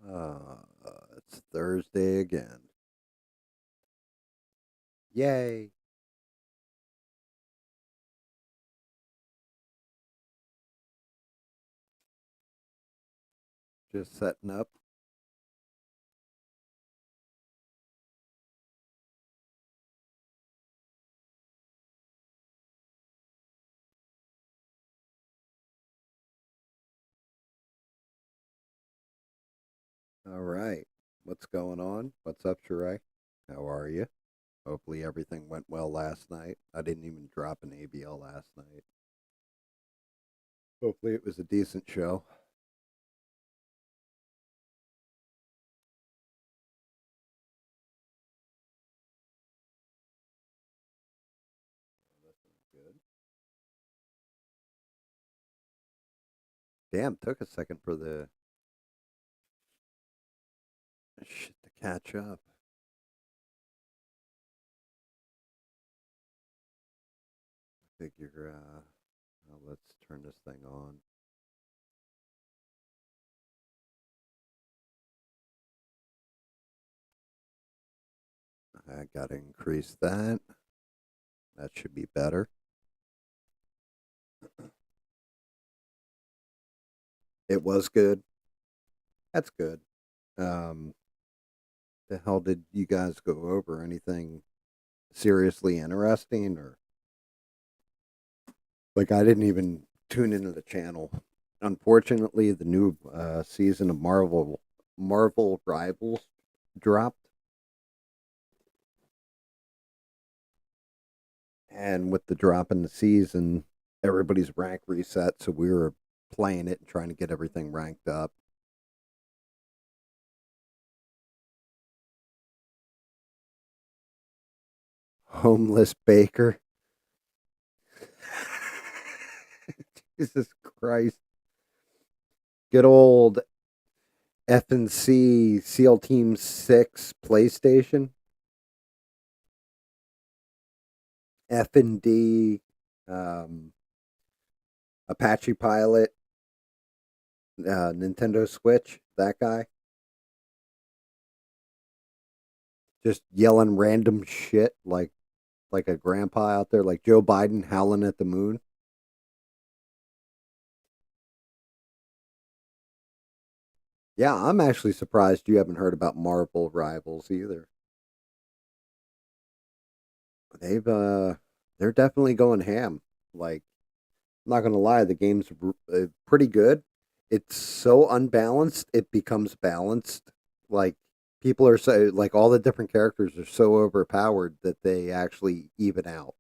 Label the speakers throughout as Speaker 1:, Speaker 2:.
Speaker 1: It's Thursday again. Yay. Just setting up. All right. What's going on? What's up, Sheree? How are you? Hopefully everything went well last night. I didn't even drop an ABL last night. Hopefully it was a decent show. Good. Damn, took a second for the shit to catch up. Figure, well, let's turn this thing on. I gotta increase that. That should be better. It was good. That's good. Um, the hell did you guys go over? Anything seriously interesting, or like I didn't even tune into the channel. Unfortunately, the new season of Marvel Rivals dropped, and with the drop in the season, everybody's rank reset. So we were playing it and trying to get everything ranked up. Homeless Baker. Jesus Christ. Good old F&C SEAL Team 6 PlayStation. F&D Apache Pilot, Nintendo Switch, that guy. Just yelling random shit like a grandpa out there, like Joe Biden howling at the moon. Yeah, I'm actually surprised you haven't heard about Marvel Rivals either. They've they're definitely going ham. Like, I'm not gonna lie, the game's pretty good. It's so unbalanced, it becomes balanced. Like, people are so like all the different characters are so overpowered that they actually even out.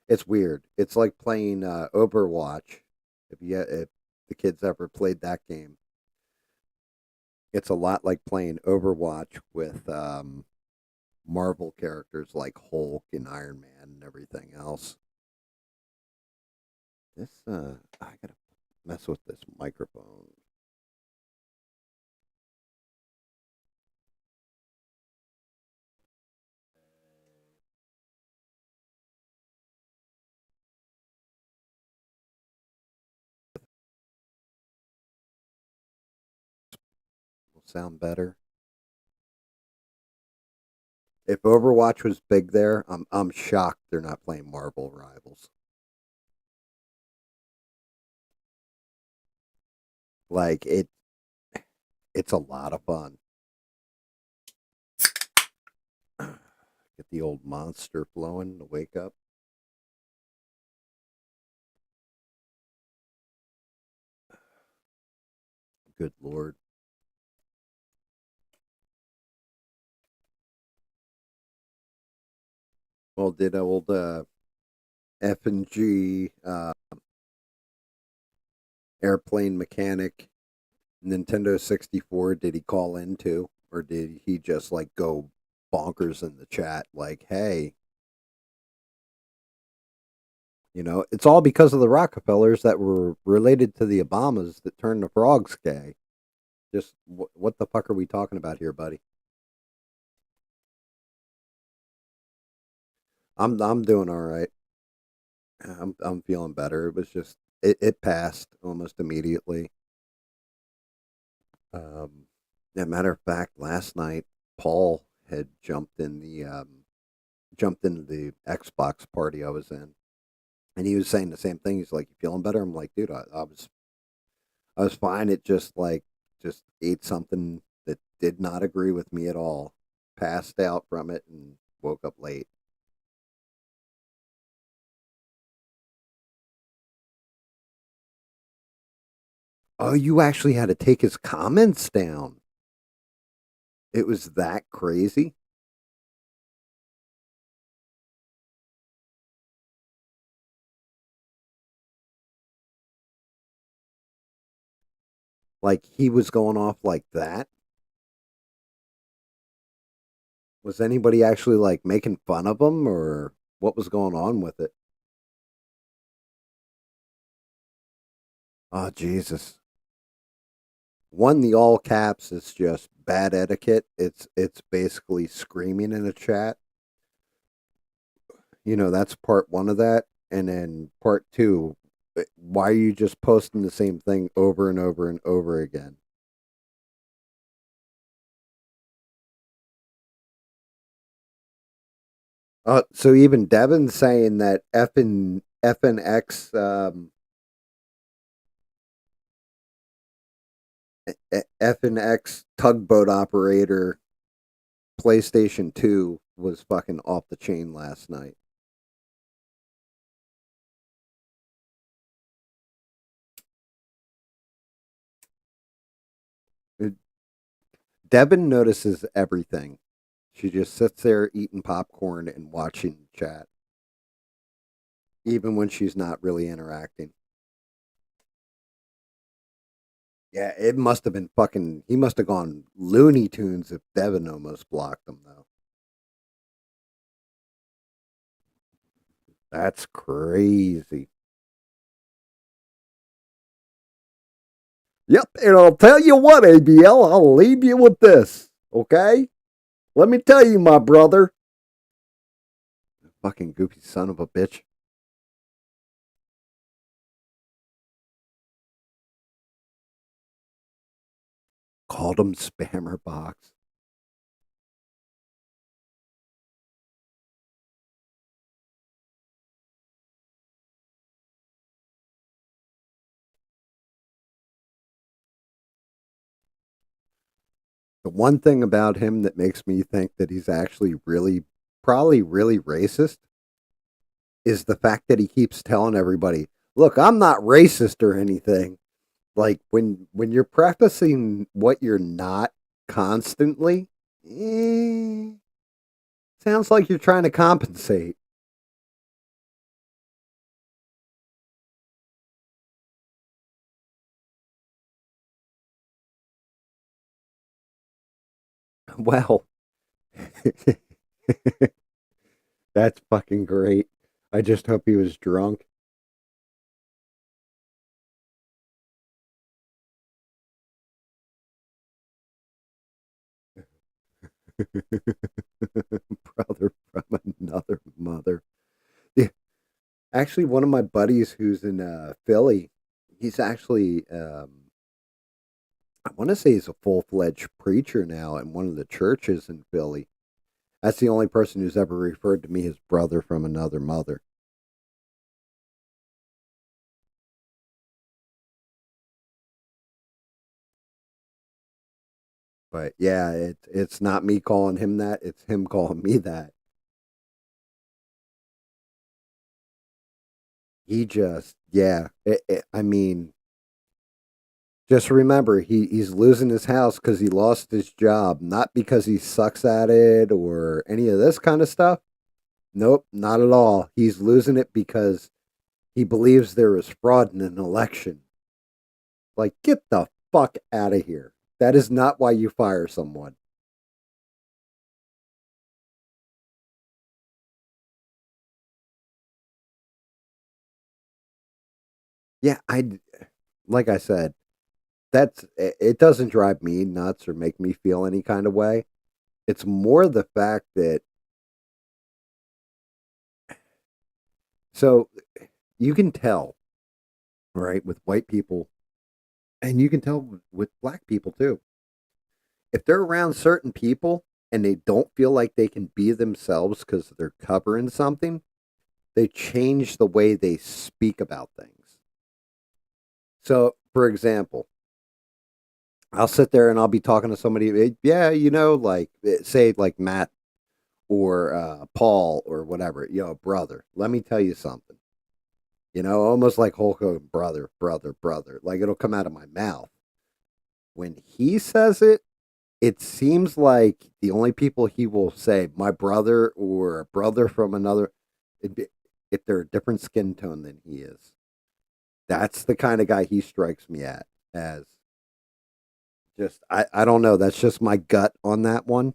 Speaker 1: It's weird. It's like playing Overwatch. If the kids ever played that game, it's a lot like playing Overwatch with Marvel characters like Hulk and Iron Man and everything else. This I gotta mess with this microphone. Will sound better. If Overwatch was big there, I'm shocked they're not playing Marvel Rivals. Like it's a lot of fun. Get the old monster flowing to wake up. Good lord. Well, did old F and G airplane mechanic Nintendo 64? Did he call into, or did he just like go bonkers in the chat? Like, hey, it's all because of the Rockefellers that were related to the Obamas that turned the frogs gay. Just what the fuck are we talking about here, buddy? I'm doing all right. I'm feeling better. It was just it passed almost immediately. Um, Yeah, matter of fact, last night Paul had jumped into the Xbox party I was in, and he was saying the same thing. He's like, "You feeling better?" I'm like, "Dude, I was fine. It just ate something that did not agree with me at all. Passed out from it and woke up late." Oh, you actually had to take his comments down. It was that crazy. Like he was going off like that. Was anybody actually like making fun of him or what was going on with it? Oh Jesus. One, the all caps is just bad etiquette. It's basically screaming in a chat. That's part one of that. And then part two, why are you just posting the same thing over and over and over again? So even Devin's saying that F and X F and X tugboat operator PlayStation 2 was fucking off the chain last night. It- Devin notices everything. She just sits there eating popcorn and watching chat, even when she's not really interacting. Yeah, it must have been fucking. He must have gone Looney Tunes if Devin almost blocked him, though. That's crazy. Yep, and I'll tell you what, ABL, I'll leave you with this, okay? Let me tell you, my brother. Fucking goofy son of a bitch. Called him spammer box. The one thing about him that makes me think that he's actually probably really racist is the fact that he keeps telling everybody, "Look, I'm not racist or anything." Like when you're practicing what you're not constantly, eh, sounds like you're trying to compensate. Well, that's fucking great. I just hope he was drunk. Brother from another mother. Yeah, actually, one of my buddies who's in Philly, he's actually, I want to say he's a full fledged preacher now in one of the churches in Philly. That's the only person who's ever referred to me as brother from another mother. But yeah, it's not me calling him that. It's him calling me that. He just, yeah. I mean, just remember, he's losing his house because he lost his job, not because he sucks at it or any of this kind of stuff. Nope, not at all. He's losing it because he believes there is fraud in an election. Like, get the fuck out of here. That is not why you fire someone. Yeah, like I said, it doesn't drive me nuts or make me feel any kind of way. It's more the fact that so you can tell, right, with white people and you can tell with black people too. If they're around certain people and they don't feel like they can be themselves because they're covering something, they change the way they speak about things. So, for example, I'll sit there and I'll be talking to somebody. Yeah, like say like Matt or Paul or whatever. Brother. Let me tell you something. Almost like Hulk Hogan, brother, brother, brother. Like it'll come out of my mouth. When he says it, it seems like the only people he will say, my brother or a brother from another, if they're a different skin tone than he is. That's the kind of guy he strikes me at as. Just I don't know. That's just my gut on that one.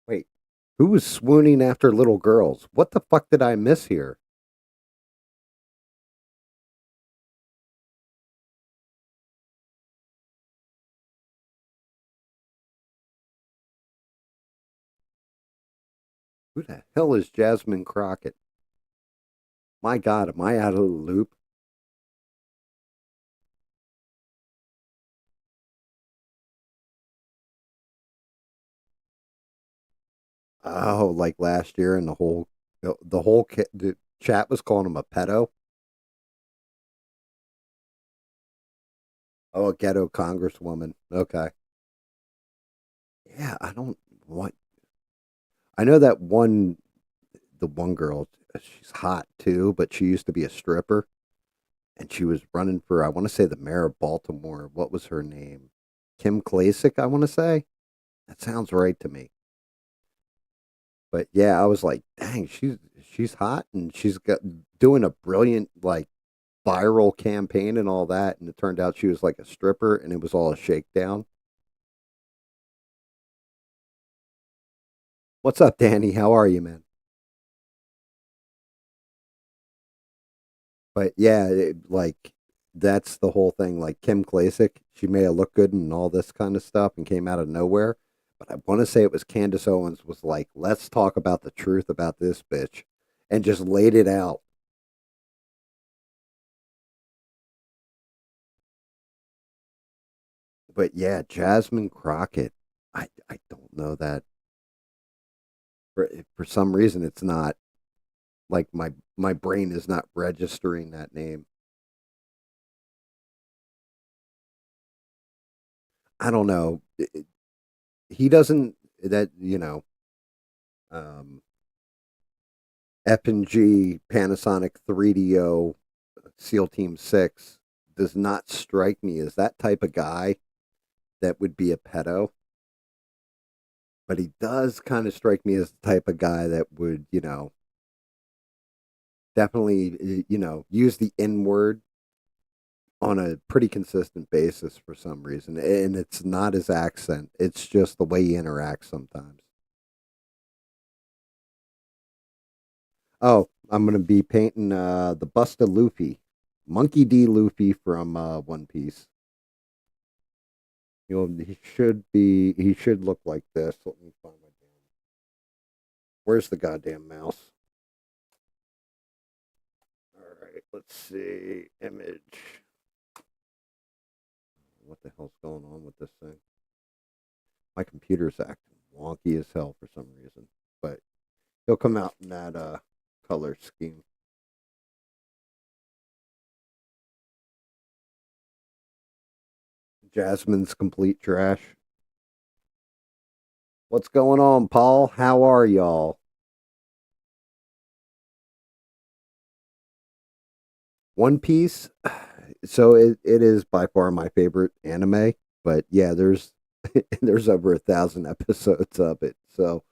Speaker 1: Wait, who was swooning after little girls? What the fuck did I miss here? Who the hell is Jasmine Crockett? My God, am I out of the loop? Oh, like last year, and the chat was calling him a pedo. Oh, a ghetto congresswoman. Okay. Yeah, I don't what I know that the one girl, she's hot too, but she used to be a stripper and she was running for I want to say the mayor of Baltimore. What was her name? Kim Klacik, I want to say. That sounds right to me. But yeah, I was like, dang, she's hot and she's got doing a brilliant like viral campaign and all that, and it turned out she was like a stripper and it was all a shakedown. What's up, Danny? How are you, man? But yeah, like that's the whole thing. Like Kim Klacik, she may have looked good and all this kind of stuff and came out of nowhere. But I want to say it was Candace Owens was like, let's talk about the truth about this bitch and just laid it out. But yeah, Jasmine Crockett, I don't know that for some reason it's not like my brain is not registering that name. I don't know. He doesn't that um F&G Panasonic 3DO SEAL Team 6 does not strike me as that type of guy that would be a pedo, but he does kind of strike me as the type of guy that would, definitely, use the N word on a pretty consistent basis for some reason. And it's not his accent, it's just the way he interacts sometimes. Oh, I'm going to be painting the bust of Luffy, Monkey D. Luffy from One Piece. He should look like this. Let me find my damn. Where's the goddamn mouse? All right, let's see. Image. What the hell's going on with this thing? My computer's acting wonky as hell for some reason, but he'll come out in that color scheme. Jasmine's complete trash. What's going on, Paul? How are y'all? One Piece. So it is by far my favorite anime, but yeah, there's over 1,000 episodes of it. So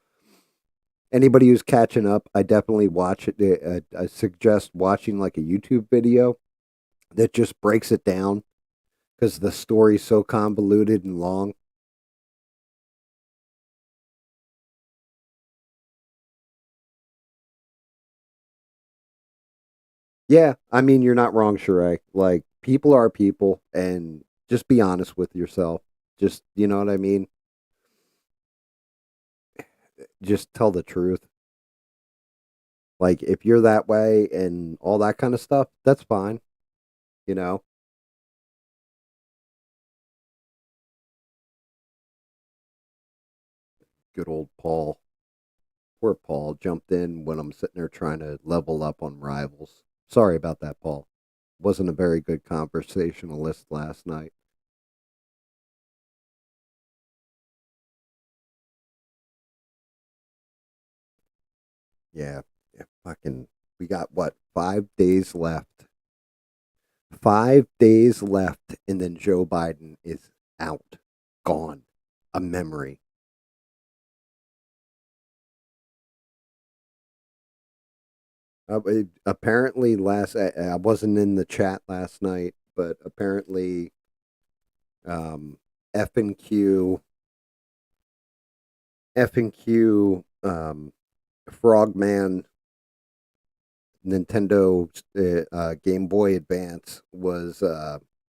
Speaker 1: anybody who's catching up, I definitely watch it. I suggest watching like a YouTube video that just breaks it down because the story's so convoluted and long. Yeah, I mean you're not wrong, Shrek. Like people are people, and just be honest with yourself. Just you know what I mean. Just tell the truth. Like if you're that way and all that kind of stuff, that's fine. You know, good old Paul. Poor Paul jumped in when I'm sitting there trying to level up on rivals. Sorry about that, Paul. Wasn't a very good conversationalist last night. Yeah, yeah, fucking. We got what 5 days left. 5 days left, and then Joe Biden is out, gone, a memory. Apparently, I wasn't in the chat last night, but apparently, um, F and Q, F and Q, Frogman, Nintendo Game Boy Advance was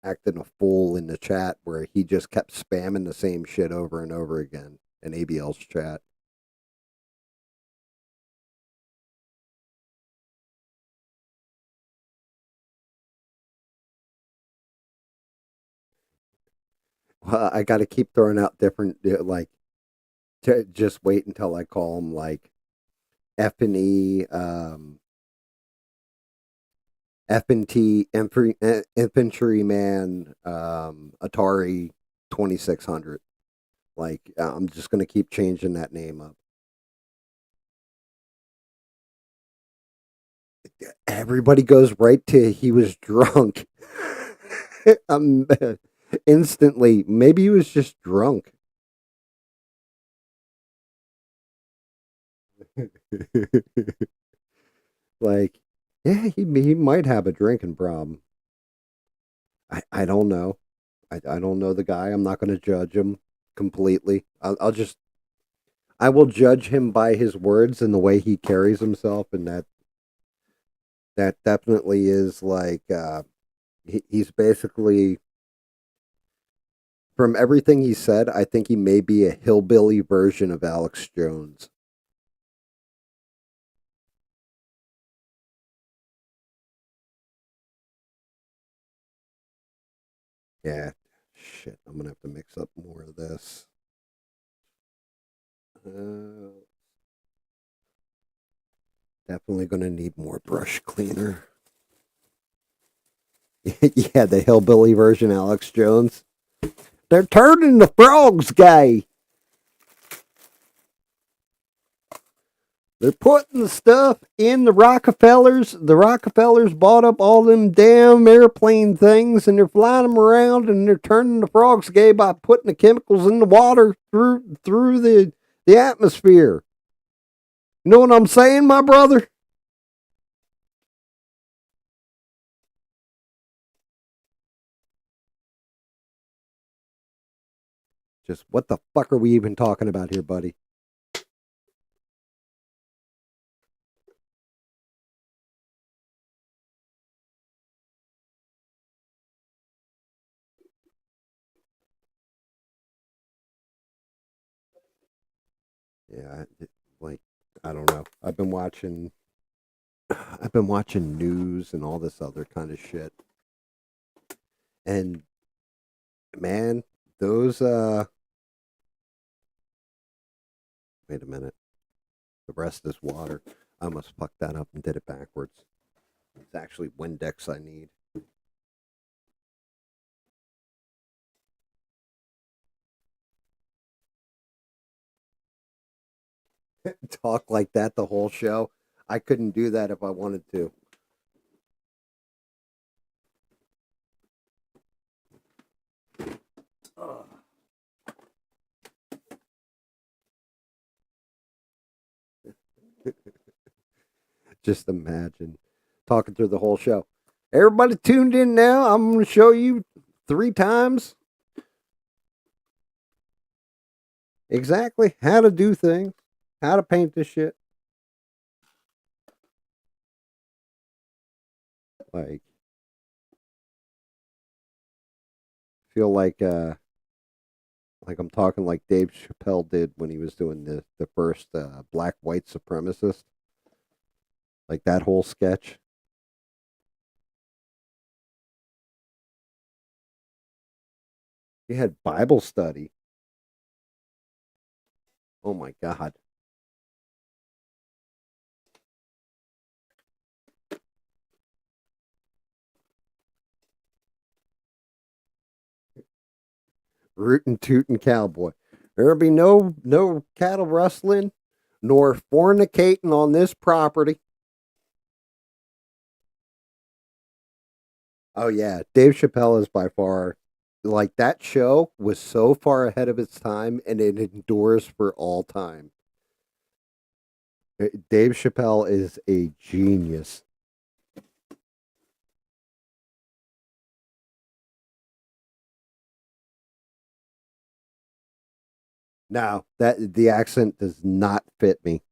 Speaker 1: acting a fool in the chat where he just kept spamming the same shit over and over again in ABL's chat. Well, I got to keep throwing out different like just wait until I call him like F and E, F and T, Infantryman, Atari 2600. Like I'm just gonna keep changing that name up. Everybody goes right to he was drunk. um, instantly, maybe he was just drunk. Like, yeah, he might have a drinking problem. I don't know. I don't know the guy. I'm not going to judge him completely. I'll just I will judge him by his words and the way he carries himself, and that definitely is like he's basically from everything he said. I think he may be a hillbilly version of Alex Jones. Yeah, shit. I'm gonna have to mix up more of this. Uh, Definitely gonna need more brush cleaner. Yeah, the hillbilly version, Alex Jones. They're turning the frogs gay. They're putting the stuff in the Rockefellers. The Rockefellers bought up all them damn airplane things, and they're flying them around, and they're turning the frogs gay by putting the chemicals in the water through the atmosphere. You know what I'm saying, my brother? Just what the fuck are we even talking about here, buddy? Yeah, like I don't know. I've been watching news and all this other kind of shit. And man, those wait a minute. The rest is water. I almost fucked that up and did it backwards. It's actually Windex I need. Talk like that the whole show. I couldn't do that if I wanted to. Just imagine talking through the whole show. Everybody tuned in now. I'm going to show you 3 times exactly how to do things, how to paint this shit. Like, feel like I'm talking like Dave Chappelle did when he was doing the first black white supremacist. Like that whole sketch. You had Bible study. Oh my God. Rootin' tootin' cowboy. There'll be no cattle rustling nor fornicating on this property. Oh yeah, Dave Chappelle is by far like that show was so far ahead of its time and it endures for all time. Dave Chappelle is a genius. Now, that the accent does not fit me.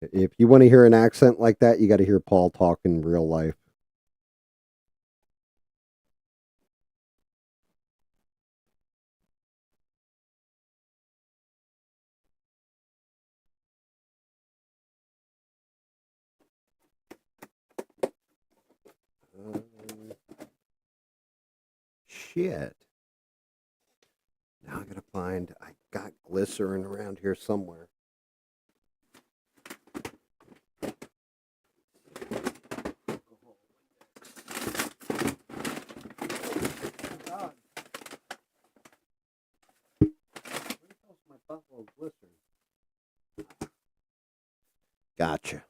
Speaker 1: If you want to hear an accent like that, you got to hear Paul talk in real life. Um, shit. Now I gotta find. I got glycerin around here somewhere. God, where the hell's my buffalo glycerin? Gotcha.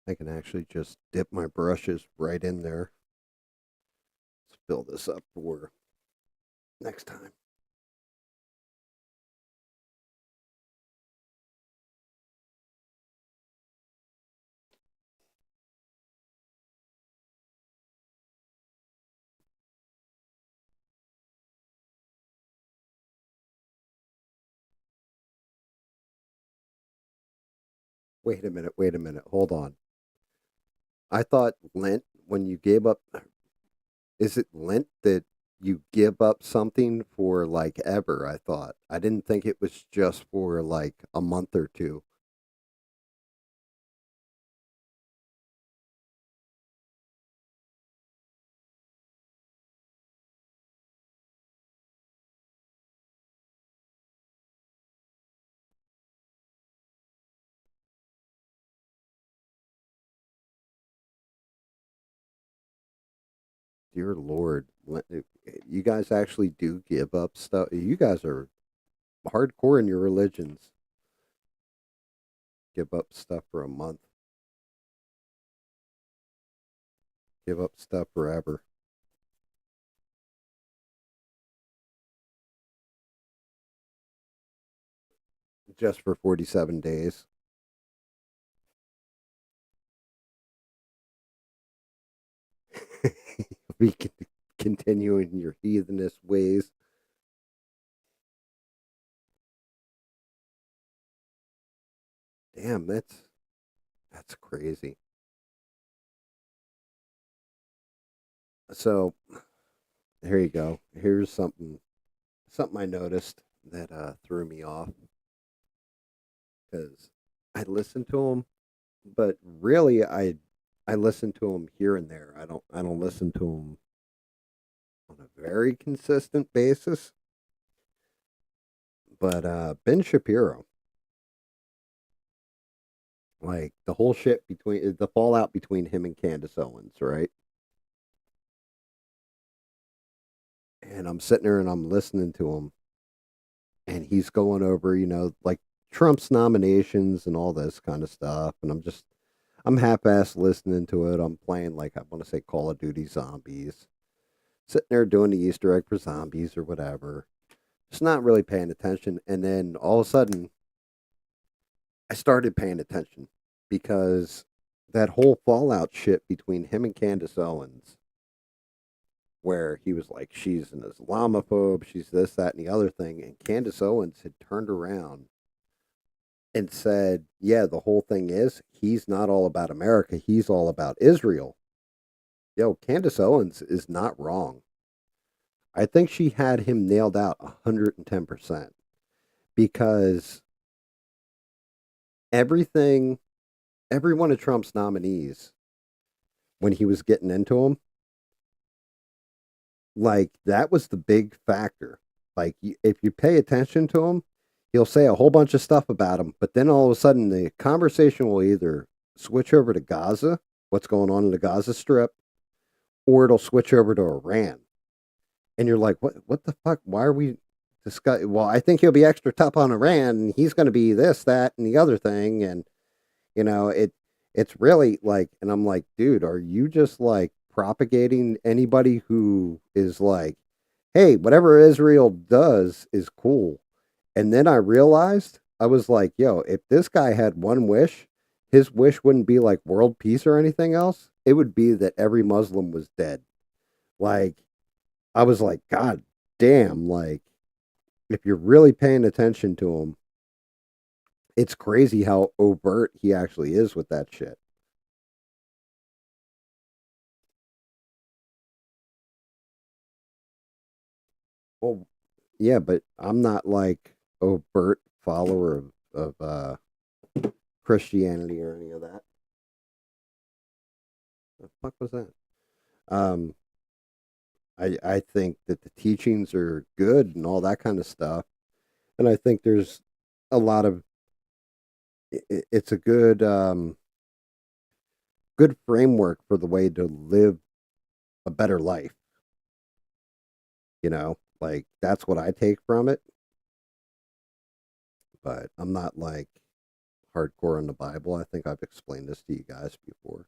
Speaker 1: I can actually just dip my brushes right in there. Let's fill this up for next time. Wait a minute. Wait a minute. Hold on. I thought Lent, when you gave up, is it Lent that you give up something for like ever? I thought. I didn't think it was just for like a month or two. Dear Lord, you guys actually do give up stuff. You guys are hardcore in your religions. Give up stuff for a month. Give up stuff forever. Just for 47 days. We can continue in your heathenist ways. Damn, that's crazy. So here you go. Here's something I noticed that threw me off because I listened to him, but really I listen to him here and there. I don't listen to him on a very consistent basis. But Ben Shapiro, like the whole shit between the fallout between him and Candace Owens, right? And I'm sitting there and I'm listening to him, and he's going over, like Trump's nominations and all this kind of stuff, and I'm half-ass listening to it. I'm playing like I want to say Call of Duty Zombies, sitting there doing the Easter egg for zombies or whatever. Just not really paying attention, and then all of a sudden, I started paying attention because that whole fallout shit between him and Candace Owens. where he was like, she's an Islamophobe, she's this, that, and the other thing. And Candace Owens had turned around and said, yeah, the whole thing is he's not all about America, he's all about Israel. Yo, Candace Owens is not wrong. I think she had him nailed out 110% because everything, every one of Trump's nominees, when he was getting into them, like that was the big factor. Like if you pay attention to him, he'll say a whole bunch of stuff about him, but then all of a sudden the conversation will either switch over to Gaza, what's going on in the Gaza Strip, or it'll switch over to Iran. And you're like, what the fuck? Why are we discussing? Well, I think he'll be extra tough on Iran, and he's going to be this, that, and the other thing, and it's really like, and I'm like, dude, are you just like propagating anybody who is like, hey, whatever Israel does is cool? And then I realized, I was like, yo, if this guy had one wish, his wish wouldn't be like world peace or anything else. It would be that every Muslim was dead. Like, I was like, God damn, like, if you're really paying attention to him, it's crazy how overt he actually is with that shit. Well, yeah, but I'm not like overt follower of Christianity or any of that. The fuck was that? Um, I think that the teachings are good and all that kind of stuff, and I think there's a lot of it's a good framework for the way to live a better life. Like that's what I take from it. But I'm not like hardcore on the Bible. I think I've explained this to you guys before.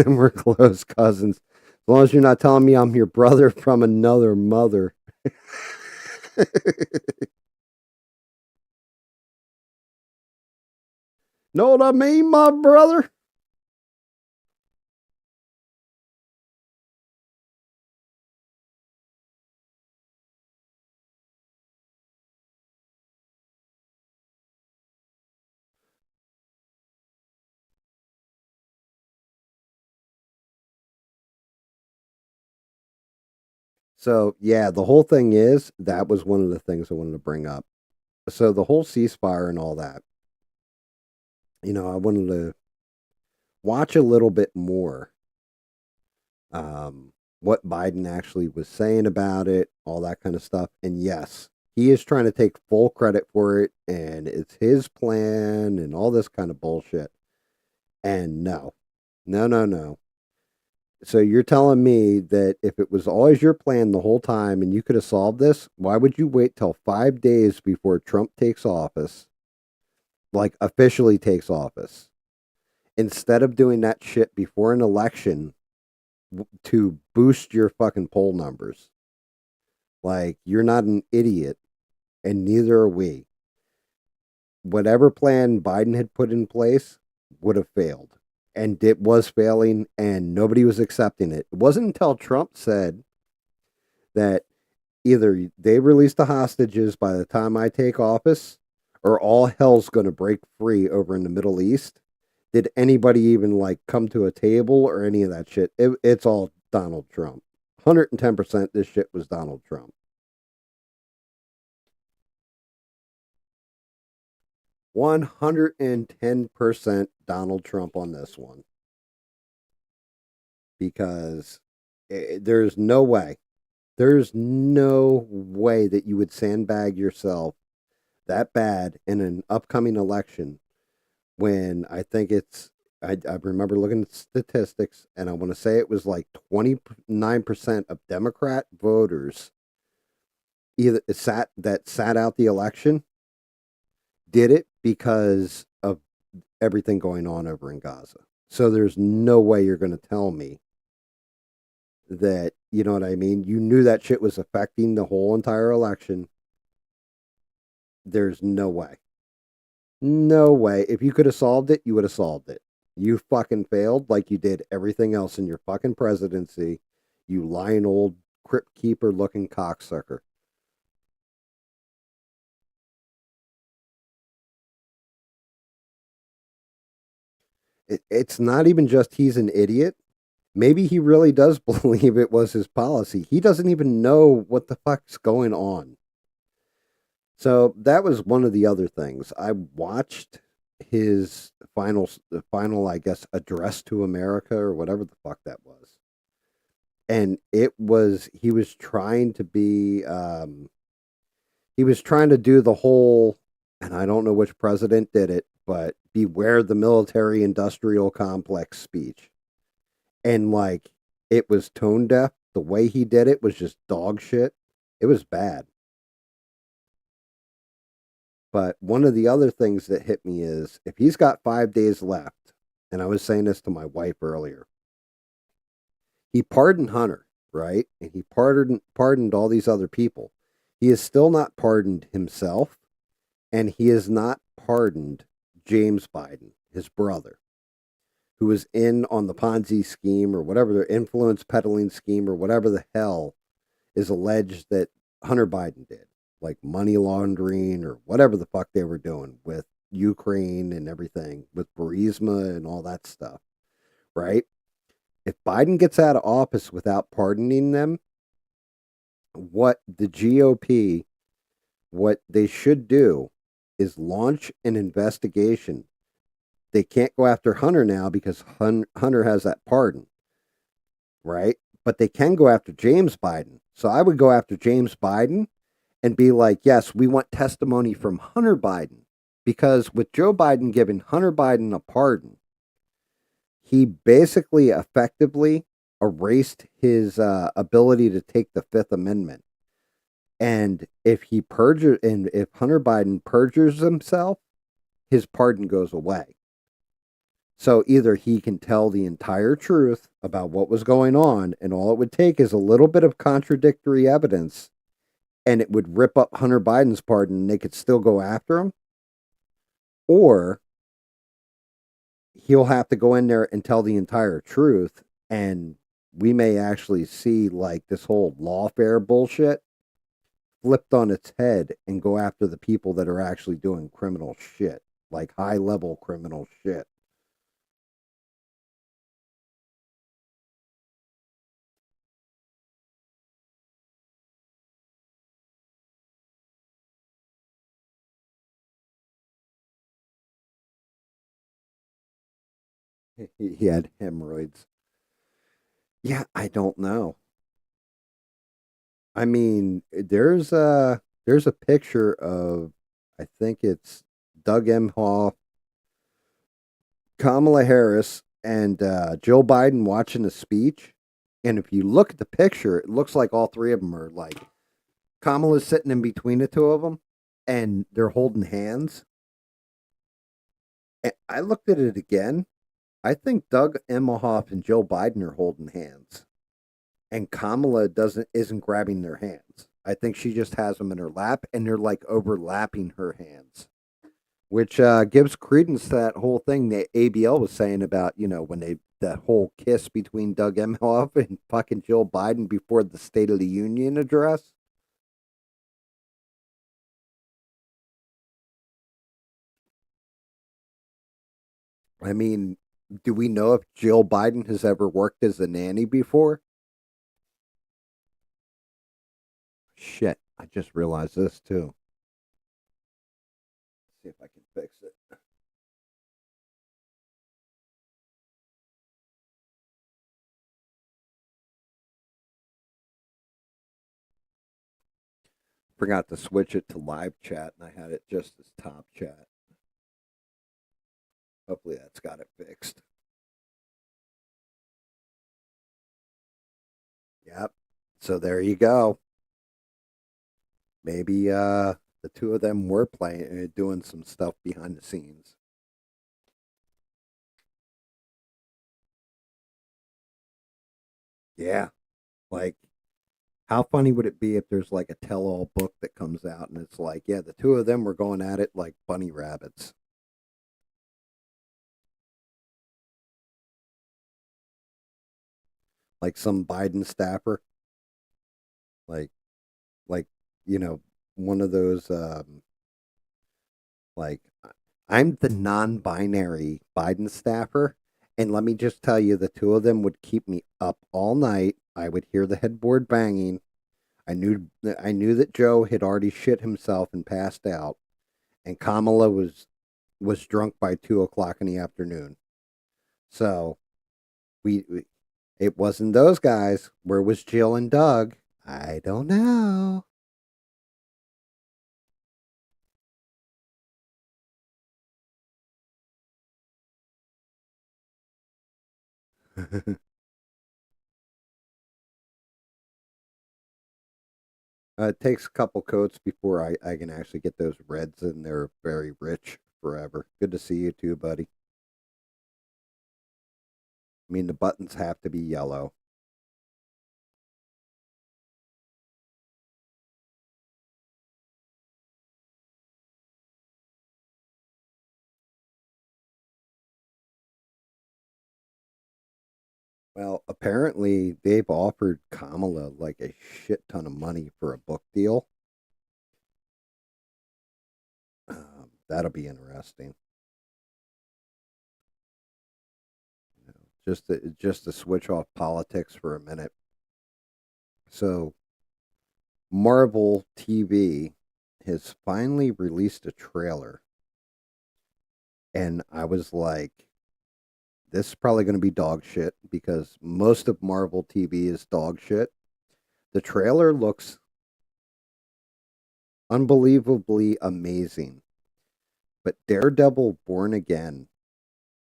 Speaker 1: We're close cousins. As long as you're not telling me I'm your brother from another mother. Know what I mean, my brother? So, yeah, the whole thing is that was one of the things I wanted to bring up. So, the whole ceasefire and all that, I wanted to watch a little bit more what Biden actually was saying about it, all that kind of stuff. And yes, he is trying to take full credit for it, and it's his plan and all this kind of bullshit. And no, no, no, no. So you're telling me that if it was always your plan the whole time and you could have solved this, why would you wait till 5 days before Trump takes office, like officially takes office, instead of doing that shit before an election to boost your fucking poll numbers? Like, you're not an idiot, and neither are we. Whatever plan Biden had put in place would have failed. And it was failing, and nobody was accepting it. It wasn't until Trump said that either they release the hostages by the time I take office, or all hell's going to break free over in the Middle East. Did anybody even like come to a table or any of that shit? It's all Donald Trump. 110% this shit was Donald Trump. 110% Donald Trump on this one because there's no way. There's no way that you would sandbag yourself that bad in an upcoming election when I think I remember looking at statistics and I want to say it was like 29% of Democrat voters either sat out the election did it because of everything going on over in Gaza. So there's no way you're going to tell me that, you know what I mean? You knew that shit was affecting the whole entire election. There's no way. No way. If you could have solved it, you would have solved it. You fucking failed like you did everything else in your fucking presidency. You lying old crypt keeper looking cocksucker. It's not even just he's an idiot. Maybe he really does believe it was his policy. He doesn't even know what the fuck's going on. So that was one of the other things. I watched his final, I guess, address to America or whatever the fuck that was. And he was trying to be, he was trying to do the whole, and I don't know which president did it, but beware the military industrial complex speech. And like, it was tone deaf. The way he did it was just dog shit. It was bad. But one of the other things that hit me is if he's got 5 days left, and I was saying this to my wife earlier, he pardoned Hunter, right? And he pardoned all these other people. He has still not pardoned himself, and he has not pardoned James Biden, his brother, who was in on the Ponzi scheme or whatever their influence peddling scheme or whatever the hell is alleged that Hunter Biden did, like money laundering or whatever the fuck they were doing with Ukraine and everything, with Burisma and all that stuff, right? If Biden gets out of office without pardoning them, what the GOP, what they should do is launch an investigation. They can't go after Hunter now because Hunter has that pardon, right? But they can go after James Biden. So I would go after James Biden and be like, yes, we want testimony from Hunter Biden. Because with Joe Biden giving Hunter Biden a pardon, he basically effectively erased his ability to take the Fifth Amendment. And if Hunter Biden perjures himself, his pardon goes away. So either he can tell the entire truth about what was going on, and all it would take is a little bit of contradictory evidence, and it would rip up Hunter Biden's pardon, and they could still go after him, or he'll have to go in there and tell the entire truth, and we may actually see like this whole lawfare bullshit flipped on its head and go after the people that are actually doing criminal shit, like high level criminal shit. He had hemorrhoids. Yeah, I don't know. I mean, there's a picture of, I think it's Doug Emhoff, Kamala Harris, and Joe Biden watching a speech. And if you look at the picture, it looks like all three of them are like Kamala's sitting in between the two of them, and they're holding hands. And I looked at it again. I think Doug Emhoff and Joe Biden are holding hands, and Kamala doesn't isn't grabbing their hands. I think she just has them in her lap, and they're like overlapping her hands, which gives credence to that whole thing that ABL was saying about when they that whole kiss between Doug Emhoff and fucking Joe Biden before the State of the Union address. I mean, do we know if Jill Biden has ever worked as a nanny before? Shit, I just realized this too. Let's see if I can fix it. Forgot to switch it to live chat, and I had it just as top chat. Hopefully, that's got it fixed. Yep. So there you go. Maybe the two of them were playing, doing some stuff behind the scenes. Yeah. Like, how funny would it be if there's like a tell-all book that comes out and it's like, yeah, the two of them were going at it like bunny rabbits. like some Biden staffer, like like you know one of those like I'm the non-binary Biden staffer, and let me just tell you, the two of them would keep me up all night. I would hear the headboard banging. I knew that Joe had already shit himself and passed out, and Kamala was drunk by 2 o'clock in the afternoon. So we it wasn't those guys. Where was Jill and Doug? I don't know. It takes a couple coats before I can actually get those reds, and they're very rich forever. Good to see you too, buddy. I mean, the buttons have to be yellow. Well, apparently they've offered Kamala like a shit ton of money for a book deal. That'll be interesting. Just to switch off politics for a minute. So Marvel TV has finally released a trailer, and I was like, this is probably going to be dog shit because most of Marvel TV is dog shit. The trailer looks unbelievably amazing, but Daredevil Born Again,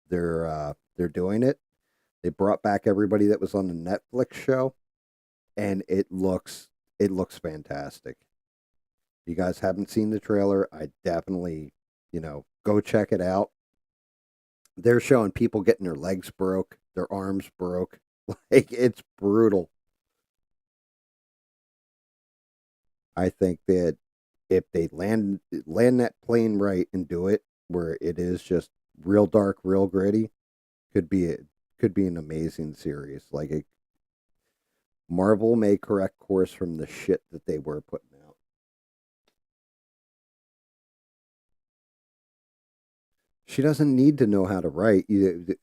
Speaker 1: they're doing it. They brought back everybody that was on the Netflix show, and it looks fantastic. If you guys haven't seen the trailer, I definitely, go check it out. They're showing people getting their legs broke, their arms broke. Like it's brutal. I think that if they land that plane right and do it where it is just real dark, real gritty, could be could be an amazing series. Like Marvel may correct course from the shit that they were putting out. She doesn't need to know how to write. You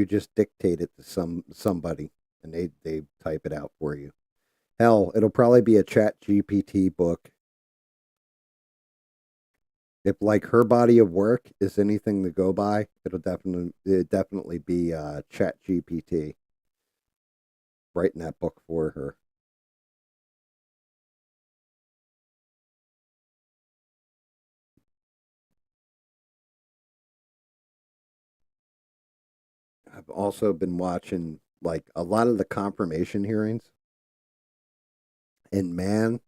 Speaker 1: just dictate it to somebody, and they type it out for you. Hell, it'll probably be a Chat GPT book. If like her body of work is anything to go by, it definitely be Chat GPT writing that book for her. I've also been watching like a lot of the confirmation hearings, and man,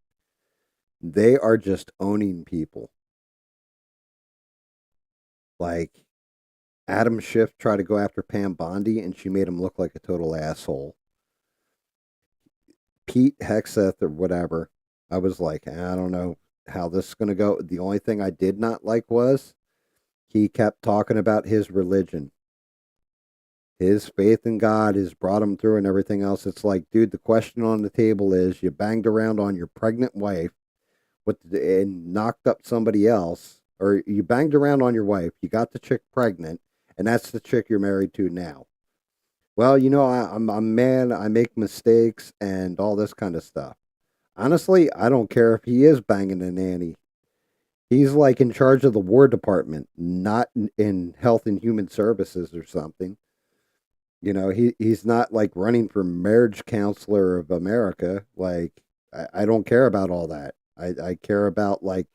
Speaker 1: they are just owning people. Like Adam Schiff tried to go after Pam Bondi, and she made him look like a total asshole. Pete Hexeth or whatever. I was like, I don't know how this is going to go. The only thing I did not like was he kept talking about his religion. His faith in God has brought him through and everything else. It's like, dude, the question on the table is you banged around on your pregnant wife and knocked up somebody else, or you banged around on your wife, you got the chick pregnant, and that's the chick you're married to now. Well, I'm a man, I make mistakes and all this kind of stuff. Honestly, I don't care if he is banging a nanny. He's like in charge of the War Department, not in Health and Human Services or something. He's not like running for marriage counselor of America. Like, I don't care about all that. I care about like,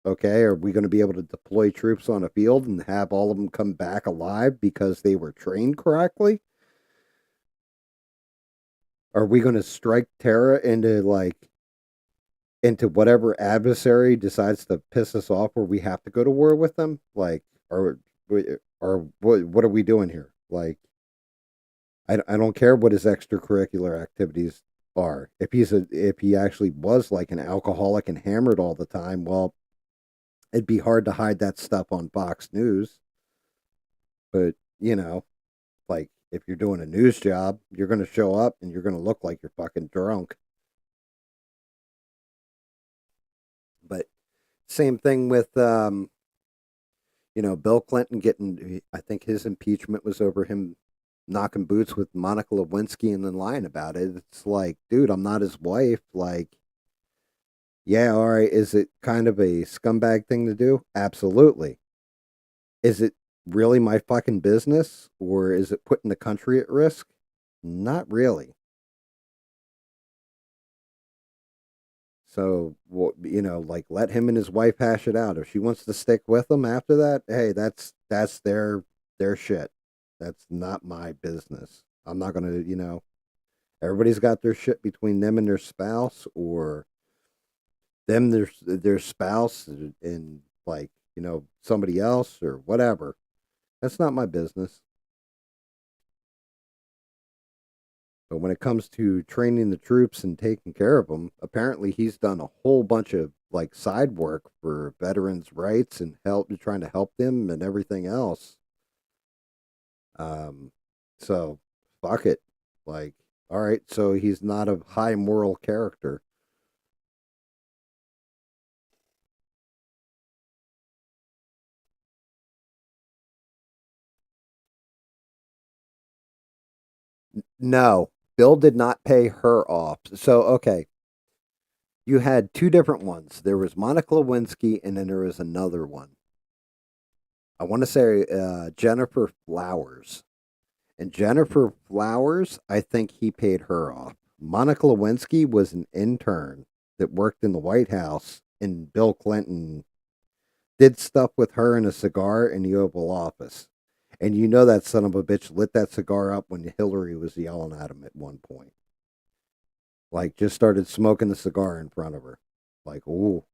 Speaker 1: okay, are we going to be able to deploy troops on a field and have all of them come back alive because they were trained correctly? Are we going to strike terror into whatever adversary decides to piss us off where we have to go to war with them? Like, or what are we doing here? Like, I don't care what his extracurricular activities are. If he actually was like an alcoholic and hammered all the time, well, it'd be hard to hide that stuff on Fox News. But like If you're doing a news job, you're going to show up and you're going to look like you're fucking drunk. But same thing with Bill Clinton getting. I think his impeachment was over him knocking boots with Monica Lewinsky and then lying about it. It's like, dude, I'm not his wife. Like, yeah, all right. Is it kind of a scumbag thing to do? Absolutely. Is it really my fucking business, or is it putting the country at risk? Not really. So, like let him and his wife hash it out. If she wants to stick with him after that, hey, that's their shit. That's not my business. I'm not gonna, everybody's got their shit between them and their spouse, or them their spouse and like somebody else or whatever. That's not my business. But when it comes to training the troops and taking care of them, apparently he's done a whole bunch of like side work for veterans' rights and trying to help them and everything else. Um, so fuck it. Like, all right, so he's not a high moral character. No, Bill did not pay her off. So okay, you had two different ones. There was Monica Lewinsky, and then there was another one. I want to say Jennifer Flowers. And Jennifer Flowers, I think he paid her off. Monica Lewinsky was an intern that worked in the White House, and Bill Clinton did stuff with her and a cigar in the Oval Office. And that son of a bitch lit that cigar up when Hillary was yelling at him at one point. Like, just started smoking the cigar in front of her. Like, ooh.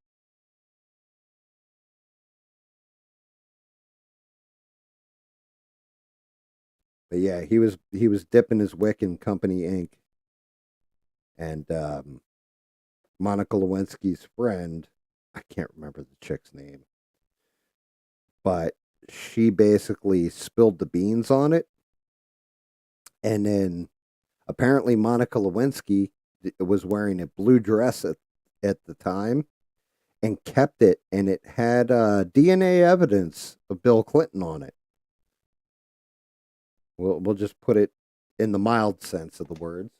Speaker 1: But yeah, he was dipping his wick in Company Inc. And Monica Lewinsky's friend, I can't remember the chick's name, but she basically spilled the beans on it. And then apparently Monica Lewinsky was wearing a blue dress at the time and kept it, and it had DNA evidence of Bill Clinton on it. We'll just put it in the mild sense of the words.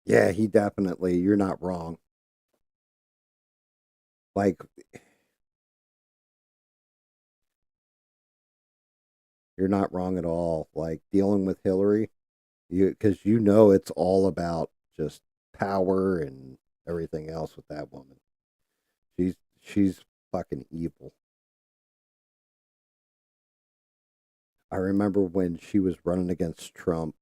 Speaker 1: Yeah, he definitely. You're not wrong. Like, you're not wrong at all. Like dealing with Hillary, because it's all about just power and everything else with that woman. She's fucking evil. I remember when she was running against Trump.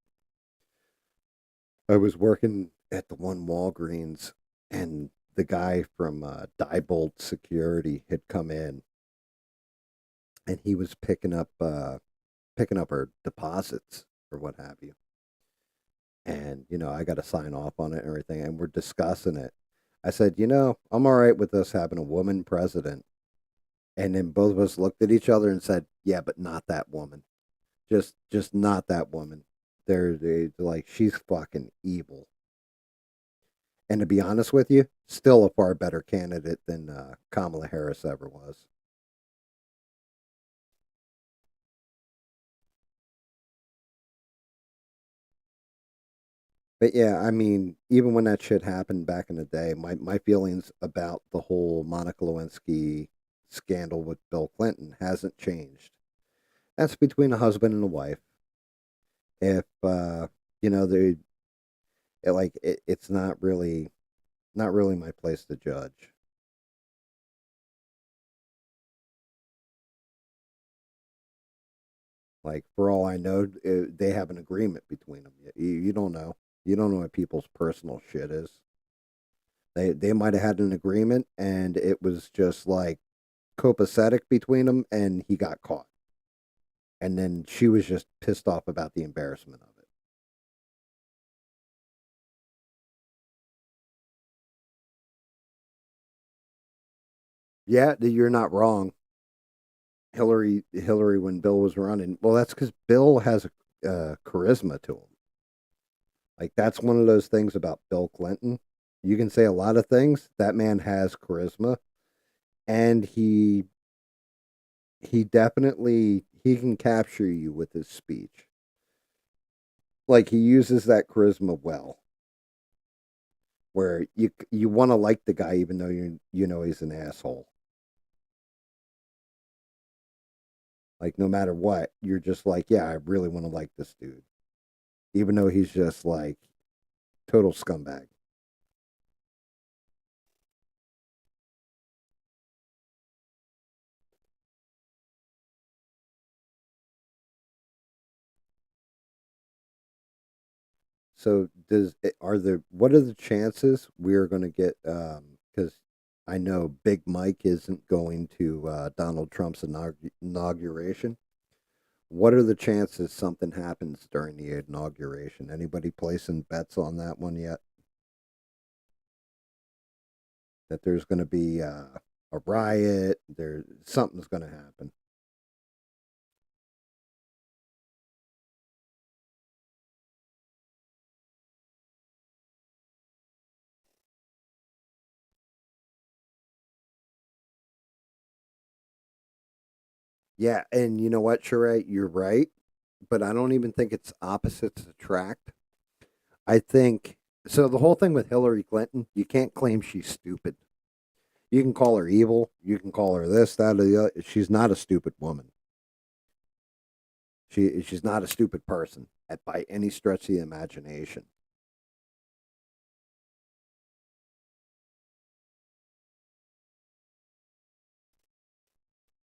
Speaker 1: I was working at the one Walgreens, and the guy from Diebold Security had come in, and he was picking up our deposits or what have you. And I got to sign off on it and everything, and we're discussing it. I said, I'm all right with us having a woman president. And then both of us looked at each other and said, yeah, but not that woman. Just not that woman. They're like, she's fucking evil. And to be honest with you, still a far better candidate than Kamala Harris ever was. But yeah, I mean, even when that shit happened back in the day, my feelings about the whole Monica Lewinsky scandal with Bill Clinton hasn't changed. That's between a husband and a wife. If they it's not really my place to judge. Like, for all I know, they have an agreement between them. You don't know. You don't know what people's personal shit is. They might have had an agreement, and it was just like copacetic between them, and he got caught. And then she was just pissed off about the embarrassment of it. Yeah, you're not wrong. Hillary, when Bill was running, well, that's because Bill has a charisma to him. Like that's one of those things about Bill Clinton. You can say a lot of things. That man has charisma, and he definitely he can capture you with his speech. Like he uses that charisma well, where you want to like the guy even though you know he's an asshole. Like no matter what, you're just like, yeah, I really want to like this dude, even though he's just like total scumbag. So are there what are the chances we are going to get? Because I know Big Mike isn't going to Donald Trump's inauguration. What are the chances something happens during the inauguration? Anybody placing bets on that one yet? That there's going to be a riot? There something's going to happen. Yeah, and you know what, Sheree, you're right, but I don't even think it's opposites attract. I think so. The whole thing with Hillary Clinton, you can't claim she's stupid. You can call her evil. You can call her this, that, or the other. She's not a stupid woman. She's not a stupid person by any stretch of the imagination.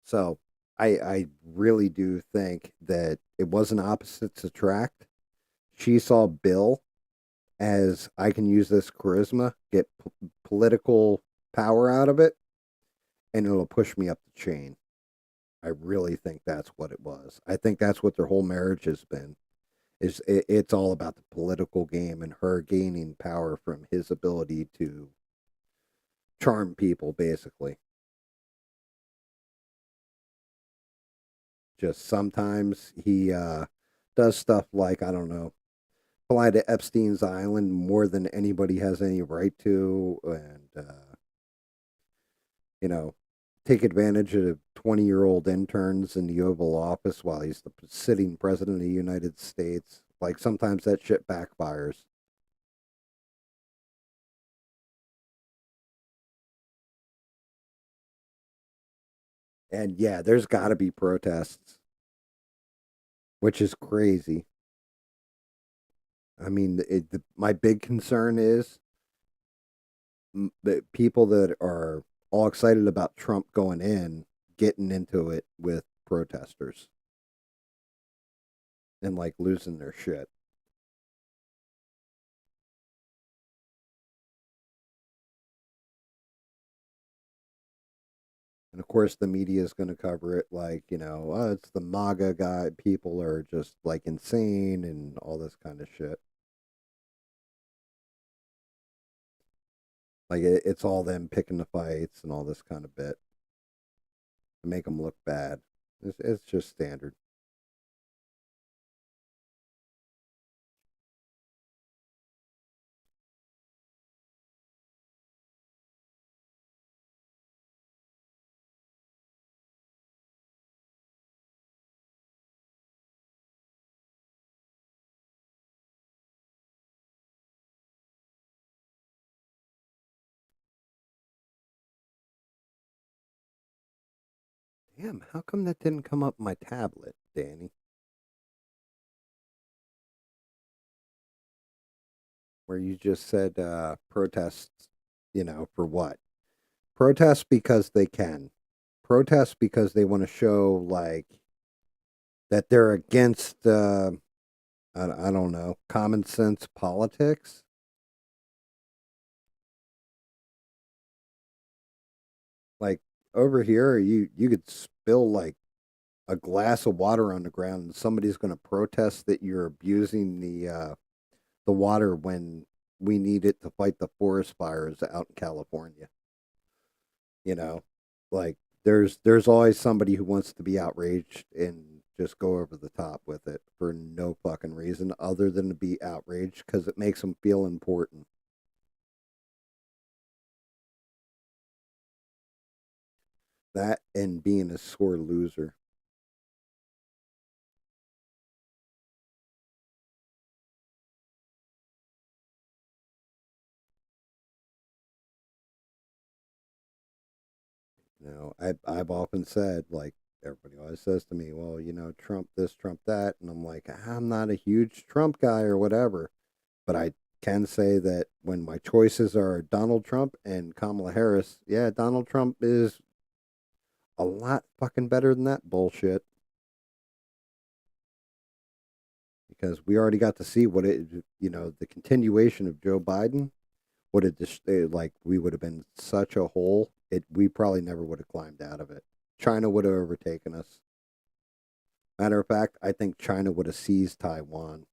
Speaker 1: So I really do think that it wasn't opposites attract. She saw Bill as I can use this charisma, get political power out of it, and it'll push me up the chain. I really think that's what it was. I think that's what their whole marriage has been. It's all about the political game and her gaining power from his ability to charm people, basically. Just sometimes he does stuff like, I don't know, fly to Epstein's Island more than anybody has any right to, and you know, take advantage of 20-year-old interns in the Oval Office while he's the sitting president of the United States. Like sometimes that shit backfires. And yeah, there's got to be protests, which is crazy. I mean, my big concern is the people that are all excited about Trump going in, getting into it with protesters and like losing their shit. And of course, the media is going to cover it like, oh, it's the MAGA guy. People are just like insane and all this kind of shit. Like, it's all them picking the fights and all this kind of bit to make them look bad. It's just standard. Damn, how come that didn't come up my tablet, Danny? Where you just said protests, for what? Protests because they can. Protests because they want to show like that they're against I don't know, common sense politics. Like over here, you could spill like a glass of water on the ground, and somebody's going to protest that you're abusing the water when we need it to fight the forest fires out in California. You know, Like there's always somebody who wants to be outraged and just go over the top with it for no fucking reason other than to be outraged because it makes them feel important. That and being a sore loser. I've often said, like, everybody always says to me, well, Trump this, Trump that, and I'm like, I'm not a huge Trump guy or whatever, but I can say that when my choices are Donald Trump and Kamala Harris, yeah, Donald Trump is a lot fucking better than that bullshit because we already got to see what the continuation of Joe Biden would have just like we would have been such a hole. We probably never would have climbed out of it. China would have overtaken us. Matter of fact, I think China would have seized Taiwan.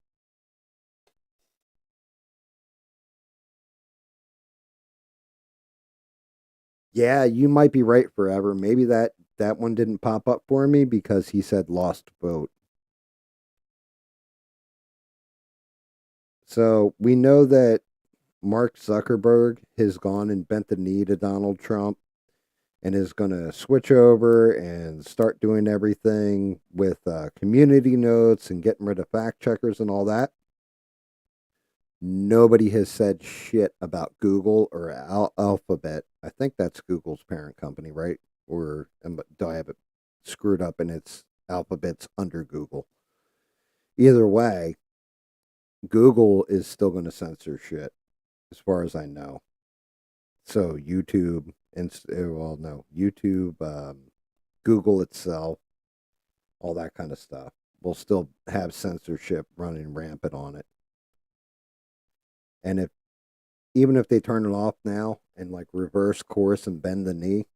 Speaker 1: Yeah, you might be right forever. Maybe that one didn't pop up for me because he said lost vote. So we know that Mark Zuckerberg has gone and bent the knee to Donald Trump and is going to switch over and start doing everything with community notes and getting rid of fact checkers and all that. Nobody has said shit about Google or Alphabet. I think that's Google's parent company, right? Or do I have it screwed up and it's Alphabet's under Google? Either way, Google is still going to censor shit, as far as I know. So YouTube, and well, no, YouTube, Google itself, all that kind of stuff will still have censorship running rampant on it. And if even if they turn it off now and like reverse course and bend the knee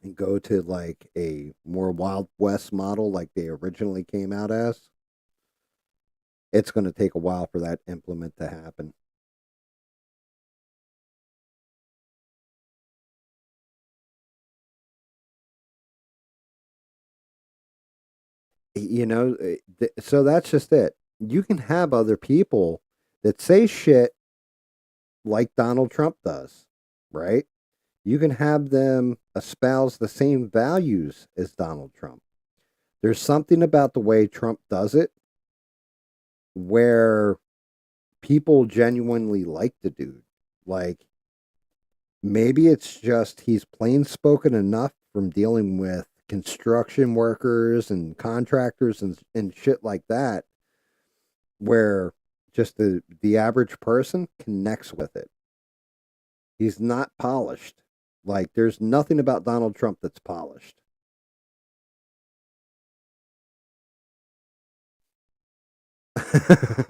Speaker 1: and go to like a more Wild West model like they originally came out as, it's going to take a while for that implement to happen. So that's just it. You can have other people that say shit like Donald Trump does, right? You can have them espouse the same values as Donald Trump. There's something about the way Trump does it where people genuinely like the dude. Like maybe it's just he's plain spoken enough from dealing with construction workers and contractors and shit like that where just the average person connects with it. He's not polished. Like there's nothing about Donald Trump that's polished.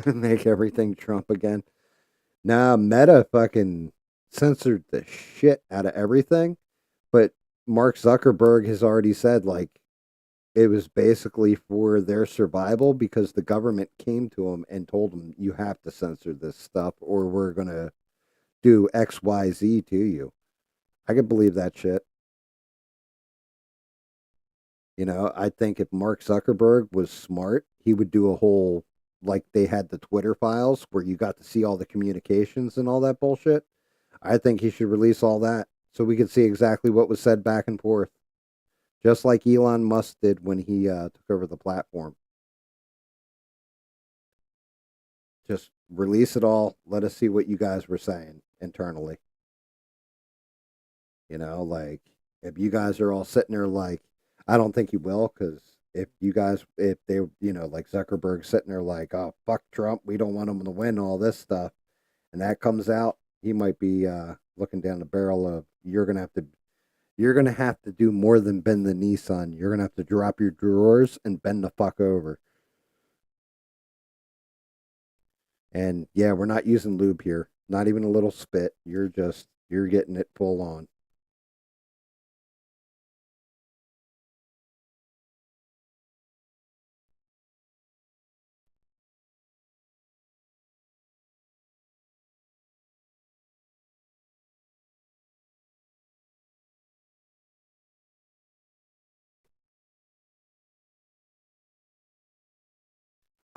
Speaker 1: Make everything Trump again. Nah, Meta fucking censored the shit out of everything. But Mark Zuckerberg has already said like it was basically for their survival because the government came to him and told him you have to censor this stuff or we're gonna do XYZ to you. I could believe that shit. I think if Mark Zuckerberg was smart, he would do a whole like they had the Twitter files where you got to see all the communications and all that bullshit. I think he should release all that so we could see exactly what was said back and forth, just like Elon Musk did when he took over the platform. Just release it all. Let us see what you guys were saying internally. Like if you guys are all sitting there like, I don't think you will, because if they, like Zuckerberg sitting there like, oh, fuck Trump, we don't want him to win all this stuff, and that comes out, he might be looking down the barrel of, you're gonna have to do more than bend the knee, son. You're gonna have to drop your drawers and bend the fuck over. And yeah, we're not using lube here. Not even a little spit. You're getting it full on.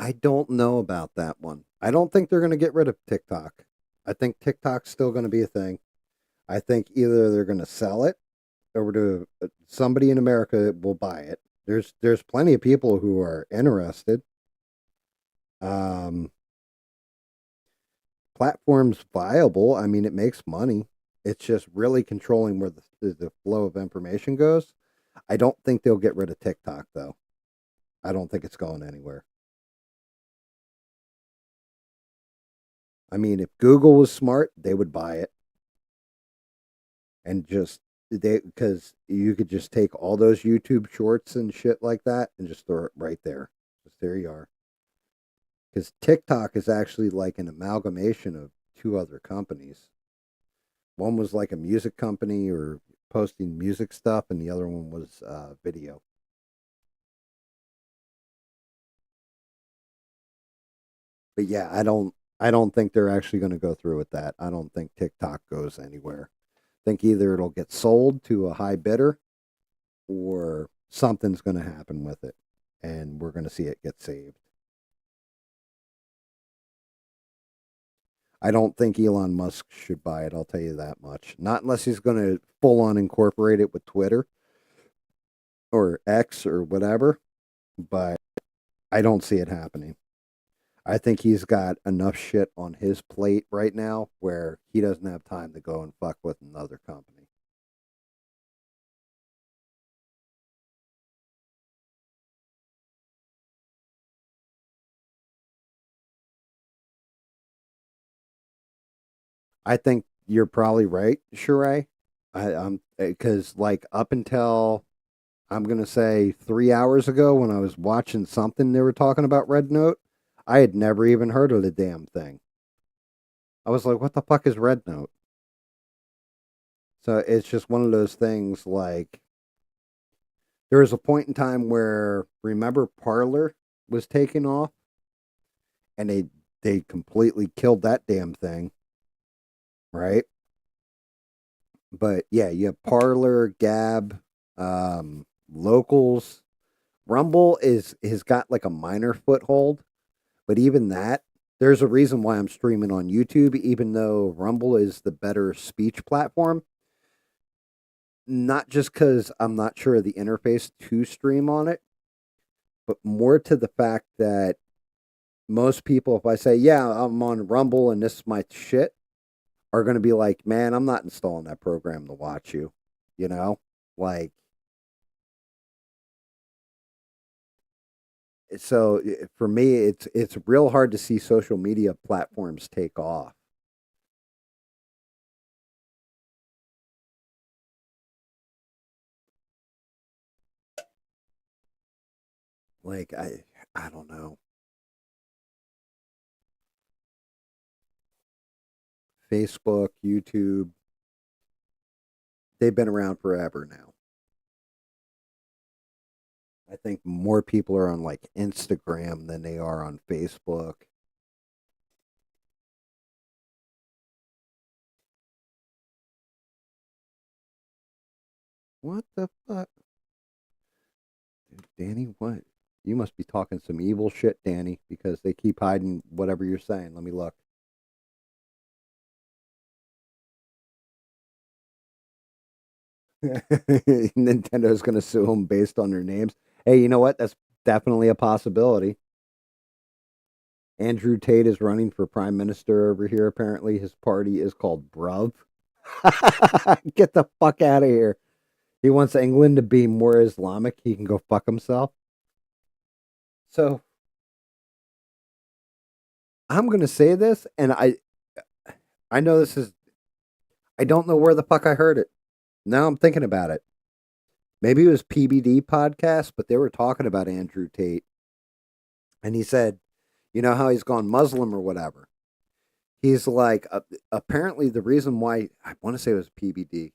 Speaker 1: I don't know about that one. I don't think they're going to get rid of TikTok. I think TikTok's still going to be a thing. I think either they're going to sell it over to somebody in America will buy it. There's plenty of people who are interested. Um, Platform's viable. I mean, it makes money. It's just really controlling where the flow of information goes. I don't think they'll get rid of TikTok though. I don't think it's going anywhere. I mean, if Google was smart, they would buy it and just they because you could just take all those YouTube shorts and shit like that and just throw it right there. Just there you are. Because TikTok is actually like an amalgamation of two other companies. One was like a music company or posting music stuff, and the other one was video. But yeah, I don't think they're actually going to go through with that. I don't think TikTok goes anywhere. I think either it'll get sold to a high bidder or something's going to happen with it, and we're going to see it get saved. I don't think Elon Musk should buy it. I'll tell you that much. Not unless he's going to full on incorporate it with Twitter or X or whatever. But I don't see it happening. I think he's got enough shit on his plate right now where he doesn't have time to go and fuck with another company. I think you're probably right, Sheree. I'm because like up until I'm gonna say 3 hours ago when I was watching something they were talking about Red Note, I had never even heard of the damn thing. I was like, what the fuck is Red Note? So it's just one of those things like there was a point in time where remember Parlor was taking off and they completely killed that damn thing, right? But yeah, you have Parlor, Gab, Locals. Rumble is has got like a minor foothold, but even that, there's a reason why I'm streaming on YouTube, even though Rumble is the better speech platform. Not just because I'm not sure of the interface to stream on it, but more to the fact that most people, if I say, yeah, I'm on Rumble and this is my shit, are going to be like, man, I'm not installing that program to watch you. You know? Like, so for me, it's real hard to see social media platforms take off. Like, I don't know. Facebook, YouTube, they've been around forever now. I think more people are on like Instagram than they are on Facebook. What the fuck? Dude, Danny, what? You must be talking some evil shit, Danny, because they keep hiding whatever you're saying. Let me look. Nintendo's going to sue them based on their names. Hey, you know what? That's definitely a possibility. Andrew Tate is running for prime minister over here. Apparently, his party is called Bruv. Get the fuck out of here. He wants England to be more Islamic. He can go fuck himself. So I'm gonna say this, and I know this is I don't know where the fuck I heard it. Now I'm thinking about it. Maybe it was PBD podcast, but they were talking about Andrew Tate, and he said, you know how he's gone Muslim or whatever. He's like, apparently the reason why I want to say it was PBD,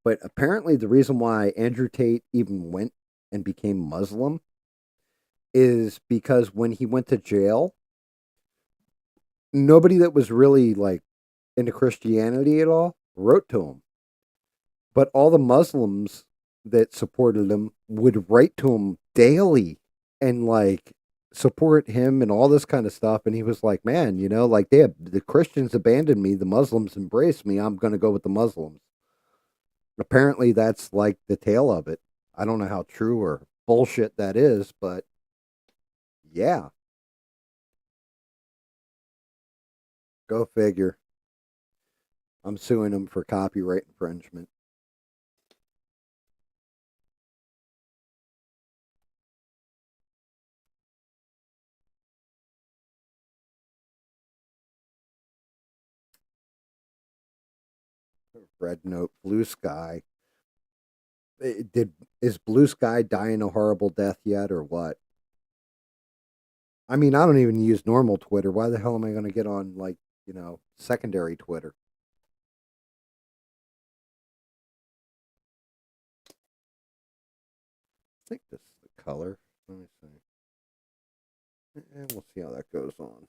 Speaker 1: but apparently the reason why Andrew Tate even went and became Muslim is because when he went to jail, nobody that was really like into Christianity at all wrote to him. But all the Muslims that supported him would write to him daily and like support him and all this kind of stuff. And he was like, man, like the Christians abandoned me, the Muslims embraced me. I'm going to go with the Muslims. Apparently, that's like the tale of it. I don't know how true or bullshit that is, but yeah, go figure. I'm suing him for copyright infringement. Red Note, Blue Sky. Did is Blue Sky dying a horrible death yet, or what? I mean, I don't even use normal Twitter. Why the hell am I going to get on like secondary Twitter? I think this is the color. Let me see. And we'll see how that goes on.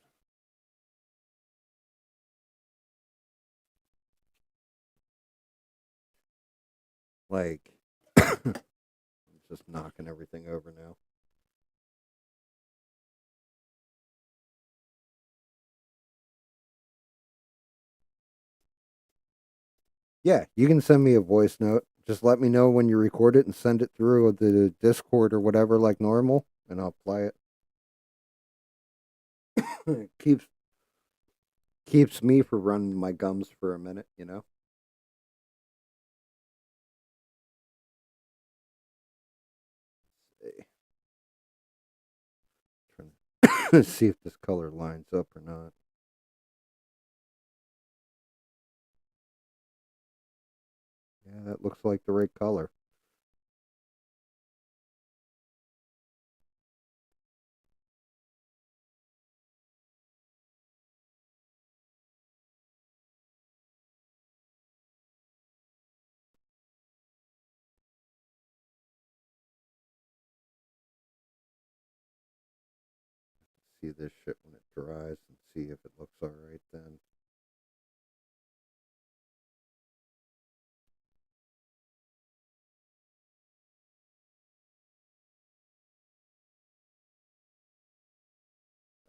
Speaker 1: Like, I'm just knocking everything over now. Yeah, you can send me a voice note. Just let me know when you record it and send it through the Discord or whatever, like normal, and I'll play it. It keeps me from running my gums for a minute. Trying to see if this color lines up or not. Yeah, that looks like the right color. See this shit when it dries and see if it looks all right then.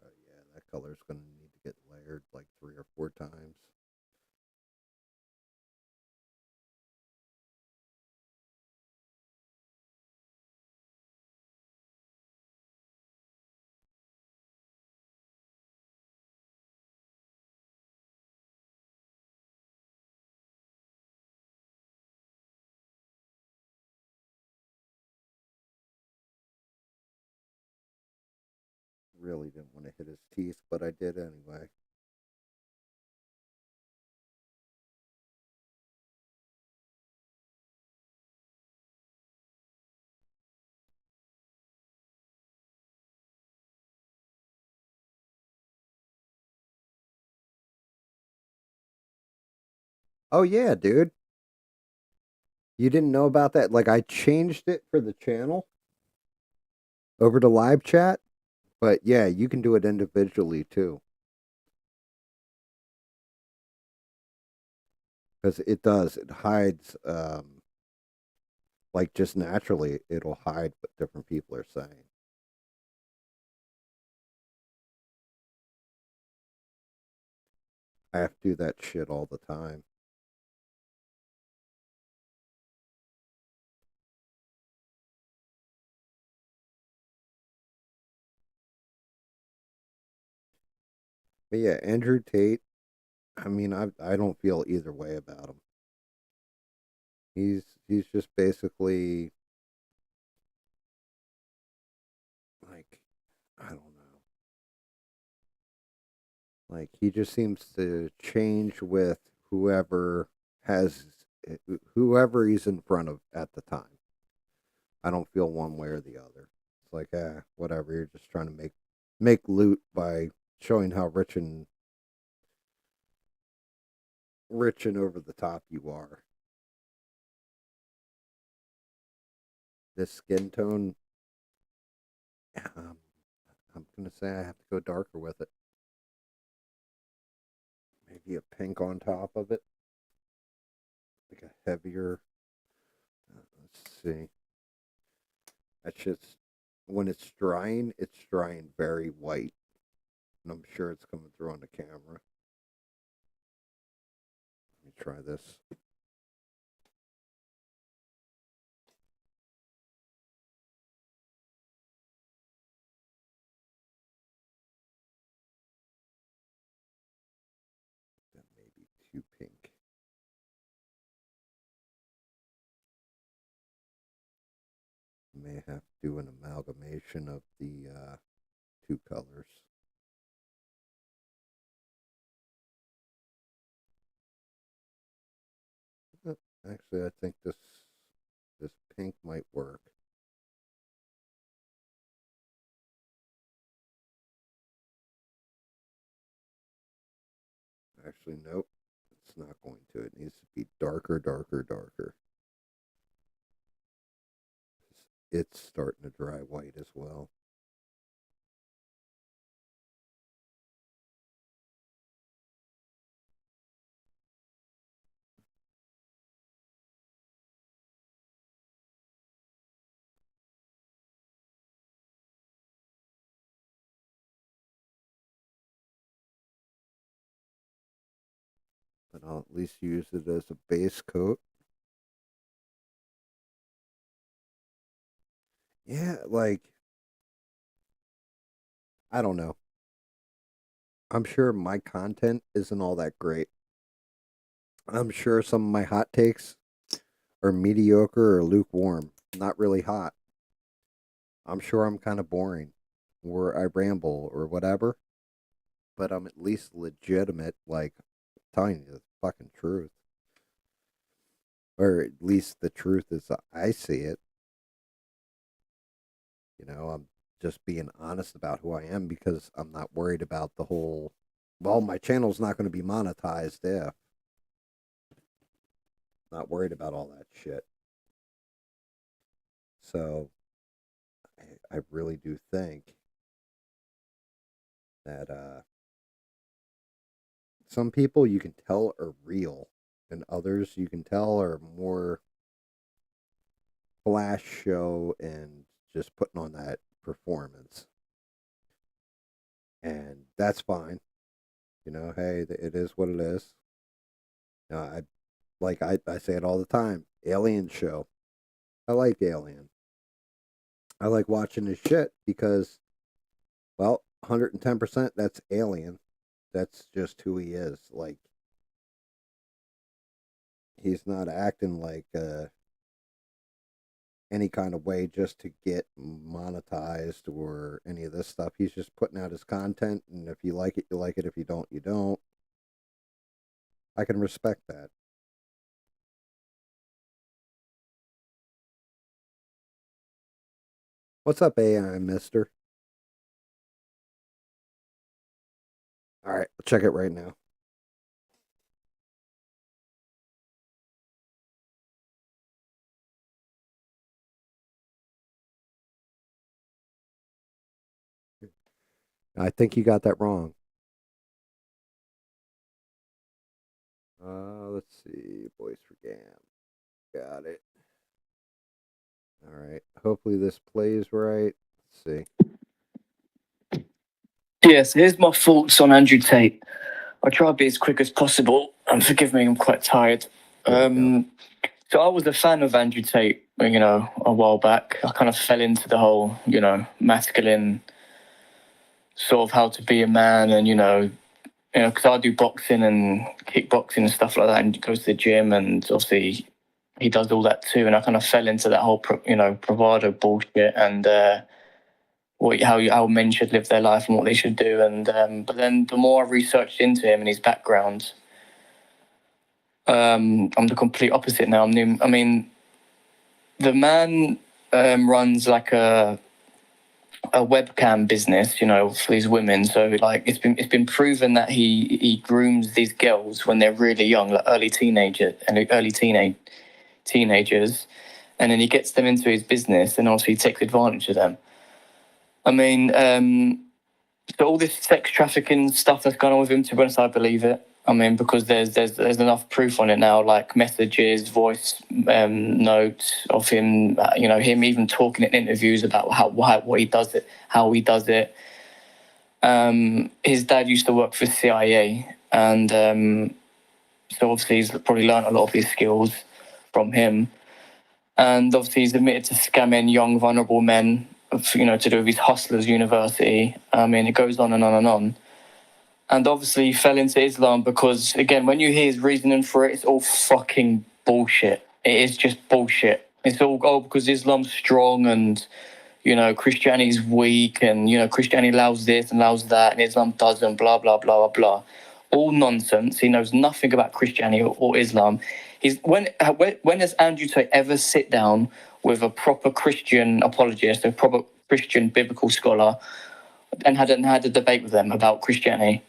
Speaker 1: Yeah, that color's going to need to get layered like 3 or 4 times. Really didn't want to hit his teeth, but I did anyway. Oh yeah, dude. You didn't know about that? Like I changed it for the channel over to live chat, but yeah, you can do it individually too. Because it does. It hides like just naturally it'll hide what different people are saying. I have to do that shit all the time. But yeah, Andrew Tate, I mean, I don't feel either way about him. He's just basically like I don't know. Like he just seems to change with has whoever he's in front of at the time. I don't feel one way or the other. It's like, whatever. You're just trying to make loot by showing how rich and over the top you are. This skin tone, um, I'm gonna say I have to go darker with it. Maybe a pink on top of it, like a heavier. Let's see. That shit's when it's drying very white. And I'm sure it's coming through on the camera. Let me try this. That may be too pink. May have to do an amalgamation of the two colors. Actually, I think this pink might work. Actually, nope. It's not going to. It needs to be darker, darker, darker. It's starting to dry white as well. But I'll at least use it as a base coat. Yeah, like, I don't know. I'm sure my content isn't all that great. I'm sure some of my hot takes are mediocre or lukewarm, not really hot. I'm sure I'm kind of boring or I ramble or whatever, but I'm at least legitimate, like telling you the fucking truth. Or at least the truth is I see it. I'm just being honest about who I am because I'm not worried about the whole, well, my channel's not going to be monetized if. Not worried about all that shit. So I really do think that some people you can tell are real, and others you can tell are more flash show and just putting on that performance. And that's fine. Hey, it is what it is. I say it all the time. Alien show. I like Alien. I like watching his shit because, well, 110% that's Alien. That's just who he is. Like, he's not acting like any kind of way just to get monetized or any of this stuff. He's just putting out his content, and if you like it, you like it. If you don't, you don't. I can respect that. What's up, AI Mister? All right, I'll check it right now. I think you got that wrong. Let's see. Voice for GAM. Got it. All right. Hopefully this plays right. Let's see.
Speaker 2: Yes, here's my thoughts on Andrew Tate. I'll try to be as quick as possible. And forgive me, I'm quite tired. So I was a fan of Andrew Tate, a while back. I kind of fell into the whole, masculine sort of how to be a man, and because I do boxing and kickboxing and stuff like that, and he goes to the gym, and obviously he does all that too. And I kind of fell into that whole, bravado bullshit, and how men should live their life and what they should do. And but then the more I researched into him and his background, I'm the complete opposite now. I mean, the man runs like a webcam business, for these women. So like it's been proven that he grooms these girls when they're really young, like early teenagers, and then he gets them into his business, and obviously he takes advantage of them. I mean, so all this sex trafficking stuff that's gone on with him, to be honest, I believe it. I mean, because there's enough proof on it now, like messages, voice notes of him. Him even talking in interviews about what he does it, how he does it. His dad used to work for CIA, and so obviously he's probably learned a lot of his skills from him. And obviously he's admitted to scamming young vulnerable men, to do with his Hustlers University. I mean, it goes on and on and on. And obviously he fell into Islam because, again, when you hear his reasoning for it, it's all fucking bullshit. It is just bullshit. It's all, because Islam's strong and, Christianity's weak and, Christianity allows this and allows that and Islam doesn't, blah, blah, blah, blah, blah. All nonsense. He knows nothing about Christianity or Islam. When has Andrew Tate ever sit down with a proper Christian apologist, a proper Christian biblical scholar, and had a debate with them about Christianity?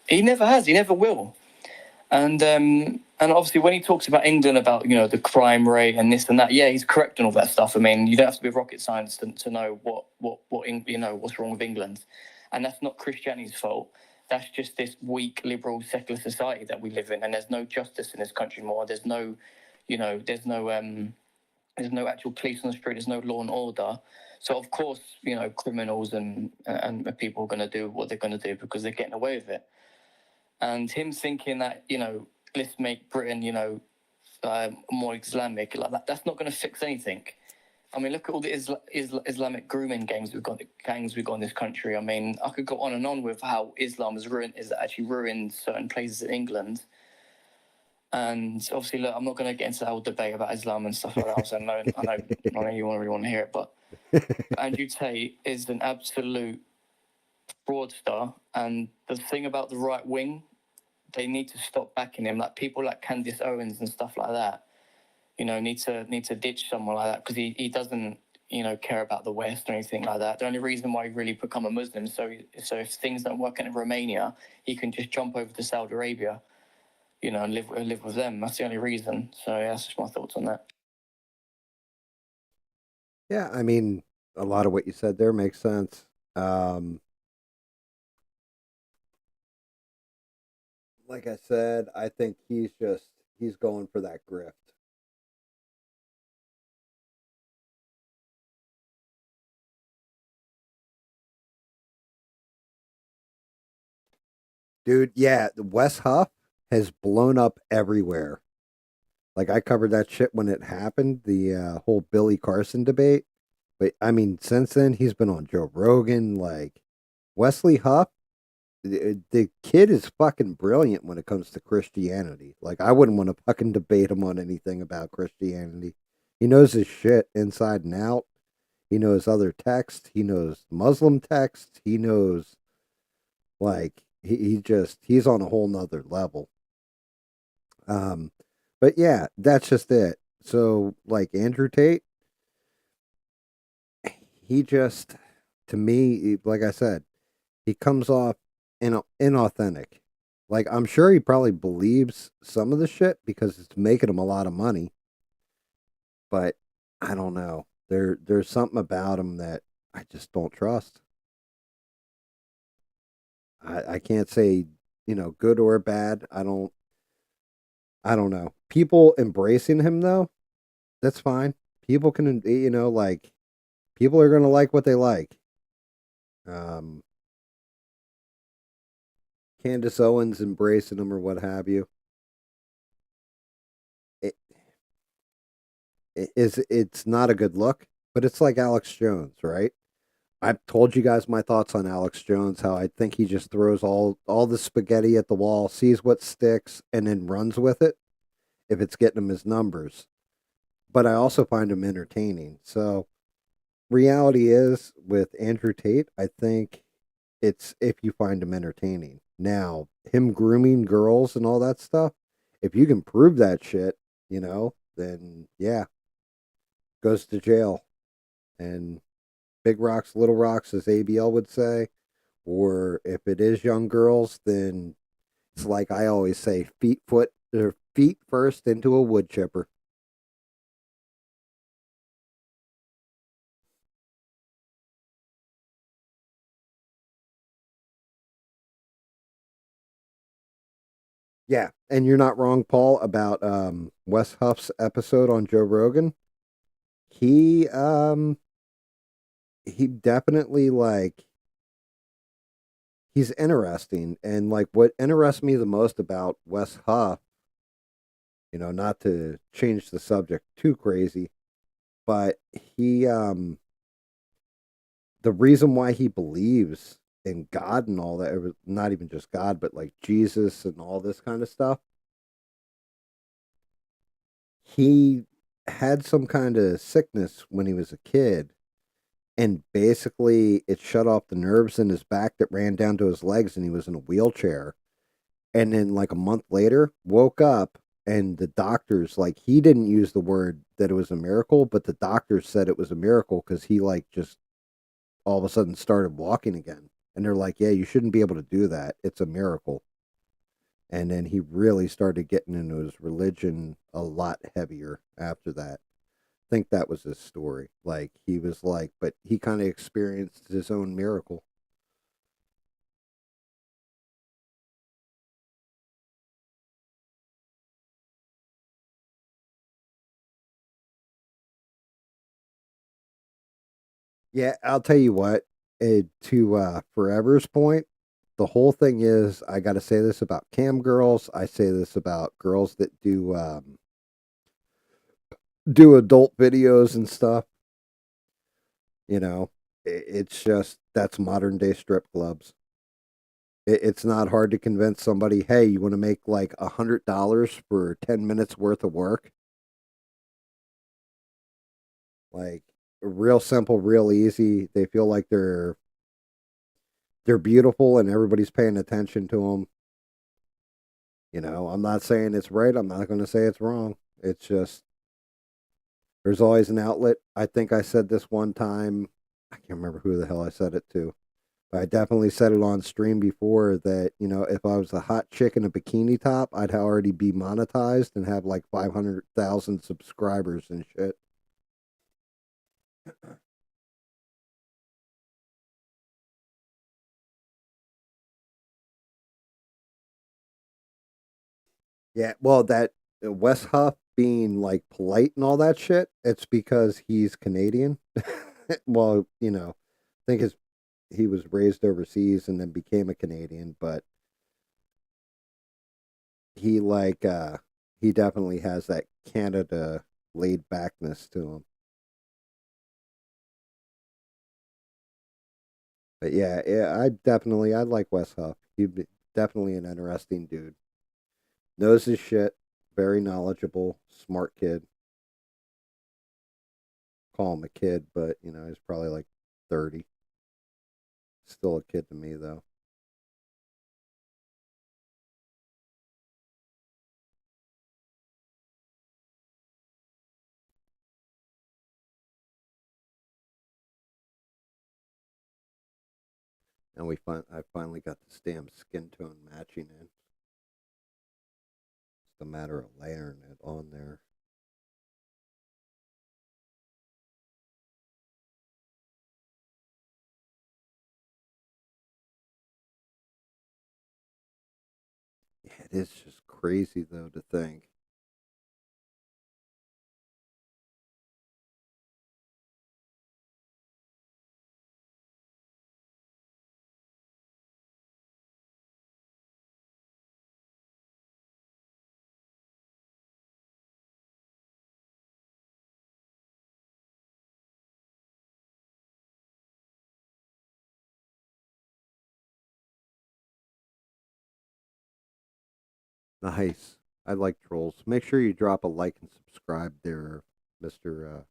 Speaker 2: He never has. He never will. And obviously, when he talks about England, about the crime rate and this and that, yeah, he's correct on all that stuff. I mean, you don't have to be rocket science to know what's wrong with England, and that's not Christianity's fault. That's just this weak, liberal, secular society that we live in, and there's no justice in this country anymore. There's no, there's no actual police on the street. There's no law and order. So of course, criminals and people are going to do what they're going to do because they're getting away with it. And him thinking that, let's make Britain, more Islamic, like that's not going to fix anything. I mean, look at all the Islamic grooming gangs we've got in this country. I mean, I could go on and on with how Islam is actually ruined certain places in England. And obviously, look, I'm not going to get into that whole debate about Islam and stuff like that. So I know you really want to hear it, but Andrew Tate is an absolute fraudster. And the thing about the right wing, they need to stop backing him. Like people like Candace Owens and stuff like that, need to ditch someone like that because he doesn't, care about the West or anything like that. The only reason why he really become a Muslim, so if things don't work in Romania, he can just jump over to Saudi Arabia, and live with them. That's the only reason. So yeah, that's just my thoughts on that.
Speaker 1: Yeah, I mean, a lot of what you said there makes sense. Um, like I said, I think he's going for that grift. Dude, yeah, Wes Huff has blown up everywhere. Like I covered that shit when it happened, the whole Billy Carson debate. But I mean, since then he's been on Joe Rogan. Like Wesley Huff, the kid is fucking brilliant when it comes to Christianity. Like I wouldn't want to fucking debate him on anything about Christianity. He knows his shit inside and out. He knows other texts. He knows Muslim texts. He knows like he's on a whole nother level. Um, but yeah, that's just it. So like Andrew Tate, he just to me, like I said, he comes off inauthentic. Like I'm sure he probably believes some of the shit because it's making him a lot of money, but I don't know. There's something about him that I just don't trust. I can't say, good or bad. I don't know. People embracing him though, that's fine. People can, like people are gonna like what they like. Um, Candace Owens embracing him or what have you. It, it's not a good look, but it's like Alex Jones, right? I've told you guys my thoughts on Alex Jones, how I think he just throws all the spaghetti at the wall, sees what sticks, and then runs with it if it's getting him his numbers. But I also find him entertaining. So reality is with Andrew Tate, I think it's if you find him entertaining. Now, him grooming girls and all that stuff, if you can prove that shit, then yeah, goes to jail. And big rocks, little rocks, as ABL would say. Or if it is young girls, then it's like I always say, feet first into a wood chipper. Yeah, and you're not wrong, Paul, about Wes Huff's episode on Joe Rogan. He he definitely like he's interesting, and like what interests me the most about Wes Huff, not to change the subject too crazy, but he the reason why he believes in God and all that, not even just God, but like Jesus and all this kind of stuff, he had some kind of sickness when he was a kid, and basically it shut off the nerves in his back that ran down to his legs, and he was in a wheelchair. And then like a month later woke up, and the doctors, like, he didn't use the word that it was a miracle, but the doctors said it was a miracle because he like just all of a sudden started walking again. And they're like, yeah, you shouldn't be able to do that, it's a miracle. And then he really started getting into his religion a lot heavier after that. I think that was his story. Like, he was like, but he kind of experienced his own miracle. Yeah, I'll tell you what. To Forever's point, the whole thing is, I got to say this about cam girls. I say this about girls that do adult videos and stuff. You know, it's just that's modern day strip clubs. It's not hard to convince somebody, hey, you want to make like $100 for 10 minutes worth of work? Like, real simple, real easy. They feel like they're beautiful and everybody's paying attention to them. I'm not saying it's right. I'm not going to say it's wrong. It's just there's always an outlet. I think I said this one time. I can't remember who the hell I said it to. But I definitely said it on stream before that, if I was a hot chick in a bikini top, I'd already be monetized and have like 500,000 subscribers and shit. Yeah, well, that Wes Huff being like polite and all that shit, it's because he's Canadian. Well, I think he was raised overseas and then became a Canadian, but he like he definitely has that Canada laid backness to him. But yeah, yeah, I like Wes Huff. Definitely an interesting dude. Knows his shit. Very knowledgeable, smart kid. Call him a kid, but he's probably like 30. Still a kid to me though. And I finally got this damn skin tone matching in. It's a matter of layering it on there. Yeah, it is just crazy though to think. Nice. I like trolls. Make sure you drop a like and subscribe there, Mister.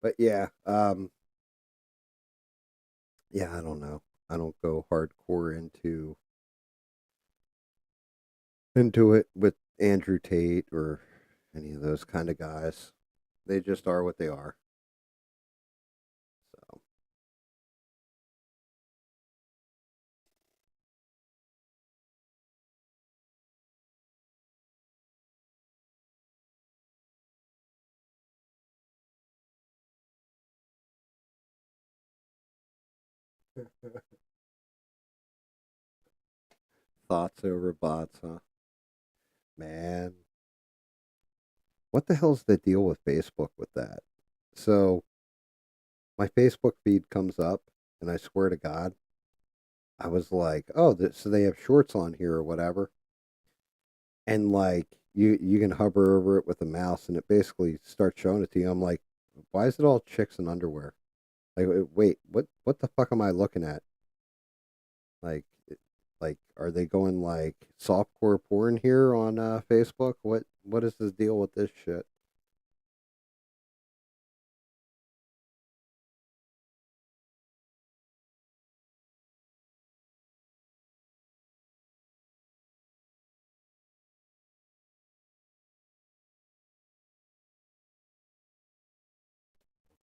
Speaker 1: But yeah, yeah. I don't know. I don't go hardcore into it with Andrew Tate or any of those kind of guys. They just are what they are. So Thoughts over bots, huh? Man, what the hell's the deal with Facebook with that? So my Facebook feed comes up, and I swear to God, I was like, oh, so they have shorts on here or whatever, and like you can hover over it with a mouse, and it basically starts showing it to you. I'm like, why is it all chicks in underwear? Like, wait, what the fuck am I looking at? Like, like, are they going like softcore porn here on Facebook? What is the deal with this shit?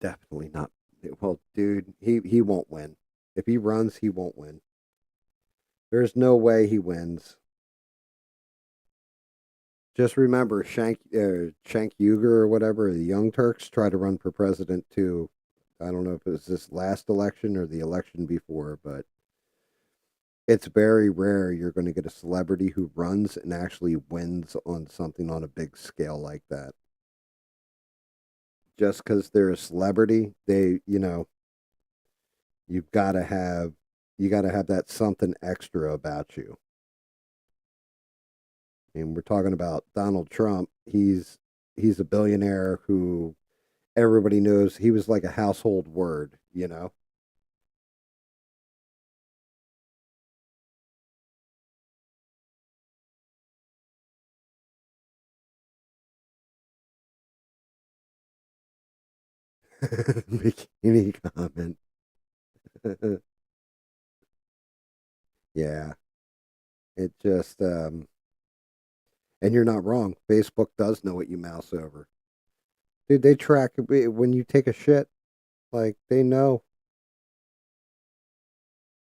Speaker 1: Definitely not. Well, dude, he won't win. If he runs, he won't win. There's no way he wins. Just remember, Shank Uger or whatever, the Young Turks tried to run for president too. I don't know if it was this last election or the election before, but it's very rare you're going to get a celebrity who runs and actually wins on something on a big scale like that. Just because they're a celebrity, you've got to have you got to have that something extra about you. I mean, we're talking about Donald Trump. He's a billionaire who everybody knows he was like a household word. Bikini comment. Yeah, it just and you're not wrong. Facebook does know what you mouse over. Dude, they track when you take a shit. Like they know.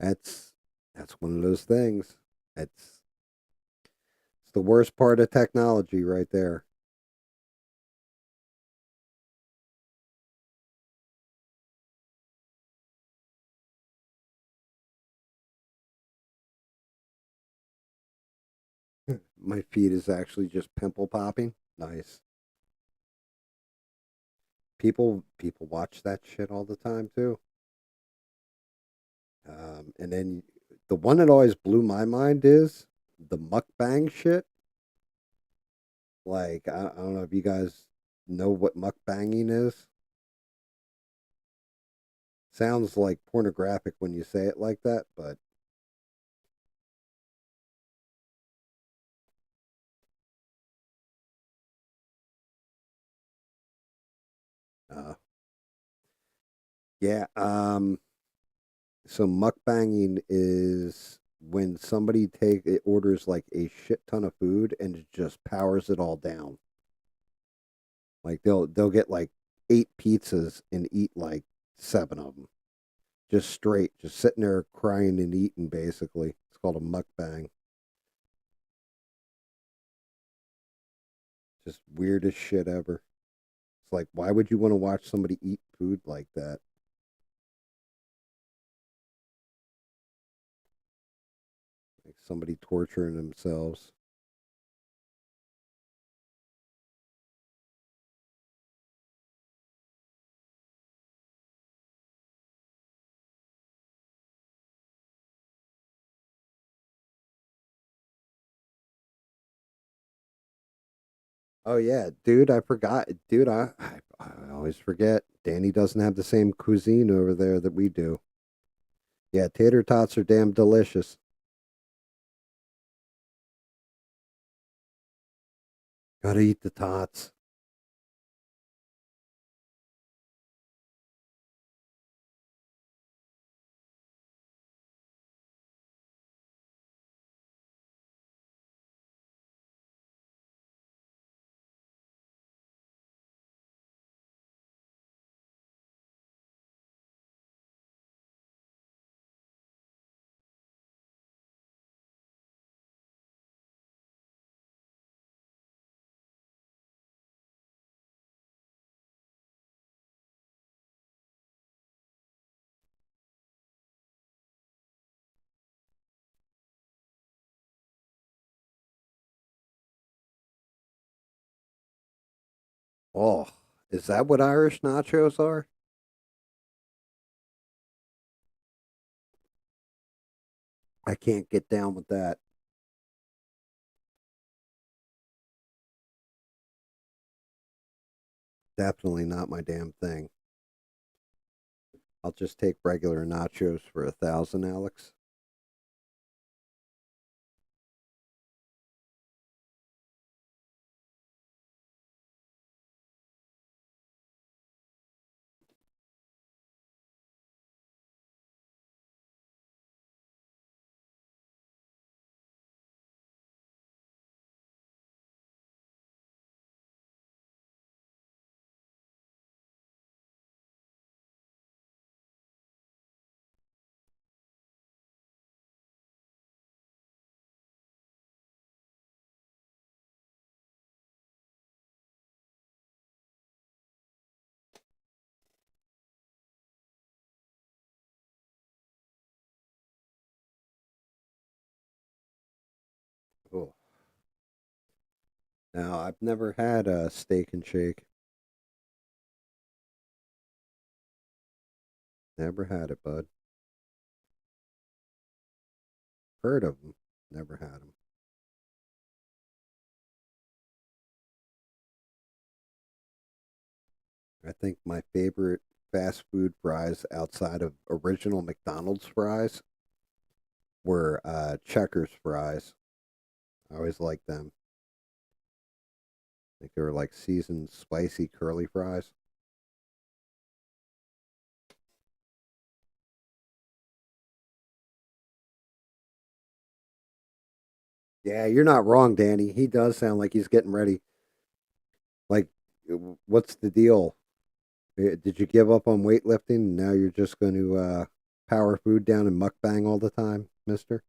Speaker 1: That's that's one of those things. It's the worst part of technology right there. My feed is actually just pimple popping. Nice. People watch that shit all the time too. And then the one that always blew my mind is the mukbang shit. Like I don't know if you guys know what mukbanging is. Sounds like pornographic when you say it like that, but uh, yeah. So mukbanging is when somebody take it orders like a shit ton of food and it just powers it all down. Like they'll get like 8 pizzas and eat like 7 of them, just straight, just sitting there crying and eating. Basically, it's called a mukbang. Just weirdest shit ever. It's like, why would you want to watch somebody eat food like that? Like somebody torturing themselves. Oh yeah, dude, I forgot. Dude, I always forget. Danny doesn't have the same cuisine over there that we do. Yeah, tater tots are damn delicious. Gotta eat the tots. Oh, is that what Irish nachos are? I can't get down with that. Definitely not my damn thing. I'll just take regular nachos for 1,000, Alex. Oh, now I've never had a steak and shake. Never had it, bud. Heard of them. Never had them. I think my favorite fast food fries outside of original McDonald's fries were Checkers fries. I always liked them. I think they were like seasoned spicy curly fries. Yeah, you're not wrong, Danny. He does sound like he's getting ready. Like, what's the deal? Did you give up on weightlifting and now you're just going to power food down and mukbang all the time, mister?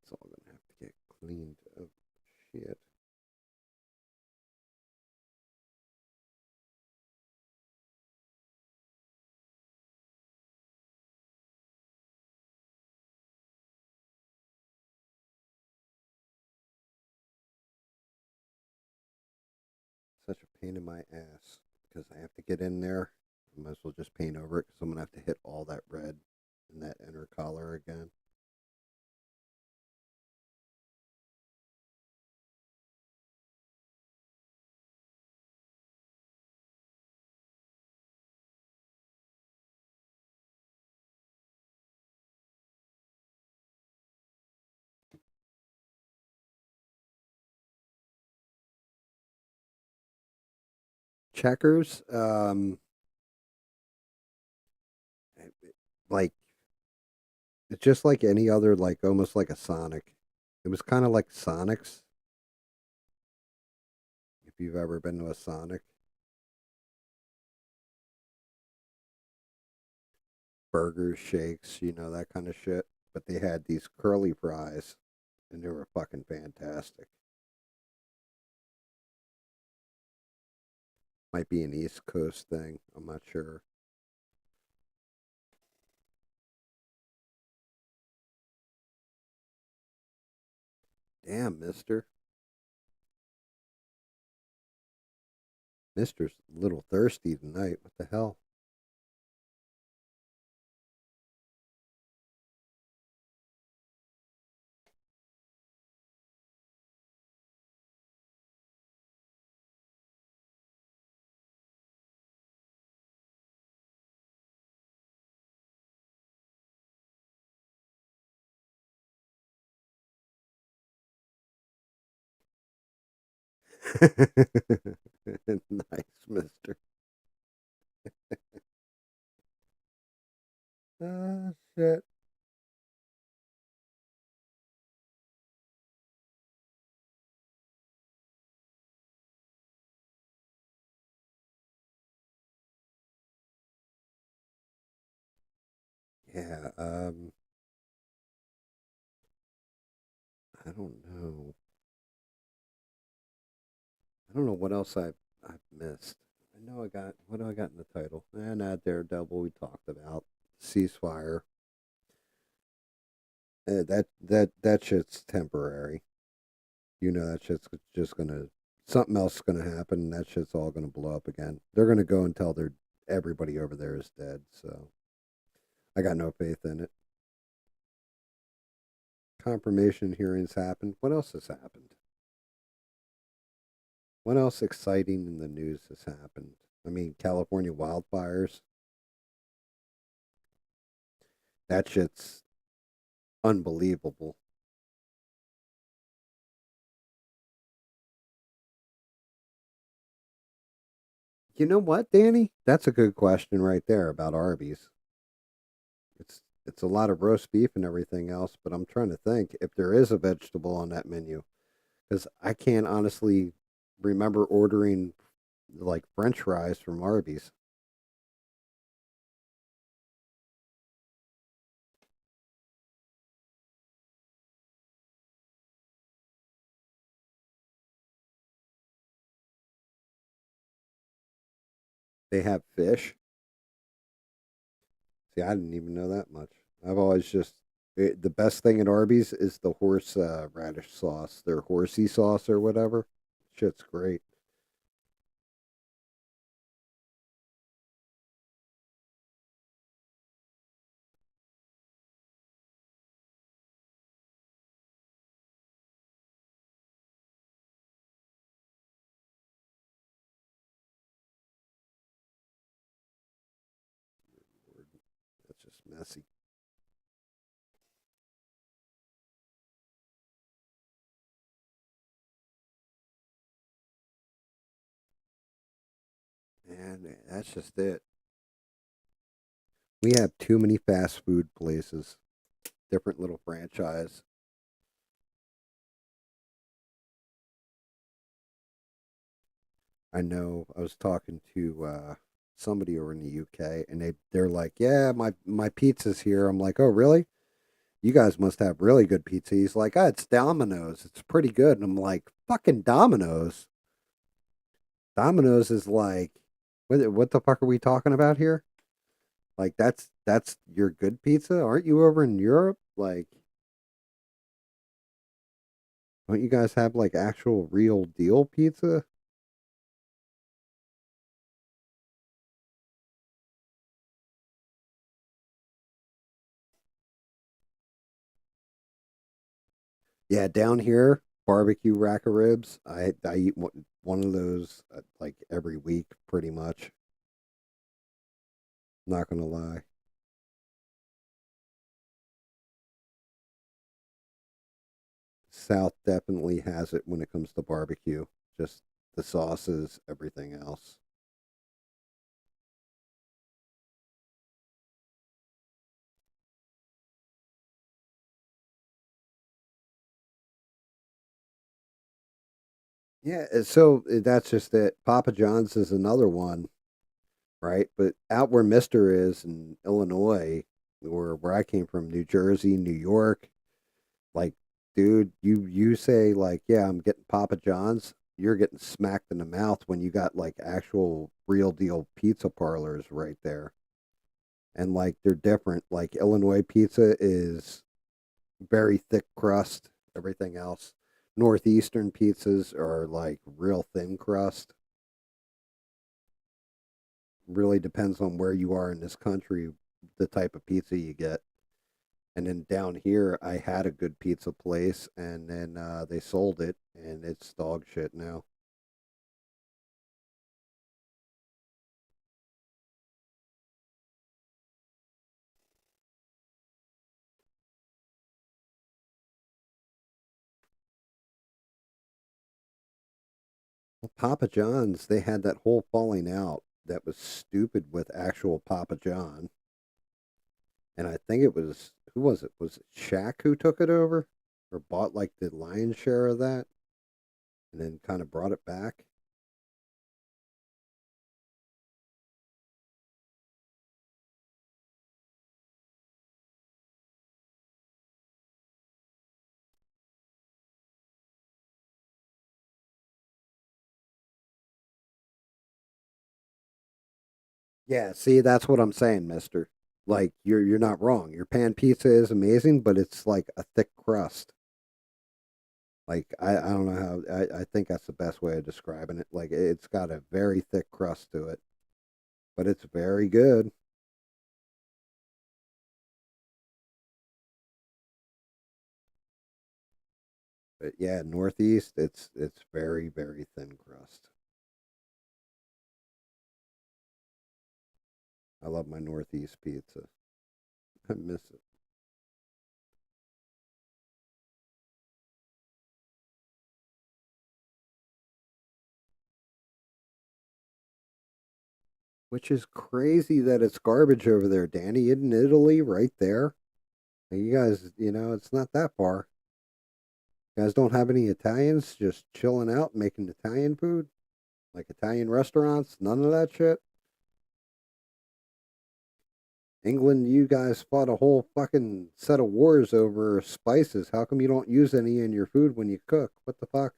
Speaker 1: It's all going to have to get cleaned up. Shit. Such a pain in my ass because I have to get in there. I might as well just paint over it because I'm going to have to hit all that red in that inner collar again. Checkers, like, it's just like any other, like, almost like a Sonic. It was kind of like Sonic's, if you've ever been to a Sonic. Burgers, shakes, that kind of shit. But they had these curly fries, and they were fucking fantastic. Might be an East Coast thing. I'm not sure. Damn, mister. Mister's a little thirsty tonight. What the hell? Nice, mister. Shit. Yeah, I don't know. I don't know what else I've missed. I know I got what do I got in the title? And Daredevil we talked about. Ceasefire. That shit's temporary. You know that shit's just gonna something else is gonna happen, and that shit's all gonna blow up again. They're gonna go until everybody over there is dead. So I got no faith in it. Confirmation hearings happened. What else has happened? What else exciting in the news has happened? I mean, California wildfires. That shit's unbelievable. You know what, Danny? That's a good question right there about Arby's. It's a lot of roast beef and everything else, but I'm trying to think if there is a vegetable on that menu because I can't honestly remember ordering like French fries from Arby's. They have fish. See, I didn't even know that much. I've always just the best thing at Arby's is the horse radish sauce, their horsey sauce or whatever. Shit's great. That's just messy. And that's just it. We have too many fast food places, different little franchise. I know I was talking to somebody over in the UK, and they're like, "Yeah, my pizza's here." I'm like, "Oh, really? You guys must have really good pizza." He's like, "Ah, it's Domino's. It's pretty good." And I'm like, "Fucking Domino's. Domino's is like, what the fuck are we talking about here? Like that's your good pizza? Aren't you over in Europe? Like, don't you guys have like actual real deal pizza?" Yeah, down here, barbecue rack of ribs. I eat one of those like every week, pretty much. Not gonna lie. South definitely has it when it comes to barbecue. Just the sauces, everything else. Yeah, so that's just it. Papa John's is another one, right? But out where Mister is in Illinois, or where I came from, New Jersey, New York, like, dude, you say like, yeah, I'm getting Papa John's. You're getting smacked in the mouth when you got like actual real deal pizza parlors right there, and like they're different. Like Illinois pizza is very thick crust. Everything else, Northeastern pizzas are like real thin crust. Really depends on where you are in this country, the type of pizza you get. And then down here, I had a good pizza place, and then they sold it, and it's dog shit now. Well, Papa John's, they had that whole falling out that was stupid with actual Papa John, and I think it was who was it? Was it Shaq who took it over, or bought like the lion's share of that, and then kind of brought it back? Yeah, see, that's what I'm saying, Mister. Like you're not wrong. Your pan pizza is amazing, but it's like a thick crust. Like I don't know how I think that's the best way of describing it. Like it's got a very thick crust to it, but it's very good. But yeah, Northeast, it's very very thin crust. I love my Northeast pizza. I miss it. Which is crazy that it's garbage over there, Danny. In Italy, right there. You guys, it's not that far. You guys don't have any Italians just chilling out making Italian food? Like Italian restaurants? None of that shit? England, you guys fought a whole fucking set of wars over spices. How come you don't use any in your food when you cook? What the fuck?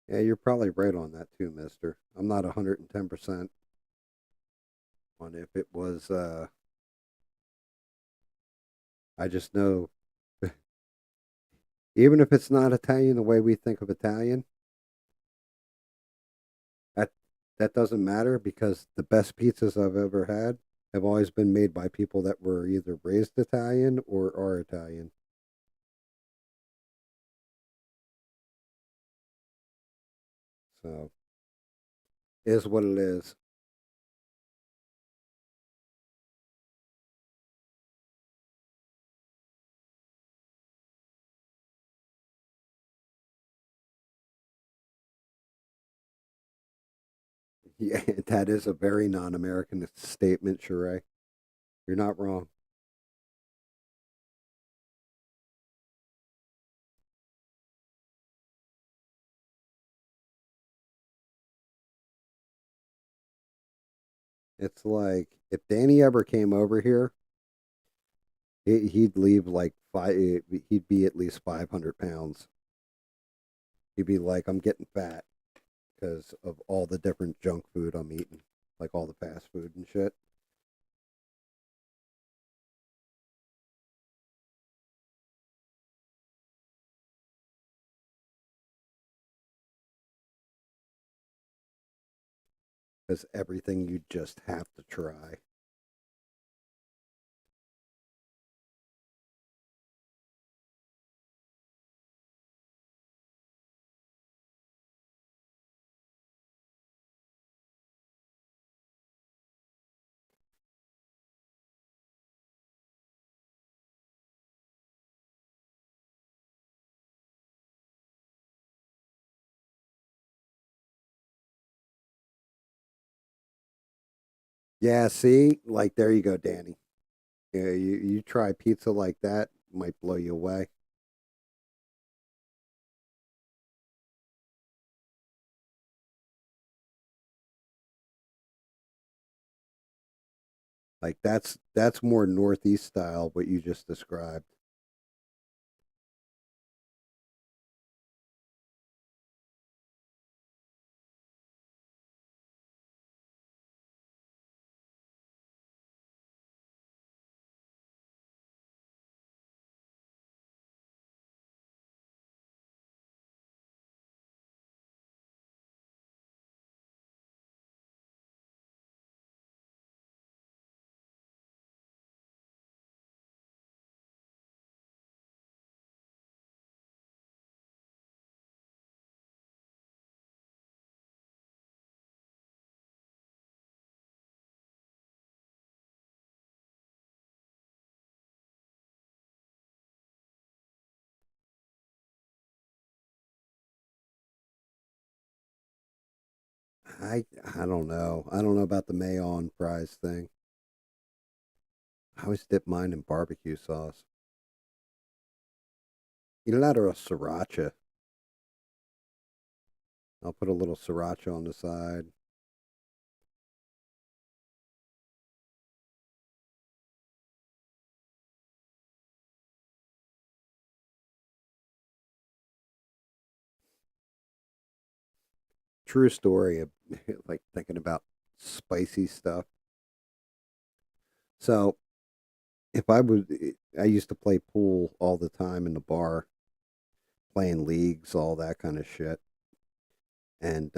Speaker 1: Yeah, you're probably right on that too, mister. I'm not 110% on if it was, I just know, even if it's not Italian the way we think of Italian, that, that doesn't matter because the best pizzas I've ever had have always been made by people that were either raised Italian or are Italian. So, is what it is. Yeah, that is a very non-American statement, Sheree. You're not wrong. It's like if Danny ever came over here, he'd leave like five. He'd be at least 500 pounds. He'd be like, "I'm getting fat because of all the different junk food I'm eating, like all the fast food and shit." Because everything you just have to try. Yeah, see, like there you go, Danny. Yeah, you try pizza like that, might blow you away. Like that's more Northeast style, what you just described. I don't know. I don't know about the mayo on fries thing. I always dip mine in barbecue sauce. Either that or a sriracha. I'll put a little sriracha on the side. True story of like thinking about spicy stuff. So if I was, I used to play pool all the time in the bar, playing leagues, all that kind of shit. And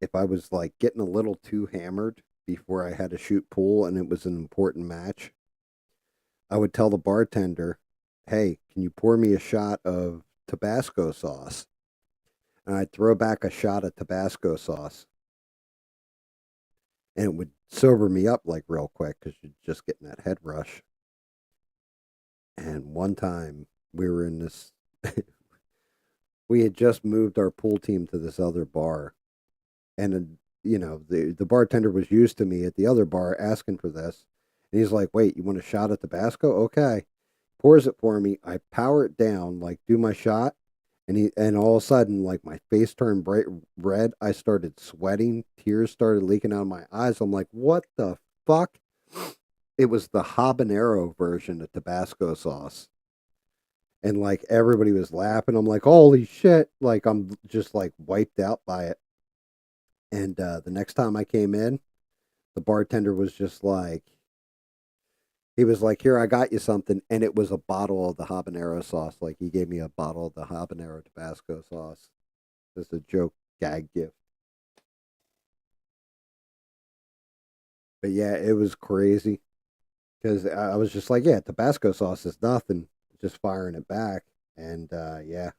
Speaker 1: if I was like getting a little too hammered before I had to shoot pool and it was an important match, I would tell the bartender, "Hey, can you pour me a shot of Tabasco sauce?" And I'd throw back a shot of Tabasco sauce, and it would sober me up like real quick because you're just getting that head rush. And one time we were in this, we had just moved our pool team to this other bar, and the bartender was used to me at the other bar asking for this, and he's like, "Wait, you want a shot of Tabasco? Okay." Pours it for me. I power it down, like do my shot, and all of a sudden, like my face turned bright red. I started sweating. Tears started leaking out of my eyes. I'm like, "What the fuck?" It was the habanero version of Tabasco sauce, and like everybody was laughing. I'm like, "Holy shit!" Like I'm just like wiped out by it. And the next time I came in, the bartender was just like, he was like, "Here, I got you something," and it was a bottle of the habanero sauce. Like he gave me a bottle of the habanero Tabasco sauce. Just a joke gag gift. But yeah, it was crazy because I was just like, "Yeah, Tabasco sauce is nothing." Just firing it back, and yeah,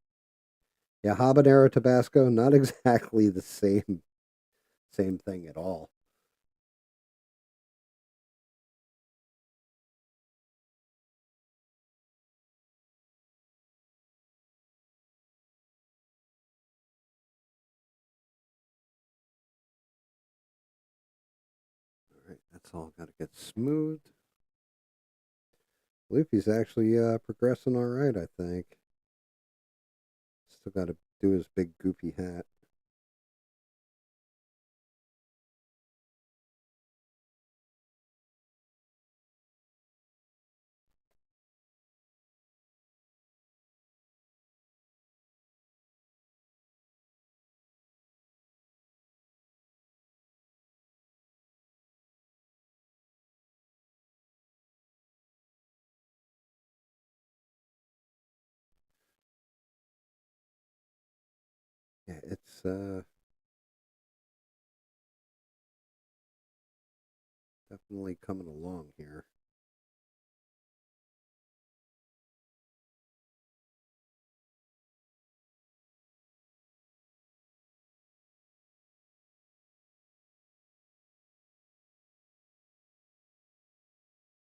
Speaker 1: habanero Tabasco, not exactly the same thing at all. All right, that's all got to get smooth. Luffy's actually progressing all right, I think. Still got to do his big goofy hat. Yeah, it's definitely coming along here.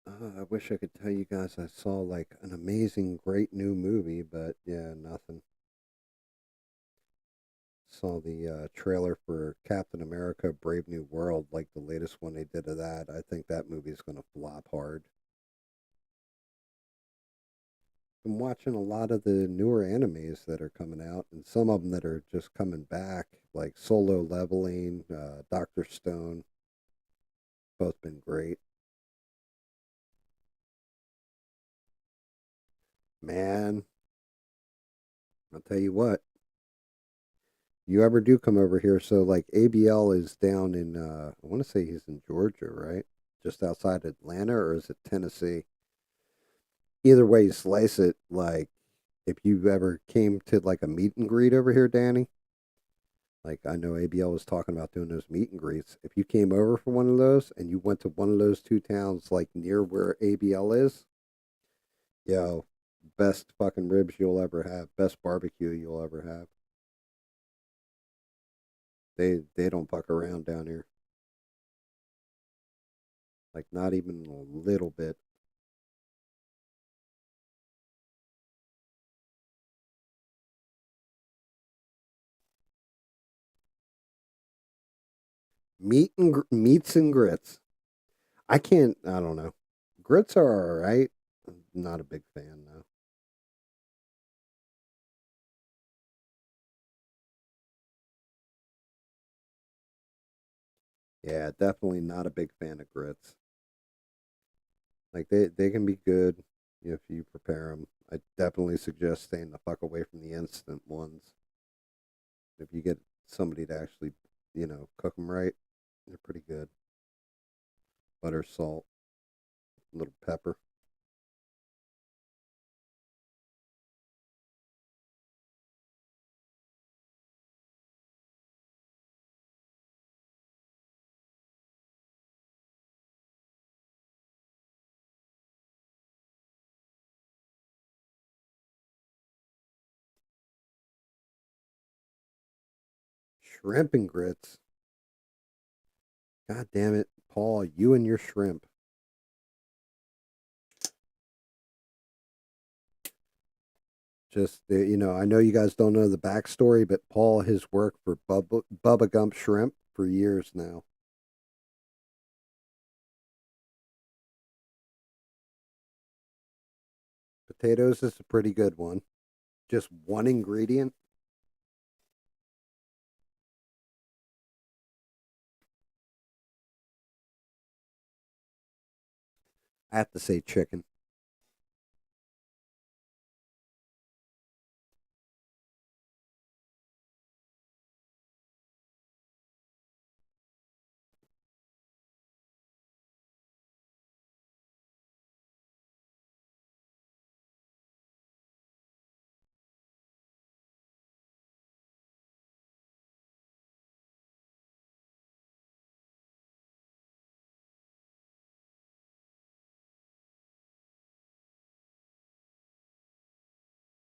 Speaker 1: I wish I could tell you guys I saw like an amazing, great new movie, but yeah, nothing. Saw the trailer for Captain America: Brave New World, like the latest one they did of that. I think that movie's gonna flop hard. I'm watching a lot of the newer animes that are coming out, and some of them that are just coming back, like Solo Leveling, Doctor Stone. Both been great. Man, I'll tell you what. You ever do come over here, so like ABL is down in I want to say he's in Georgia, right? Just outside Atlanta, or is it Tennessee? Either way you slice it, like if you ever came to like a meet and greet over here, Danny, like I know ABL was talking about doing those meet and greets. If you came over for one of those and you went to one of those two towns like near where ABL is, yo, best fucking ribs you'll ever have, best barbecue you'll ever have. They don't fuck around down here. Like not even a little bit. Meats and grits. I can't. I don't know. Grits are all right. Not a big fan though. Yeah, definitely not a big fan of grits. Like they can be good if you prepare them. I definitely suggest staying the fuck away from the instant ones. If you get somebody to actually, cook them right, they're pretty good. Butter, salt, a little pepper. Shrimp and grits. God damn it, Paul, you and your shrimp. Just I know you guys don't know the backstory, but Paul has worked for Bubba Gump Shrimp for years now. Potatoes is a pretty good one. Just one ingredient. I have to say chicken.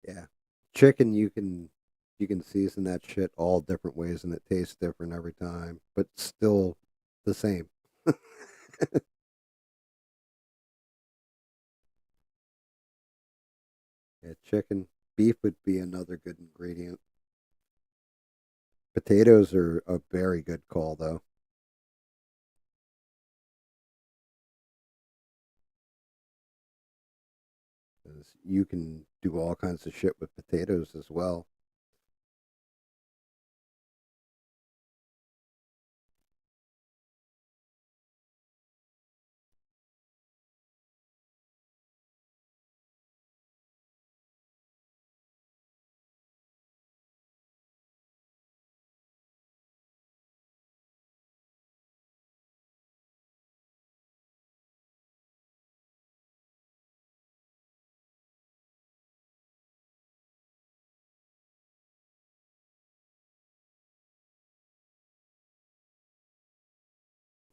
Speaker 1: Yeah, chicken you can season that shit all different ways, and it tastes different every time, but still the same. Yeah, chicken, beef would be another good ingredient. Potatoes are a very good call, though. 'Cause you can do all kinds of shit with potatoes as well.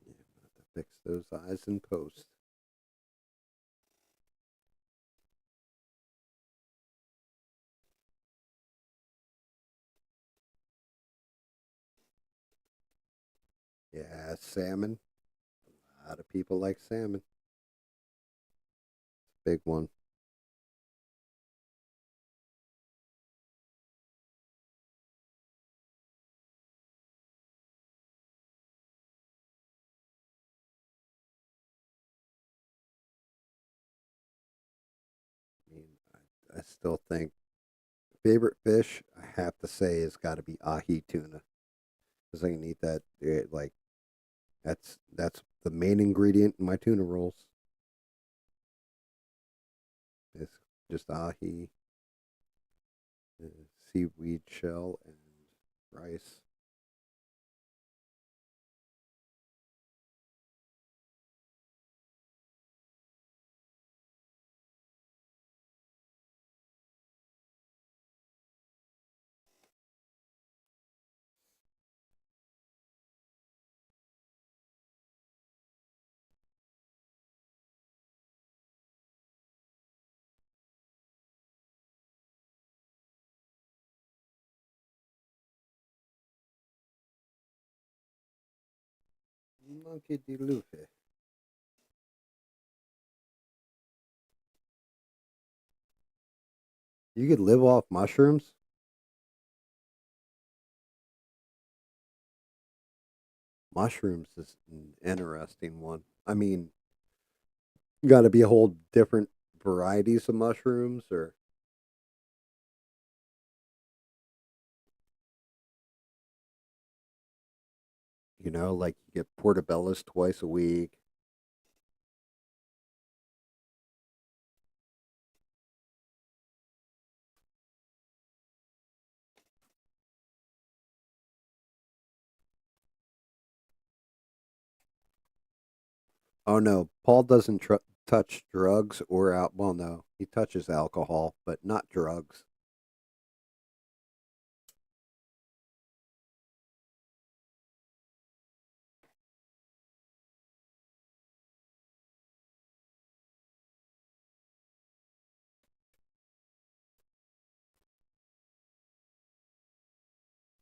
Speaker 1: Yeah, I'm gonna have to fix those eyes in post. Yeah, salmon. A lot of people like salmon. Big one. I mean, I still think favorite fish I have to say has got to be ahi tuna because I can eat that. Like that's the main ingredient in my tuna rolls. It's just ahi, uh, seaweed shell, and rice. Monkey D. Luffy. You could live off mushrooms. Mushrooms is an interesting one. I mean, you got to be a whole different varieties of mushrooms, or like you get portobello's twice a week. Oh no, Paul doesn't touch drugs or out. Well, no, he touches alcohol, but not drugs.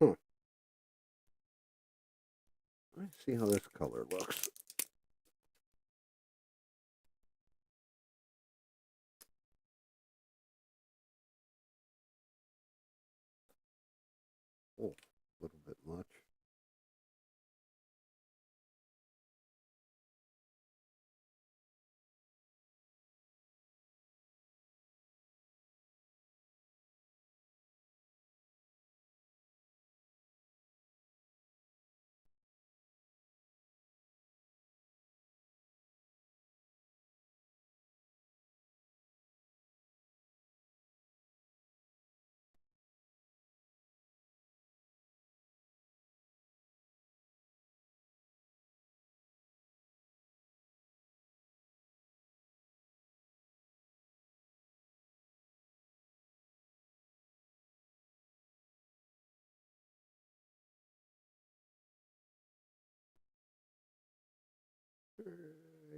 Speaker 1: Huh. Let's see how this color looks. Oh, a little bit much.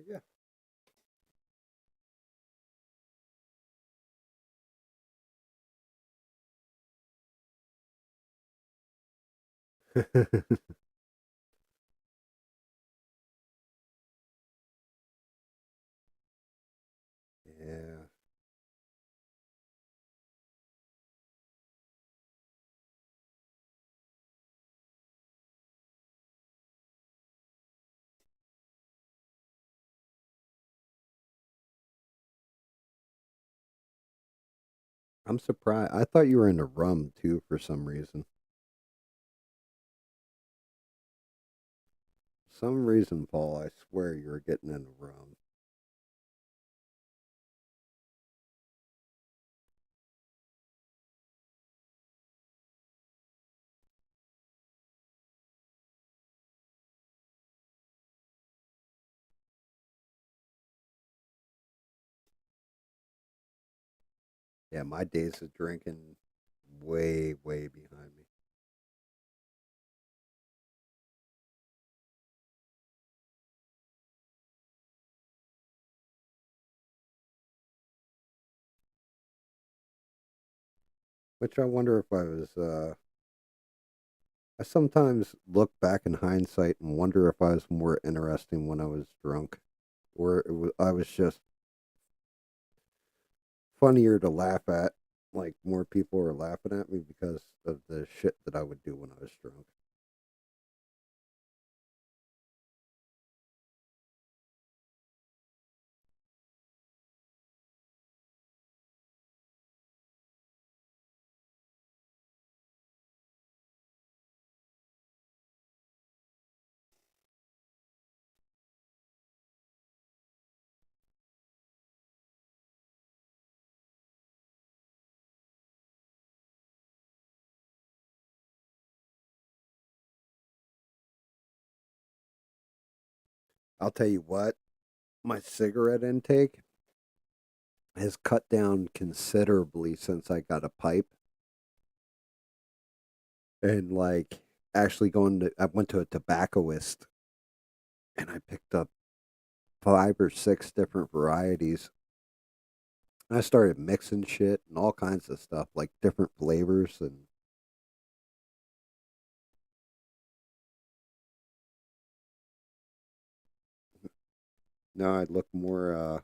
Speaker 1: Yeah. Yeah. I'm surprised. I thought you were into rum too for some reason. Some reason, Paul, I swear you were getting into rum. Yeah, my days of drinking way, way behind me. Which I wonder if I was. I sometimes look back in hindsight and wonder if I was more interesting when I was drunk, or I was just funnier to laugh at. Like more people were laughing at me because of the shit that I would do when I was drunk. I'll tell you what, my cigarette intake has cut down considerably since I got a pipe. And like actually I went to a tobaccoist and I picked up 5 or 6 different varieties. And I started mixing shit and all kinds of stuff, like different flavors. And now I look more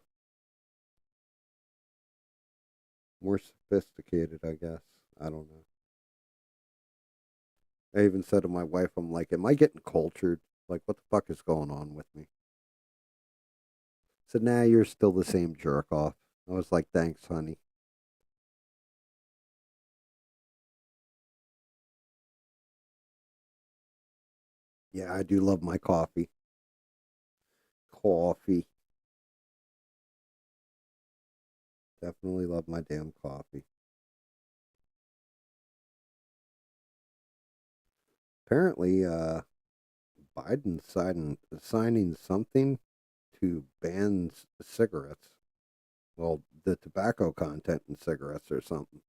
Speaker 1: sophisticated, I guess. I don't know. I even said to my wife, I'm like, am I getting cultured? Like, what the fuck is going on with me? So now you're still the same jerk off. I was like, thanks, honey. Yeah, I do love my coffee. Coffee. Definitely love my damn coffee. Apparently, Biden signing something to ban cigarettes. Well, the tobacco content in cigarettes or something.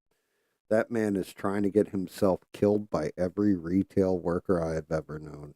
Speaker 1: That man is trying to get himself killed by every retail worker I have ever known.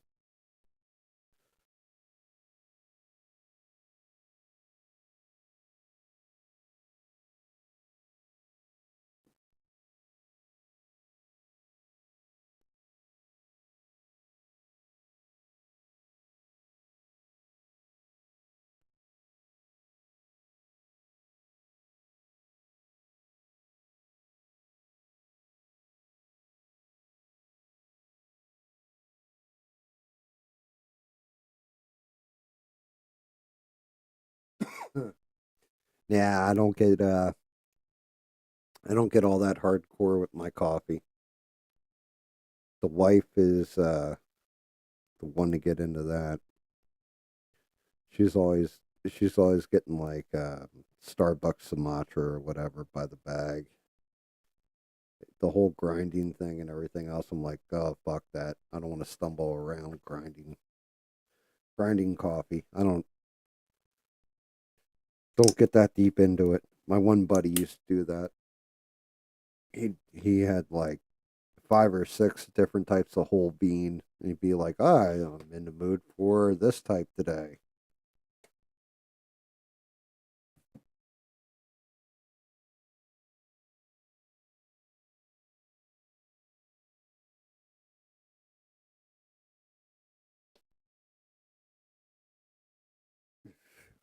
Speaker 1: Yeah, I don't get all that hardcore with my coffee. The wife is the one to get into that. She's always she's always getting like Starbucks Sumatra or whatever by the bag. The whole grinding thing and everything else. I'm like, oh fuck that. I don't want to stumble around grinding coffee. I don't get that deep into it. My one buddy used to do that. He had like five or six different types of whole bean, and he'd be like, "Ah, I'm in the mood for this type today."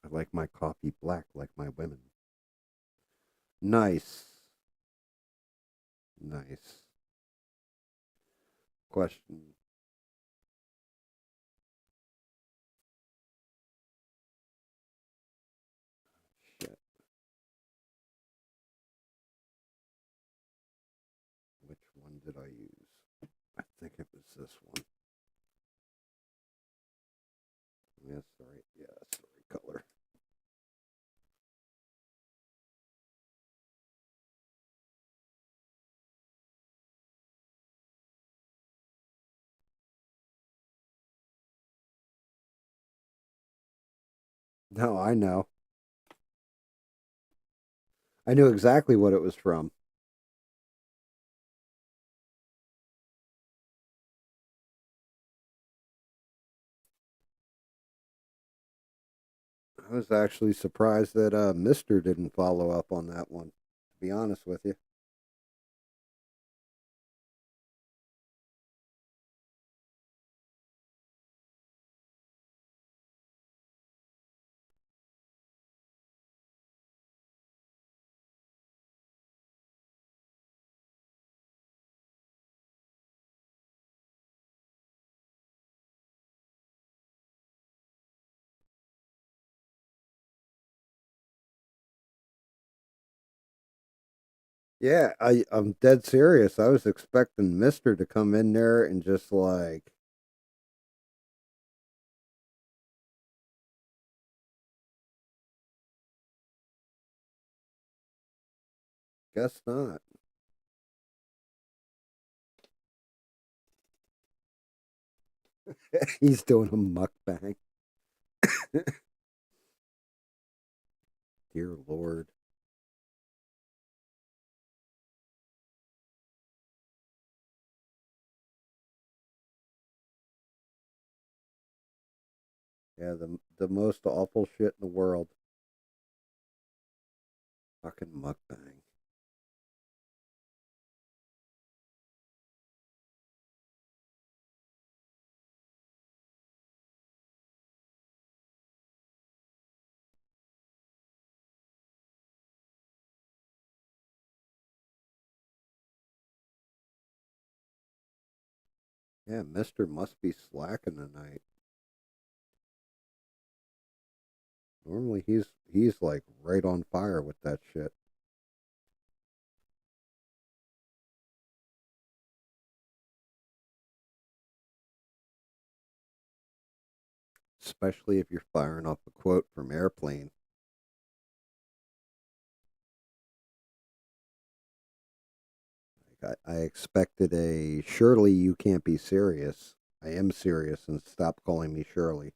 Speaker 1: I like my coffee black, like my women. Nice, nice. Question. Shit. Which one did I use? I think it was this one. Yes, sorry. Yeah, sorry. Color. No, I know. I knew exactly what it was from. I was actually surprised that Mister didn't follow up on that one. To be honest with you. Yeah, I'm dead serious. I was expecting Mister to come in there and just like, guess not. He's doing a mukbang. Dear Lord. Yeah, the most awful shit in the world. Fucking mukbang. Yeah, Mister must be slacking tonight. Normally he's like right on fire with that shit. Especially if you're firing off a quote from Airplane. Like I expected a Shirley, you can't be serious. I am serious and stop calling me Shirley.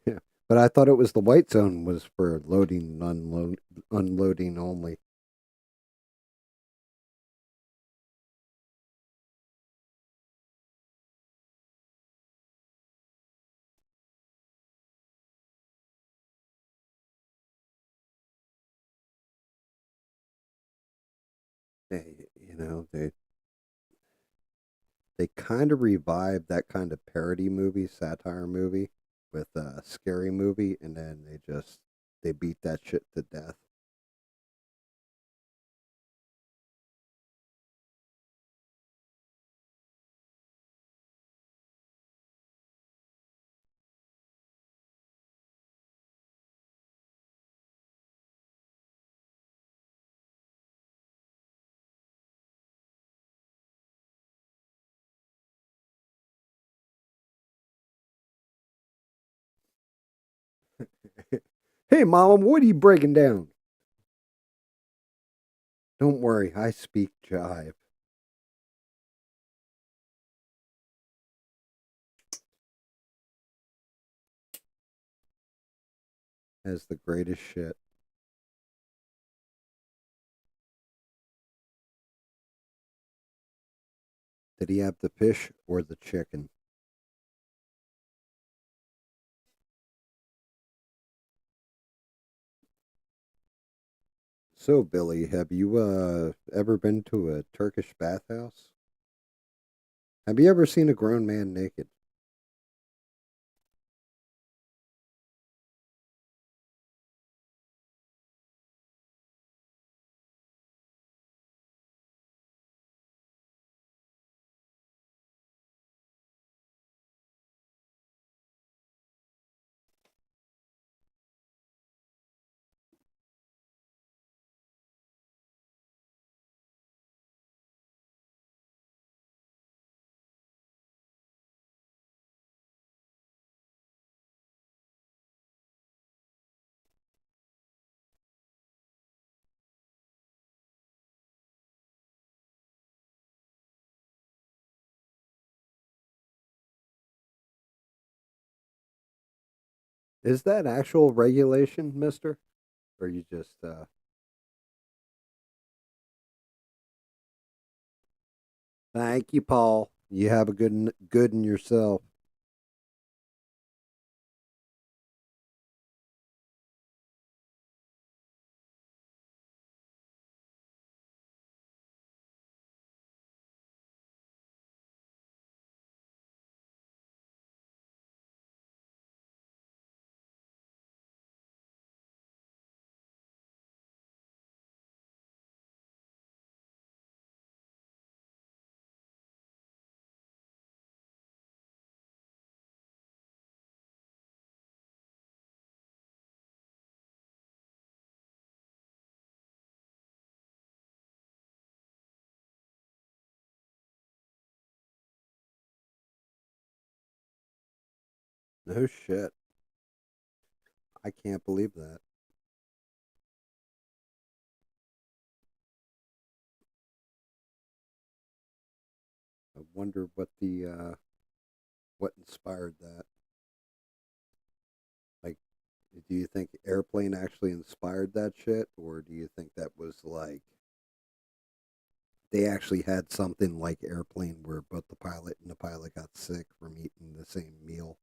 Speaker 1: Yeah. But I thought it was the white zone was for loading and unloading only. They kind of revived that kind of parody movie, satire movie with a scary movie, and then they beat that shit to death. Hey, Mama, what are you breaking down? Don't worry, I speak jive. As the greatest shit. Did he have the fish or the chicken? So, Billy, have you ever been to a Turkish bathhouse? Have you ever seen a grown man naked? Is that actual regulation, mister? Or you just thank you, Paul. You have a good in yourself. No shit. I can't believe that. I wonder what inspired that. Like Do you think Airplane actually inspired that shit, or do you think that was like they actually had something like Airplane where both the pilot and the pilot got sick from eating the same meal?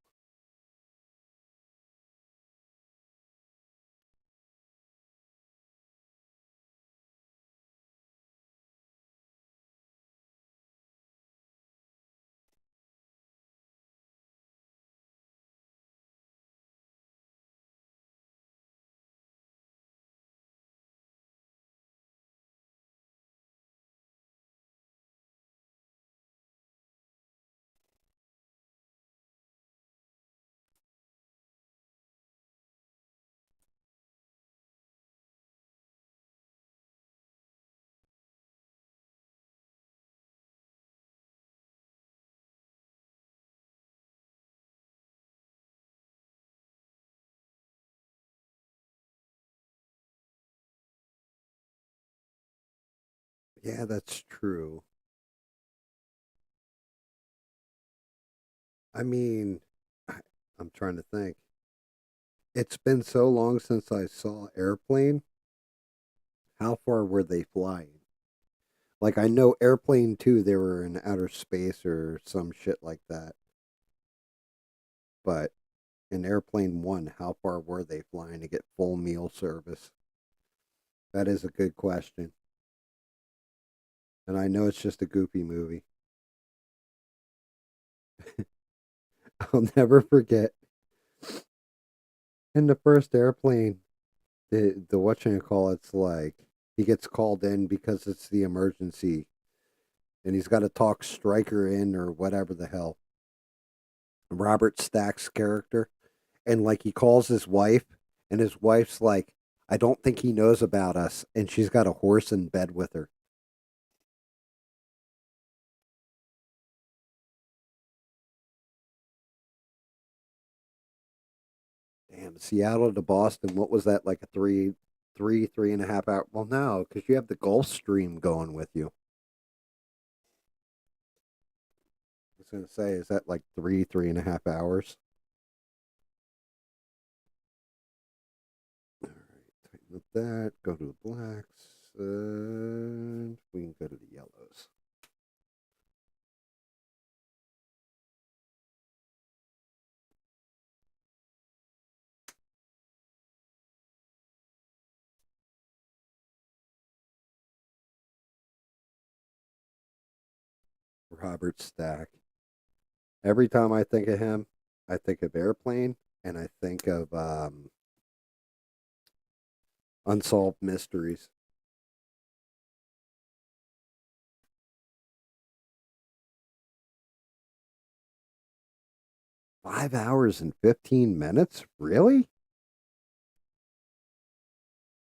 Speaker 1: Yeah, that's true. I mean, I, I'm trying to think. It's been so long since I saw Airplane. How far were they flying? Like, I know Airplane 2, they were in outer space or some shit like that. But in Airplane 1, how far were they flying to get full meal service? That is a good question. And I know it's just a goofy movie. I'll never forget in the first Airplane, the what you call it's like he gets called in because it's the emergency and he's got to talk Stryker in or whatever the hell. Robert Stack's character, and like he calls his wife, and his wife's like, I don't think he knows about us, and she's got a horse in bed with her. Damn, Seattle to Boston. What was that like a 3.5 hour? Well, no, because you have the Gulf Stream going with you. I was gonna say, is that like 3.5 hours? All right, tighten up that. Go to the blacks, and we can go to the yellows. Robert Stack. Every time I think of him, I think of Airplane, and I think of Unsolved Mysteries. 5 hours and 15 minutes, really?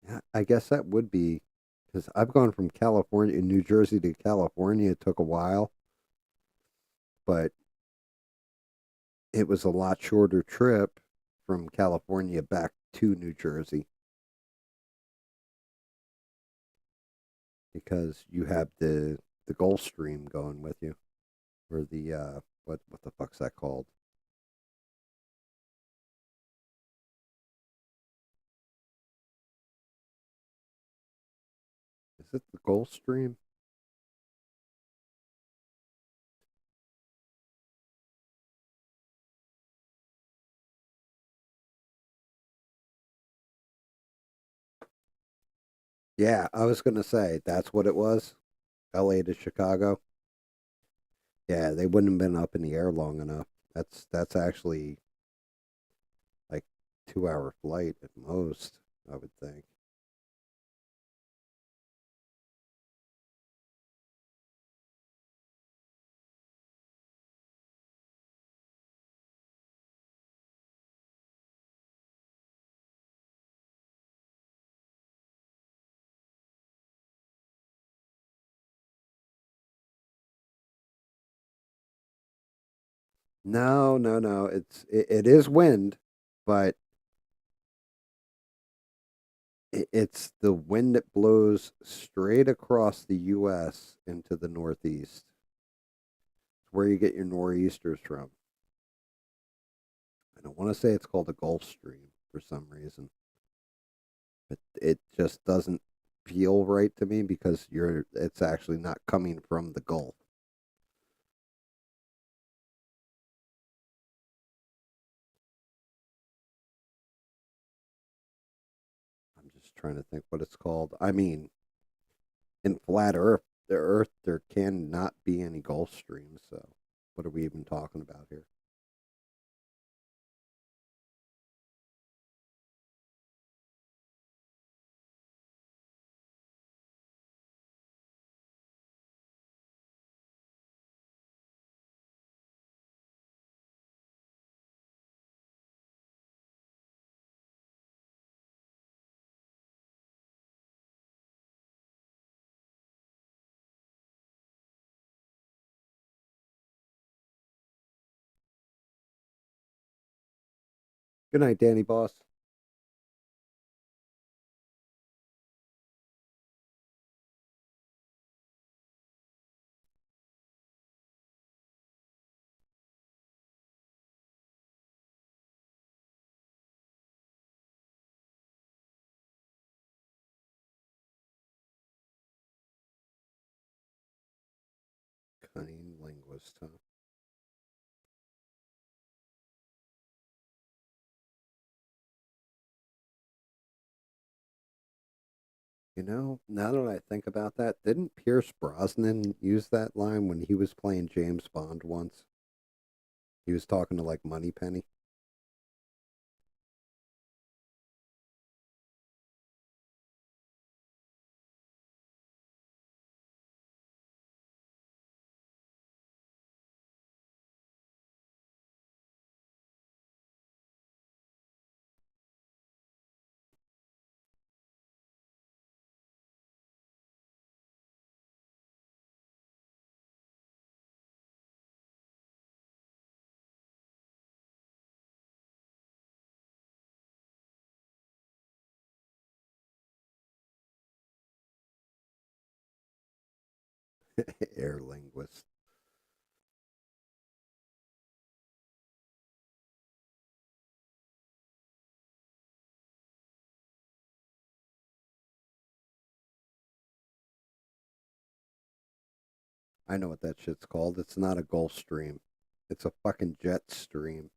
Speaker 1: Yeah, I guess that would be because I've gone from California, New Jersey to California. It took a while, but it was a lot shorter trip from California back to New Jersey because you have the Gulf Stream going with you, or the what the fuck's that called? Is it the Gulf Stream? Yeah, I was gonna say that's what it was. L.A. to Chicago. Yeah, they wouldn't have been up in the air long enough. That's actually like 2 hour flight at most, I would think. No, no, no. It is wind, but it's the wind that blows straight across the U.S. into the Northeast. It's where you get your nor'easters from. I don't want to say it's called the Gulf Stream. for some reason. But it just doesn't feel right to me because it's actually not coming from the Gulf. I'm just trying to think what it's called. I mean, in flat Earth, there cannot be any Gulf streams. So, what are we even talking about here? Good night, Danny Boss. Cunning linguist, huh? Now that I think about that, didn't Pierce Brosnan use that line when he was playing James Bond once? He was talking to like Moneypenny. Air linguist. I know what that shit's called. It's not a Gulf Stream. It's a fucking jet stream.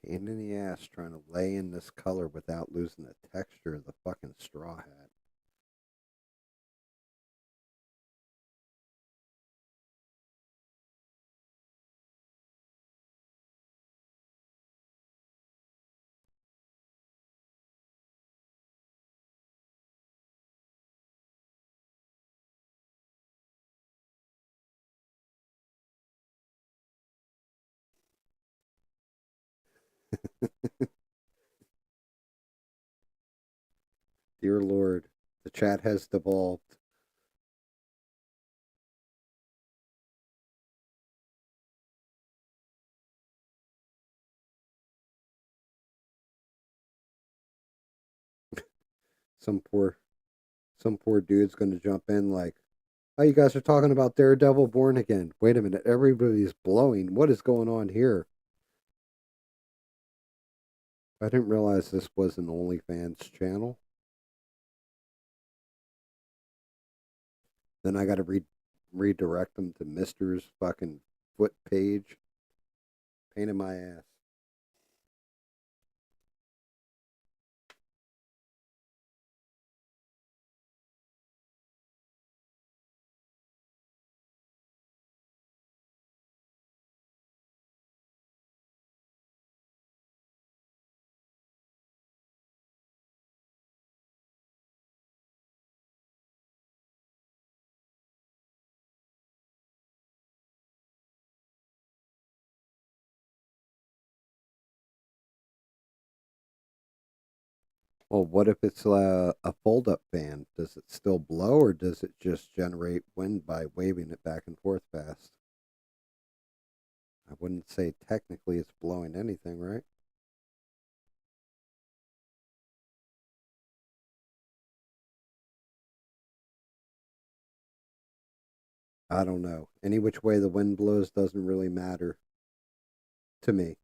Speaker 1: Pain in the ass trying to lay in this color without losing the texture of the fucking straw hat. Dear Lord, the chat has devolved. Some poor some poor dude's gonna jump in like, oh, you guys are talking about Daredevil Born Again. Wait a minute, everybody's blowing. What is going on here? I didn't realize this was an OnlyFans channel. Then I got to redirect them to Mister's fucking foot page. Pain in my ass. Well, what if it's a fold-up fan? Does it still blow, or does it just generate wind by waving it back and forth fast? I wouldn't say technically it's blowing anything, right? I don't know. Any which way the wind blows doesn't really matter to me.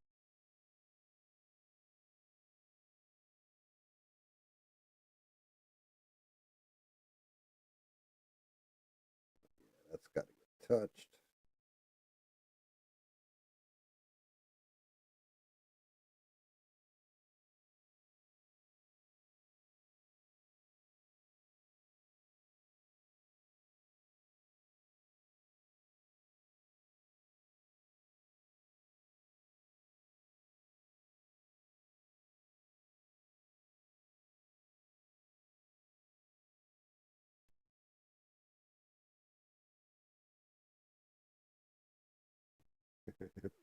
Speaker 1: That's got to get touched.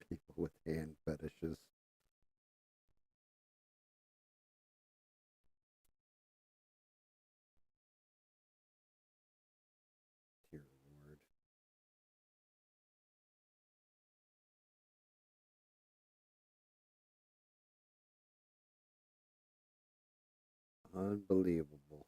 Speaker 1: People with hand fetishes. Dear Lord. Unbelievable.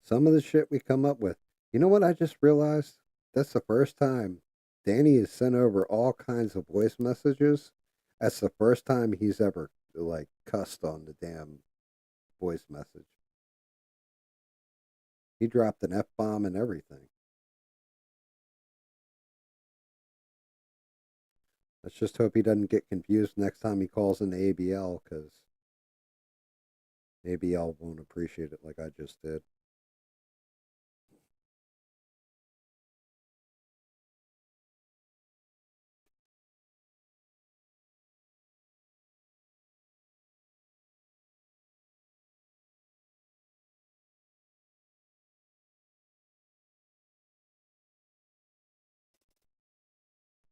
Speaker 1: Some of the shit we come up with. You know what I just realized? That's the first time Danny has sent over all kinds of voice messages. That's the first time he's ever like cussed on the damn voice message. He dropped an F bomb and everything. Let's just hope he doesn't get confused next time he calls in the ABL, because ABL won't appreciate it like I just did.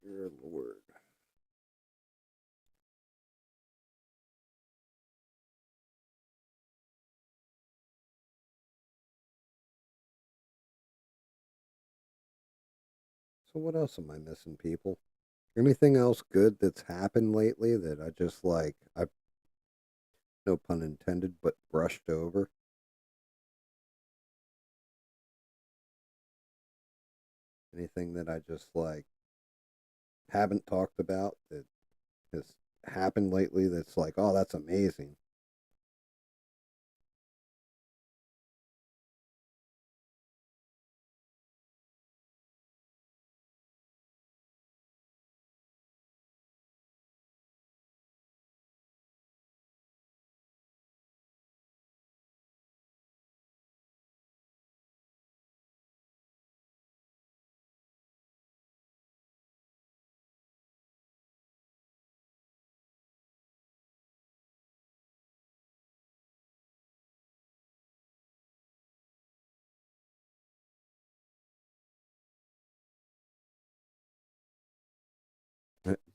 Speaker 1: Dear Lord. So what else am I missing, people? Anything else good that's happened lately that I just like, I, no pun intended, but brushed over? Anything that I just like haven't talked about that has happened lately that's like, oh, that's amazing.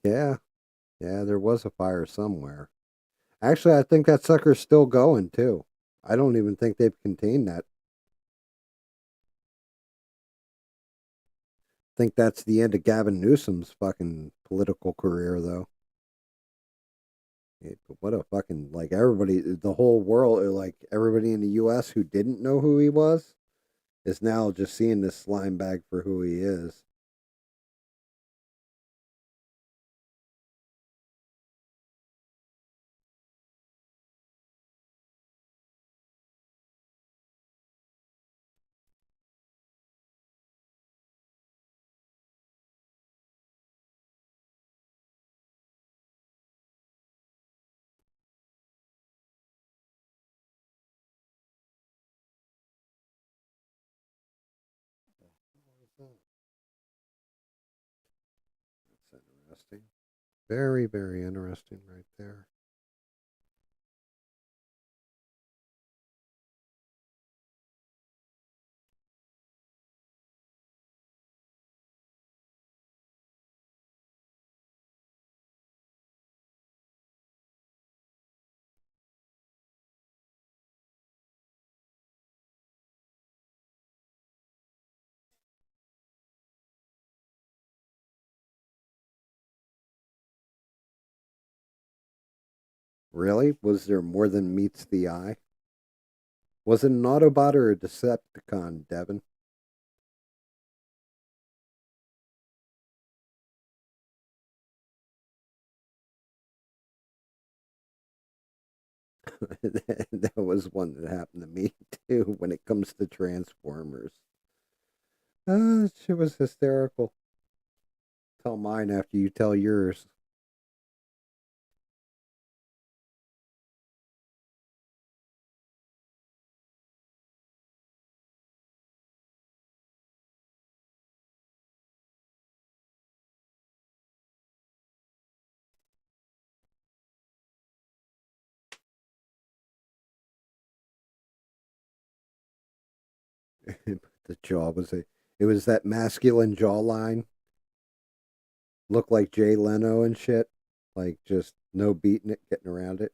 Speaker 1: Yeah, yeah, there was a fire somewhere. Actually, I think that sucker's still going too. I don't even think they've contained that. I think that's the end of Gavin Newsom's fucking political career, though. But what a fucking like everybody, the whole world, or like everybody in the U.S. who didn't know who he was, is now just seeing this slime bag for who he is. That's interesting. Very, very interesting, right there. Really? Was there more than meets the eye? Was it an Autobot or a Decepticon, Devin? That was one that happened to me too when it comes to Transformers. She was hysterical. Tell mine after you tell yours. The jaw was it was that masculine jawline, looked like Jay Leno and shit, like just no beating it, getting around it.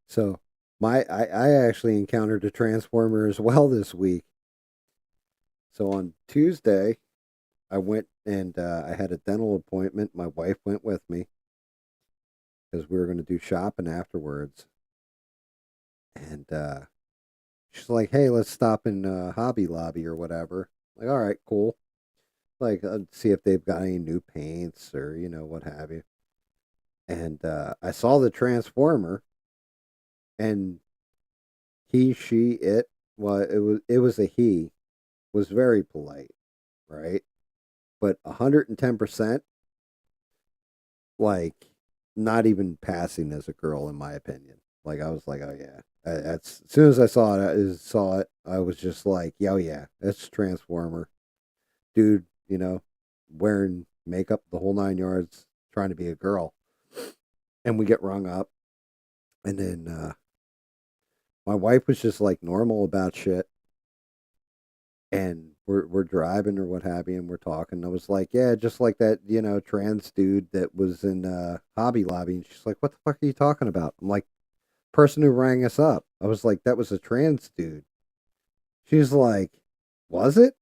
Speaker 1: So I actually encountered a transformer as well this week. So on Tuesday, I went and I had a dental appointment. My wife went with me because we were going to do shopping afterwards, and she's like, "Hey, let's stop in Hobby Lobby or whatever." Like, all right, cool. Like, see if they've got any new paints or what have you. And I saw the transformer, and he, she, it. Well, it was a he. Was very polite, right? But 110%, like, not even passing as a girl, in my opinion. Like, I was like, oh yeah. That's as soon as I saw it, I was just like, yo, yeah, it's Transformer, dude. Wearing makeup the whole 9 yards, trying to be a girl, and we get rung up, and then my wife was just like normal about shit, and we're driving or what have you, and we're talking. I was like, yeah, just like that, trans dude that was in Hobby Lobby, and she's like, what the fuck are you talking about? I'm like, person who rang us up. I was like, that was a trans dude. She's like, was it?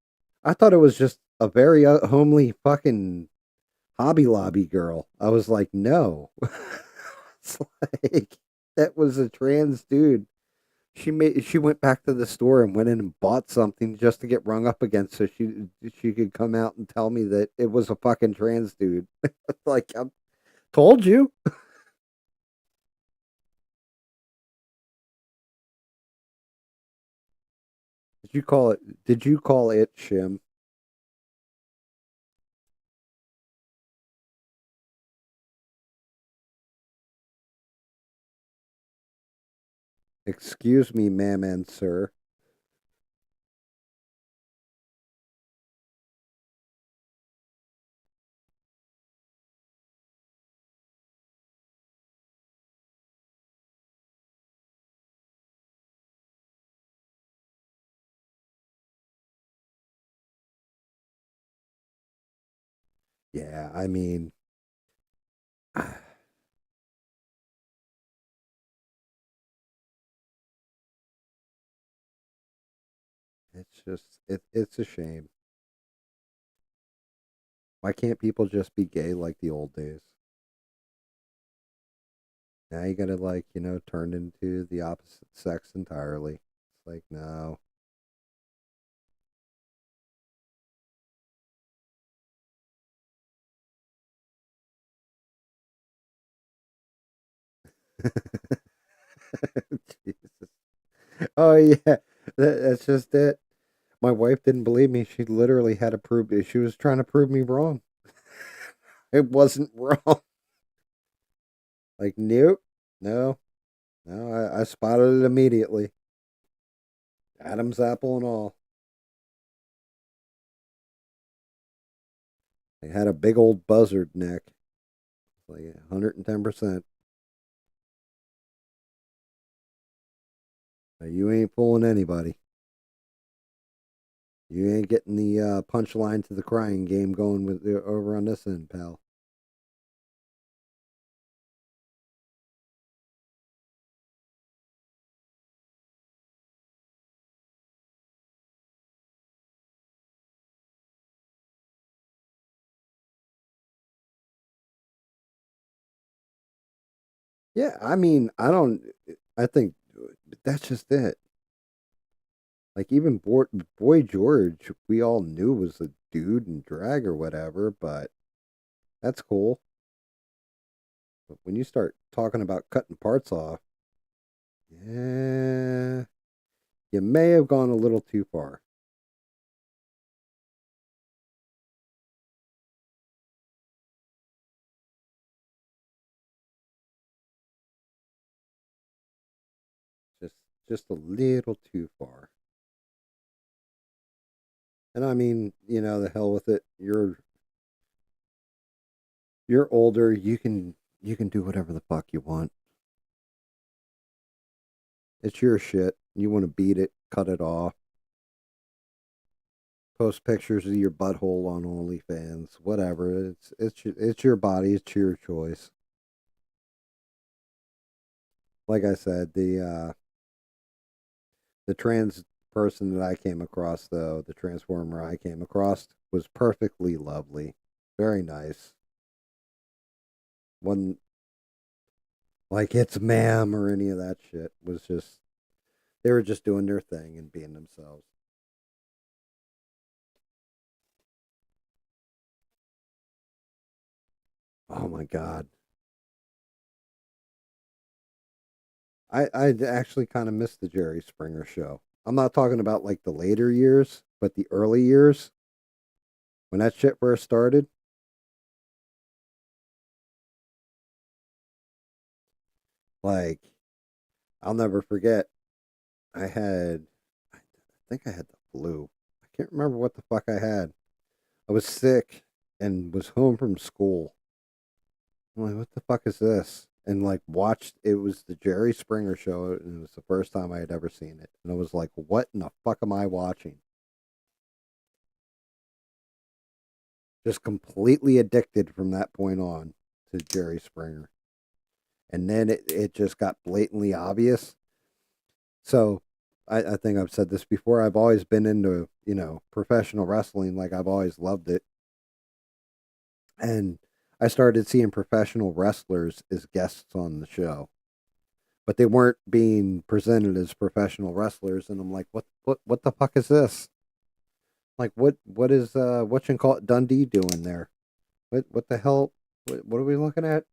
Speaker 1: I thought it was just a very homely fucking Hobby Lobby girl. I was like, no. It's like that was a trans dude. She went back to the store and went in and bought something just to get rung up against so she could come out and tell me that it was a fucking trans dude. Like, I told you. Did you call it Shim? Excuse me, ma'am and sir. Yeah, I mean, it's a shame. Why can't people just be gay like the old days? Now you gotta, like, turn into the opposite sex entirely. It's like, no. Jesus. Oh yeah, that's just it. My wife didn't believe me. She literally had to prove it. She was trying to prove me wrong. It wasn't wrong. Like, nope, no, no. I spotted it immediately. Adam's apple and all. They had a big old buzzard neck, like 110%. You ain't fooling anybody. You ain't getting the punchline to the crying game going with over on this end, pal. Yeah, I mean, I don't. I think that's just it. Like even Boy George, we all knew was a dude in drag or whatever, but that's cool. But when you start talking about cutting parts off, yeah, you may have gone a little too far. Just just a little too far. And I mean, the hell with it. You're older. You can do whatever the fuck you want. It's your shit. You want to beat it, cut it off, post pictures of your butthole on OnlyFans, whatever. It's your body. It's your choice. Like I said, the trans person that I came across, though, the transformer I came across, was perfectly lovely, very nice. Wasn't like it's ma'am or any of that shit. Was just they were just doing their thing and being themselves. Oh my god, I actually kind of missed the Jerry Springer show. I'm not talking about like the later years, but the early years when that shit first started. Like I'll never forget. I had, I think I had the flu. I can't remember what the fuck I had. I was sick and was home from school. I'm like, what the fuck is this? And like watched it was the Jerry Springer show, and it was the first time I had ever seen it. And I was like, what in the fuck am I watching? Just completely addicted from that point on to Jerry Springer. And then it just got blatantly obvious. So I think I've said this before. I've always been into, professional wrestling. Like I've always loved it. And I started seeing professional wrestlers as guests on the show, but they weren't being presented as professional wrestlers. And I'm like, what the fuck is this? Like, what is what you call it Dundee doing there? What the hell? What are we looking at?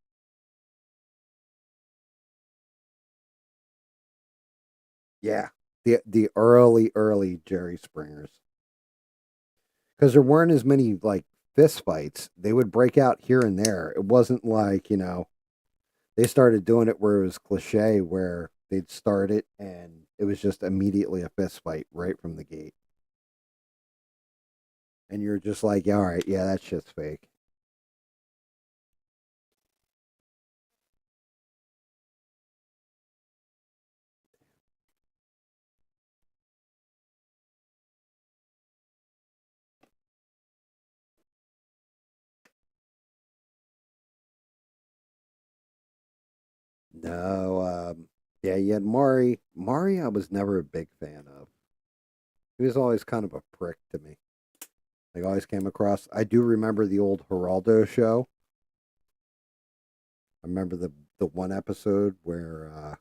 Speaker 1: Yeah, the early Jerry Springers, because there weren't as many like fist fights. They would break out here and there. It wasn't like they started doing it where it was cliche, where they'd start it and it was just immediately a fist fight right from the gate. And you're just like, yeah, all right, yeah, that shit's fake. No, yeah, you had Mari. Mari, I was never a big fan of. He was always kind of a prick to me. Like, always came across. I do remember the old Geraldo show. I remember the one episode where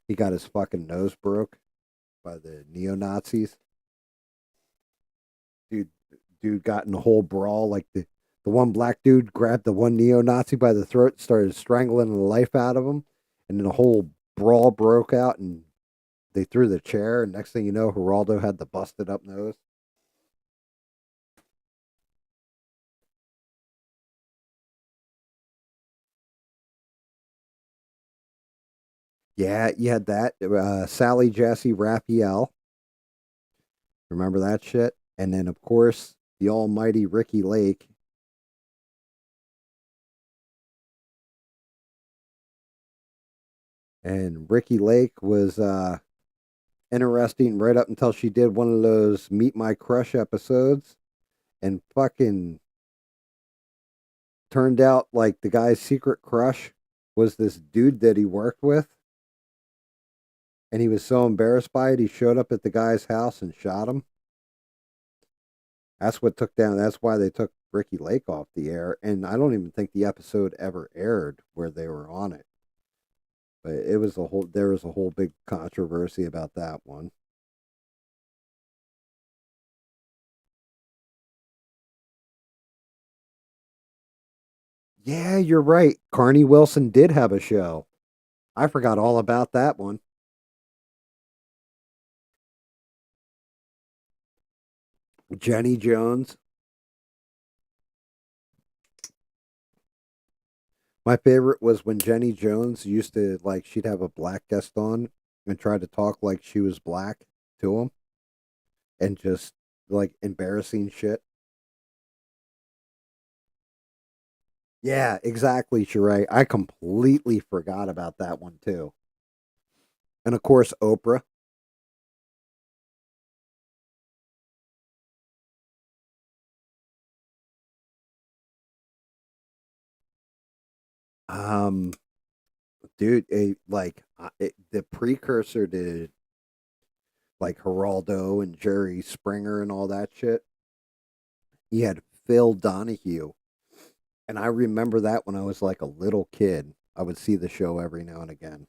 Speaker 1: he got his fucking nose broke by the neo Nazis. Dude, dude got in a whole brawl. Like the one black dude grabbed the one neo Nazi by the throat, started strangling the life out of him, and then a whole brawl broke out, and they threw the chair. And next thing you know, Geraldo had the busted up nose. Yeah, you had that. Sally Jesse Raphael. Remember that shit? And then, of course, the almighty Ricky Lake. And Ricky Lake was interesting right up until she did one of those Meet My Crush episodes and fucking turned out like the guy's secret crush was this dude that he worked with. And he was so embarrassed by it, he showed up at the guy's house and shot him. That's why they took Ricky Lake off the air. And I don't even think the episode ever aired where they were on it. it was a whole there was a whole big controversy about that one. Yeah, you're right. Carney Wilson did have a show. I forgot all about that one. Jenny Jones. My favorite was when Jenny Jones used to like she'd have a black guest on and try to talk like she was black to him and just like embarrassing shit. Yeah, exactly, Sheree. I completely forgot about that one too. And of course, Oprah. Um, dude, the precursor to like Geraldo and Jerry Springer and all that shit. He had Phil Donahue, and I remember that when I was like a little kid. I would see the show every now and again.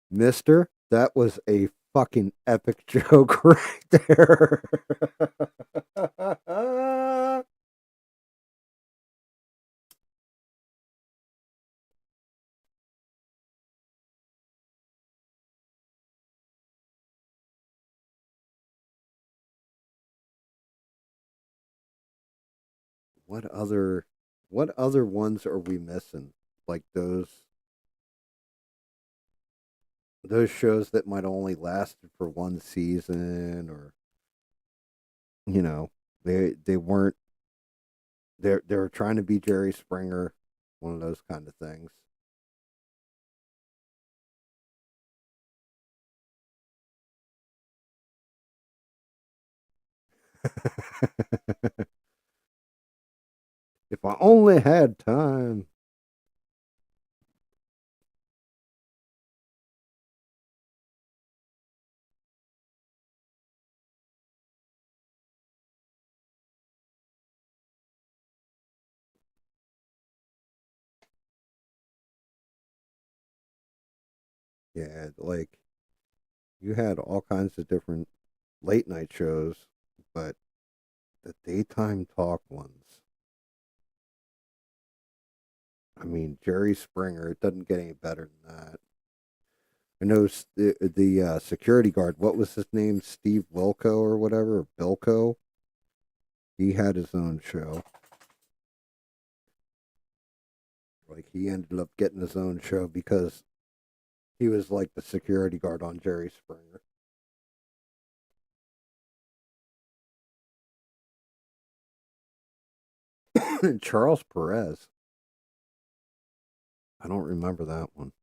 Speaker 1: Mister, that was a fucking epic joke right there. what other what other ones are we missing? Like those shows that might only lasted for one season, or you know, they weren't they were trying to be Jerry Springer, one of those kind of things. If I only had time. Yeah, like you had all kinds of different late night shows, but the daytime talk ones. I mean, Jerry Springer. It doesn't get any better than that. I know the security guard. What was his name? Steve Wilco or whatever, or Bilko. He had his own show. Like he ended up getting his own show because he was like the security guard on Jerry Springer. Charles Perez. I don't remember that one.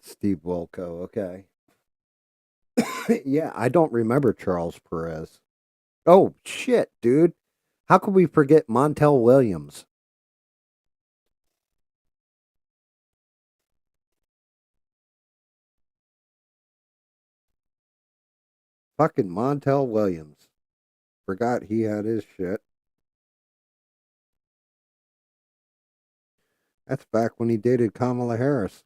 Speaker 1: Steve Wilco. Okay. Yeah, I don't remember Charles Perez. Oh shit, dude! How could we forget Montel Williams? Fucking Montel Williams. Forgot he had his shit. That's back when he dated Kamala Harris.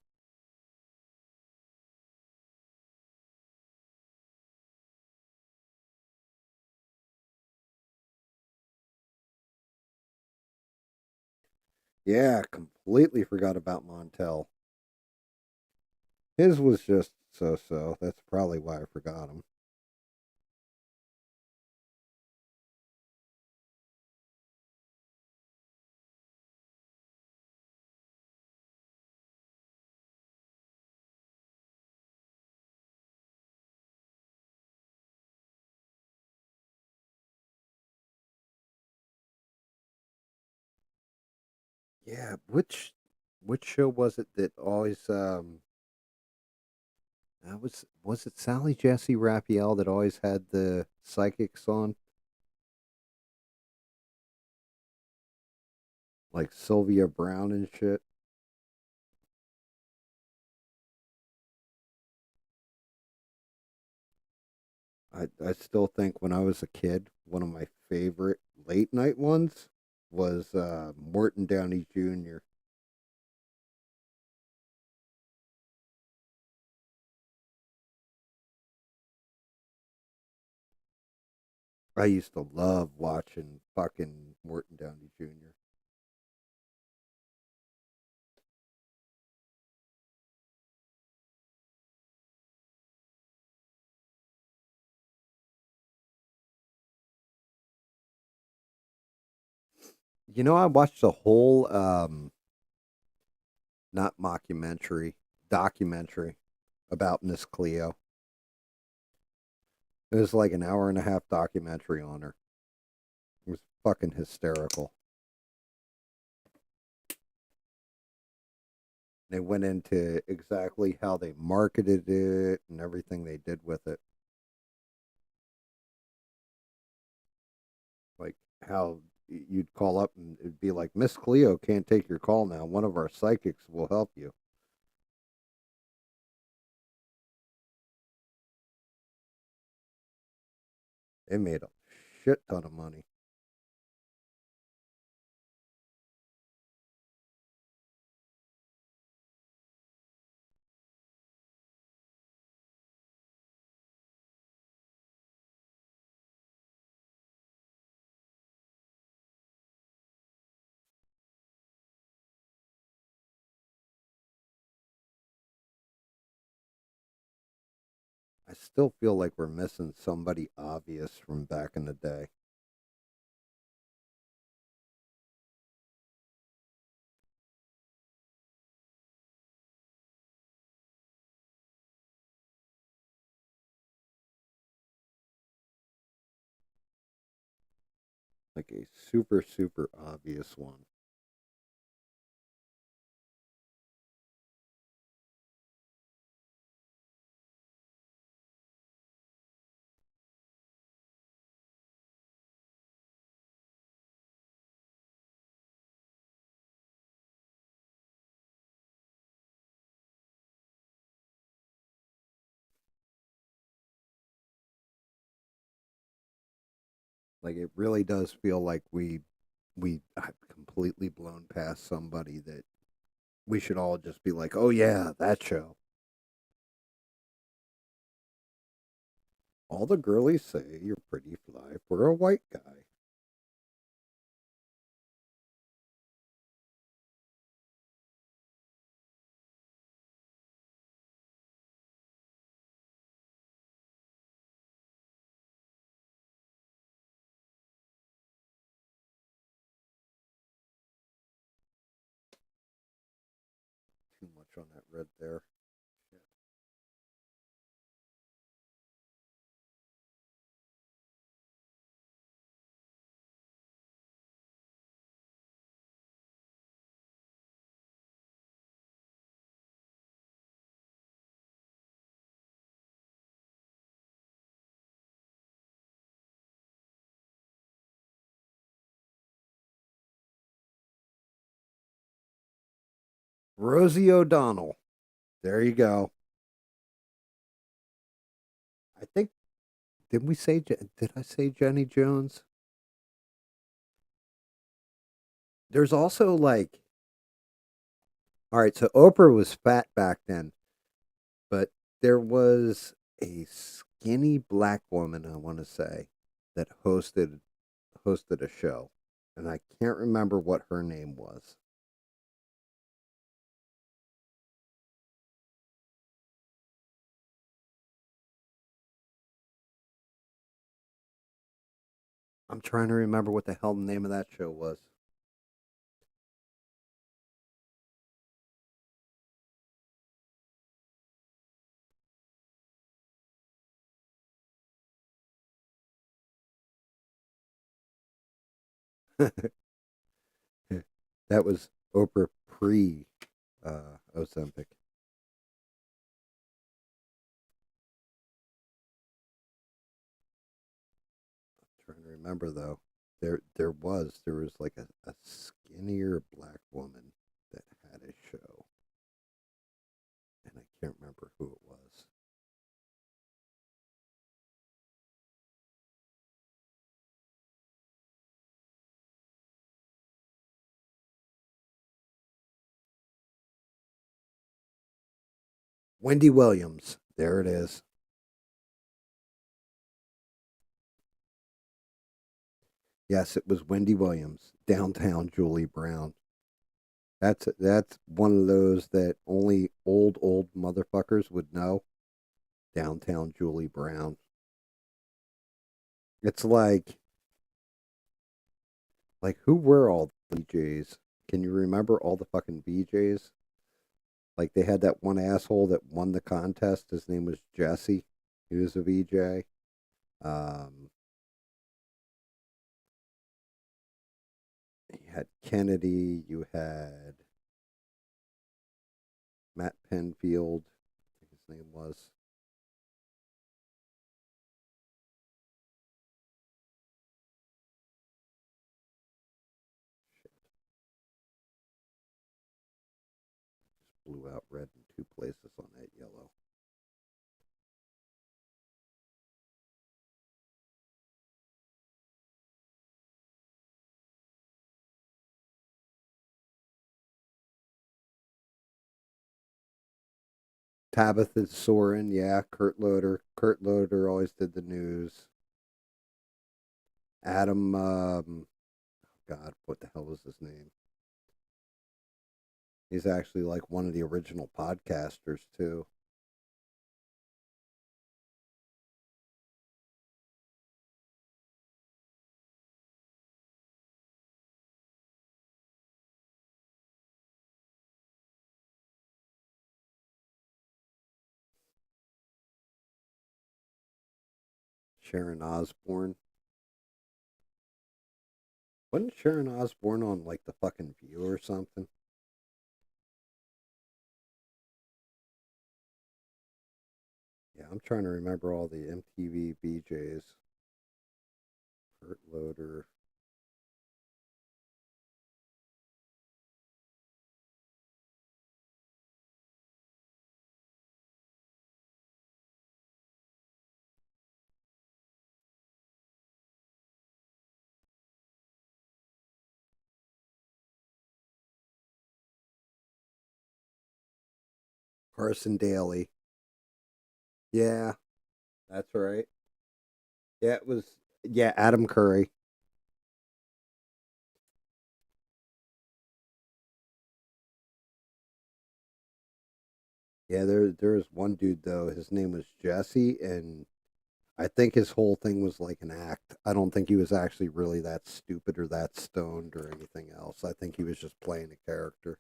Speaker 1: Yeah, completely forgot about Montel. His was just so so. That's probably why I forgot him. Yeah, which show was it that always that was it Sally Jesse Raphael that always had the psychics on, like Sylvia Brown and shit. I still think when I was a kid, one of my favorite late night ones was Morton Downey Jr. I used to love watching fucking Morton Downey Jr. You know, I watched a whole not mockumentary, documentary about Miss Cleo. It was like an hour and a half documentary on her. It was fucking hysterical. They went into exactly how they marketed it and everything they did with it. Like how you'd call up and it'd be like, Miss Cleo can't take your call now. One of our psychics will help you. They made a shit ton of money. I still feel like we're missing somebody obvious from back in the day. Like a super, super obvious one. Like it really does feel like we have completely blown past somebody that we should all just be like, oh yeah, that show. All the girlies say you're pretty fly for a white guy. Too much on that red there. Rosie O'Donnell. There you go. I think did we say did I say Jenny Jones? There's also like all right, so Oprah was fat back then, but there was a skinny black woman, I want to say, that hosted a show, and I can't remember what her name was. I'm trying to remember what the hell the name of that show was. that was Oprah pre Ozempic. Trying to remember though. There was like a skinnier black woman that had a show, and I can't remember who it was. Wendy Williams. There it is. Yes, it was Wendy Williams. Downtown Julie Brown. That's one of those that only old motherfuckers would know. Downtown Julie Brown. It's like who were all the VJs? Can you remember all the fucking VJs? Like they had that one asshole that won the contest. His name was Jesse. He was a VJ. Um, you had Kennedy. You had Matt Penfield. I think his name was. Just blew out red in two places on that yellow. Tabitha Soren, yeah. Kurt Loder. Kurt Loder always did the news. Adam, God, what the hell was his name? He's actually like one of the original podcasters too. Sharon Osbourne. Wasn't Sharon Osbourne on like the fucking View or something? Yeah, I'm trying to remember all the MTV BJs. Kurt Loder. Carson Daly. Yeah, that's right. Yeah, it was. Yeah, Adam Curry. Yeah, there's one dude though. His name was Jesse, and I think his whole thing was like an act. I don't think he was actually really that stupid or that stoned or anything else. I think he was just playing a character.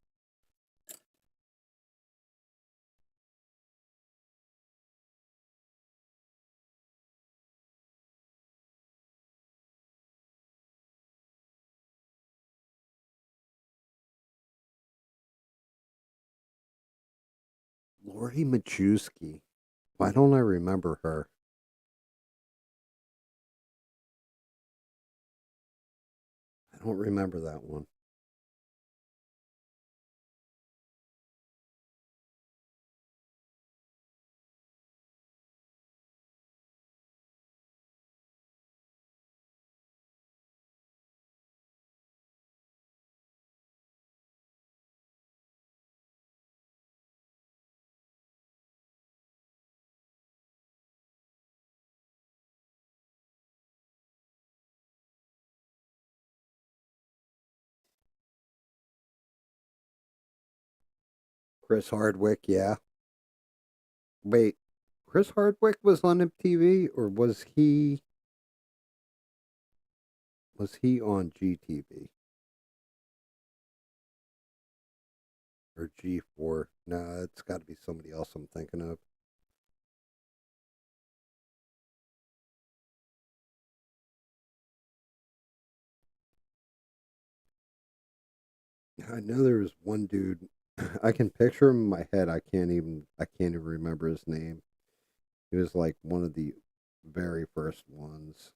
Speaker 1: Lori Majewski. Why don't I remember her? I don't remember that one. Chris Hardwick, yeah. Wait, Chris Hardwick was on MTV, or was he on GTV or G4? No, it's got to be somebody else I'm thinking of. I know there was one dude. I can picture him in my head. I can't even remember his name. He was like one of the very first ones,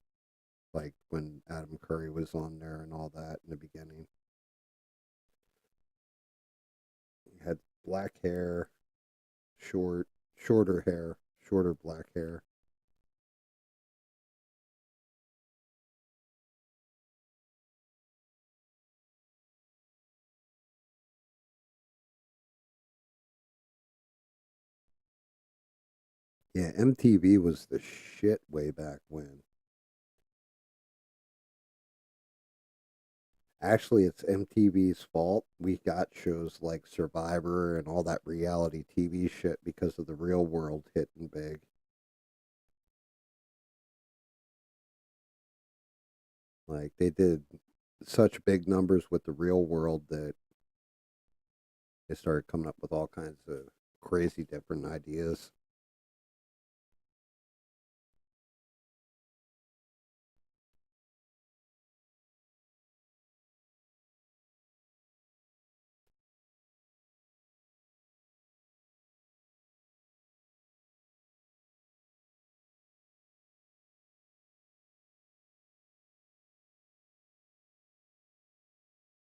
Speaker 1: like when Adam Curry was on there and all that in the beginning. He had black hair, short, shorter hair, shorter black hair. Yeah, MTV was the shit way back when. Actually, it's MTV's fault. We got shows like Survivor and all that reality TV shit because of the real world hitting big. Like they did such big numbers with the real world that they started coming up with all kinds of crazy different ideas.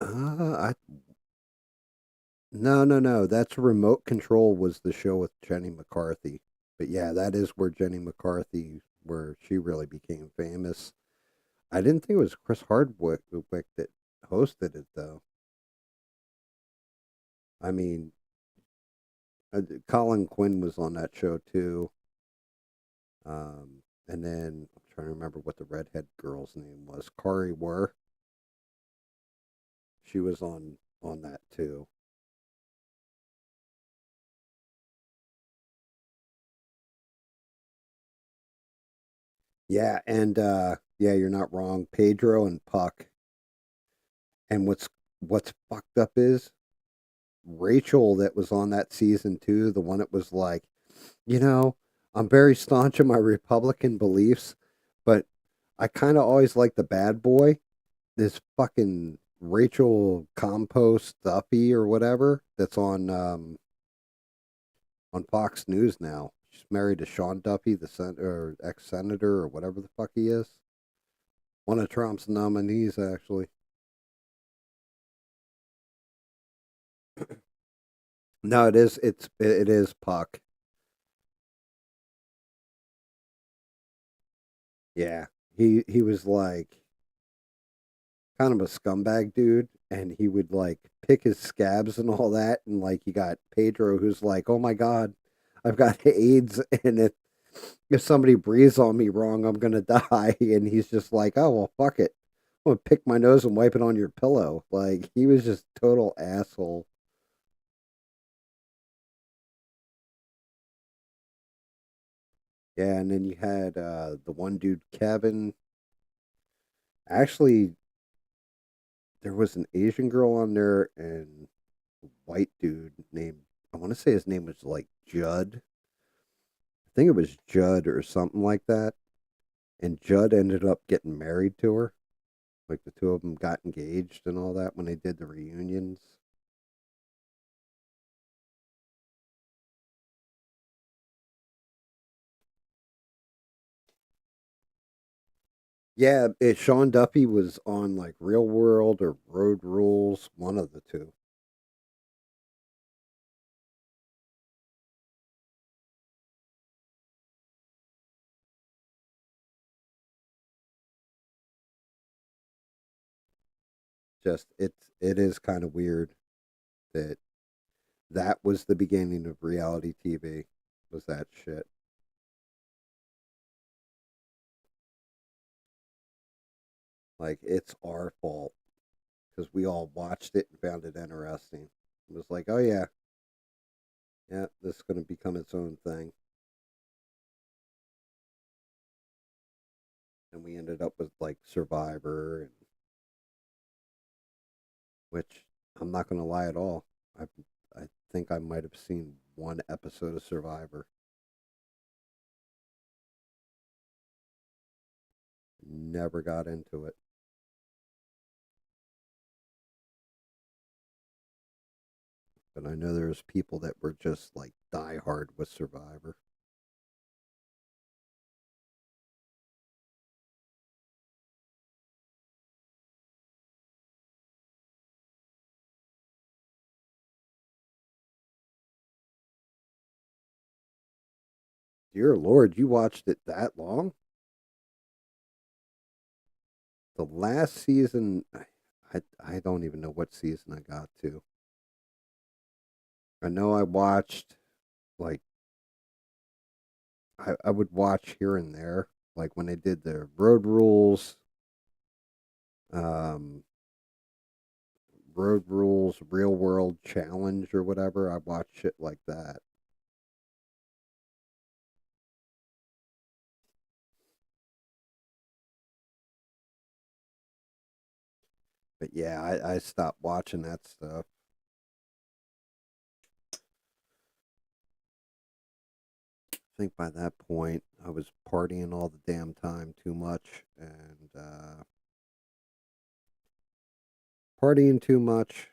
Speaker 1: I no, no, no. That's Remote Control was the show with Jenny McCarthy. But yeah, that is where Jenny McCarthy, where she really became famous. I didn't think it was Chris Hardwick that hosted it though. I mean, Colin Quinn was on that show too. And then I'm trying to remember what the redhead girl's name was. Kari Wurr. She was on that too. Yeah, and yeah, you're not wrong. Pedro and Puck. And what's fucked up is Rachel that was on that season too, the one that was like, you know, I'm very staunch in my Republican beliefs, but I kind of always like the bad boy. This fucking Rachel Compost Duffy or whatever that's on Fox News now. She's married to Sean Duffy, the or ex senator or whatever the fuck he is. One of Trump's nominees, actually. No, it is. It is Puck. Yeah, he was like kind of a scumbag dude, and he would like pick his scabs and all that, and like you got Pedro, who's like, "Oh my god, I've got AIDS, and if somebody breathes on me wrong, I'm gonna die," and he's just like, "Oh well, fuck it, I'm gonna pick my nose and wipe it on your pillow." Like he was just total asshole. Yeah, and then you had the one dude, Kevin. Actually, there was an Asian girl on there and a white dude named, I want to say his name was like Judd. I think it was Judd or something like that. And Judd ended up getting married to her. Like the two of them got engaged and all that when they did the reunions. Yeah, Sean Duffy was on like Real World or Road Rules, one of the two. Just it is kind of weird that that was the beginning of reality TV. Was that shit? Like it's our fault because we all watched it and found it interesting. It was like, oh yeah, yeah, this is going to become its own thing, and we ended up with like Survivor, and which I'm not going to lie at all. I I think I might have seen one episode of Survivor. Never got into it. but I know there's people that were just like die hard with Survivor. Dear Lord, you watched it that long? The last season, I don't even know what season I got to. I know I watched like I would watch here and there, like when they did the Road Rules, um, Road Rules Real World Challenge or whatever. I watch shit like that. But yeah, I stopped watching that stuff. I think by that point I was partying all the damn time too much and partying too much,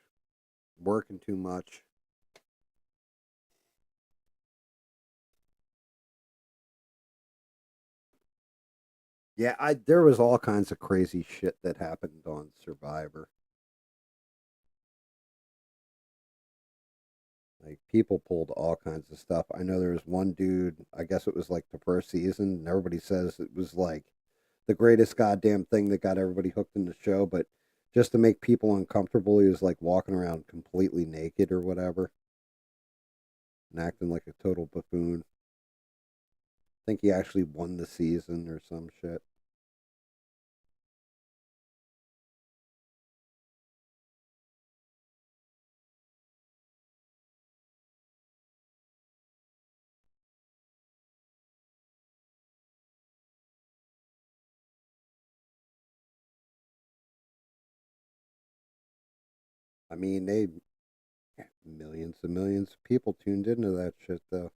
Speaker 1: working too much. Yeah, I there was all kinds of crazy shit that happened on Survivor. Like people pulled all kinds of stuff. I know there was one dude, I guess it was like the first season, and everybody says it was like the greatest goddamn thing that got everybody hooked in the show, but just to make people uncomfortable, he was like walking around completely naked or whatever and acting like a total buffoon. I think he actually won the season or some shit. I mean, they millions and millions of people tuned into that shit though.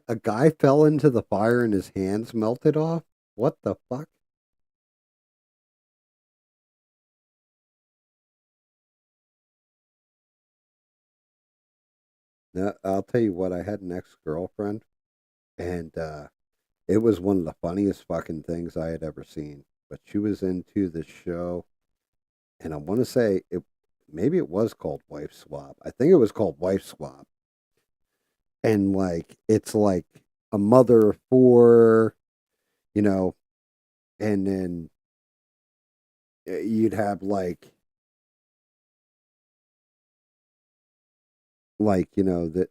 Speaker 1: A guy fell into the fire and his hands melted off. What the fuck? Now, I'll tell you what. I had an ex girlfriend, and it was one of the funniest fucking things I had ever seen. But she was into this show, and I want to say it. Maybe it was called Wife Swap. I think it was called Wife Swap, and like it's like a mother of four, you know, and then you'd have like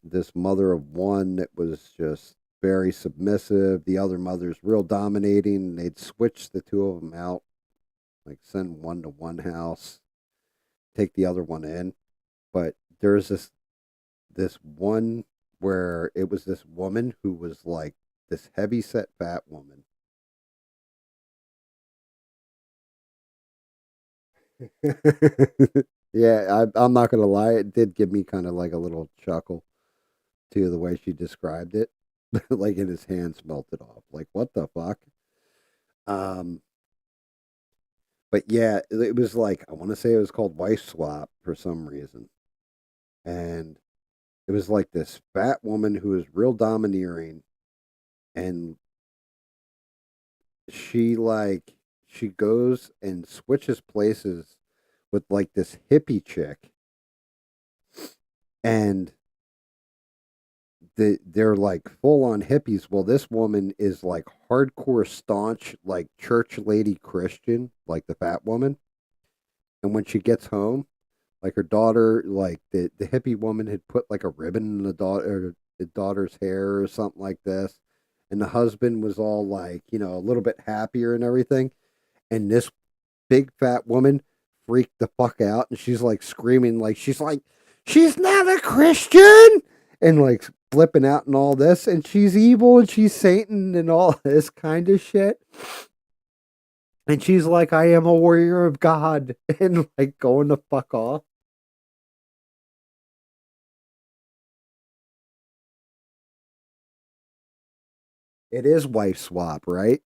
Speaker 1: this mother of one that was just very submissive, the other mother's real dominating, and they'd switch the two of them out, like send one to one house, take the other one in. But there's this one where it was this woman who was like this heavy set fat woman. Yeah, I'm not gonna lie, it did give me kind of like a little chuckle to the way she described it. Like, and his hands melted off. Like, what the fuck? Um, but yeah, it was like I want to say it was called Wife Swap for some reason, and it was like this fat woman who was real domineering, and she goes and switches places with like this hippie chick, and they're like full on hippies. Well, this woman is like hardcore staunch, like church lady Christian, like the fat woman. And when she gets home, like her daughter, like the hippie woman had put like a ribbon in the daughter the daughter's hair or something like this, and the husband was all like, a little bit happier and everything, and this big fat woman freaked the fuck out, and she's like screaming, like she's not a Christian, and like flipping out and all this, and she's evil and she's Satan and all this kind of shit. And she's like, I am a warrior of God, and like going the fuck off. It is wife swap, right?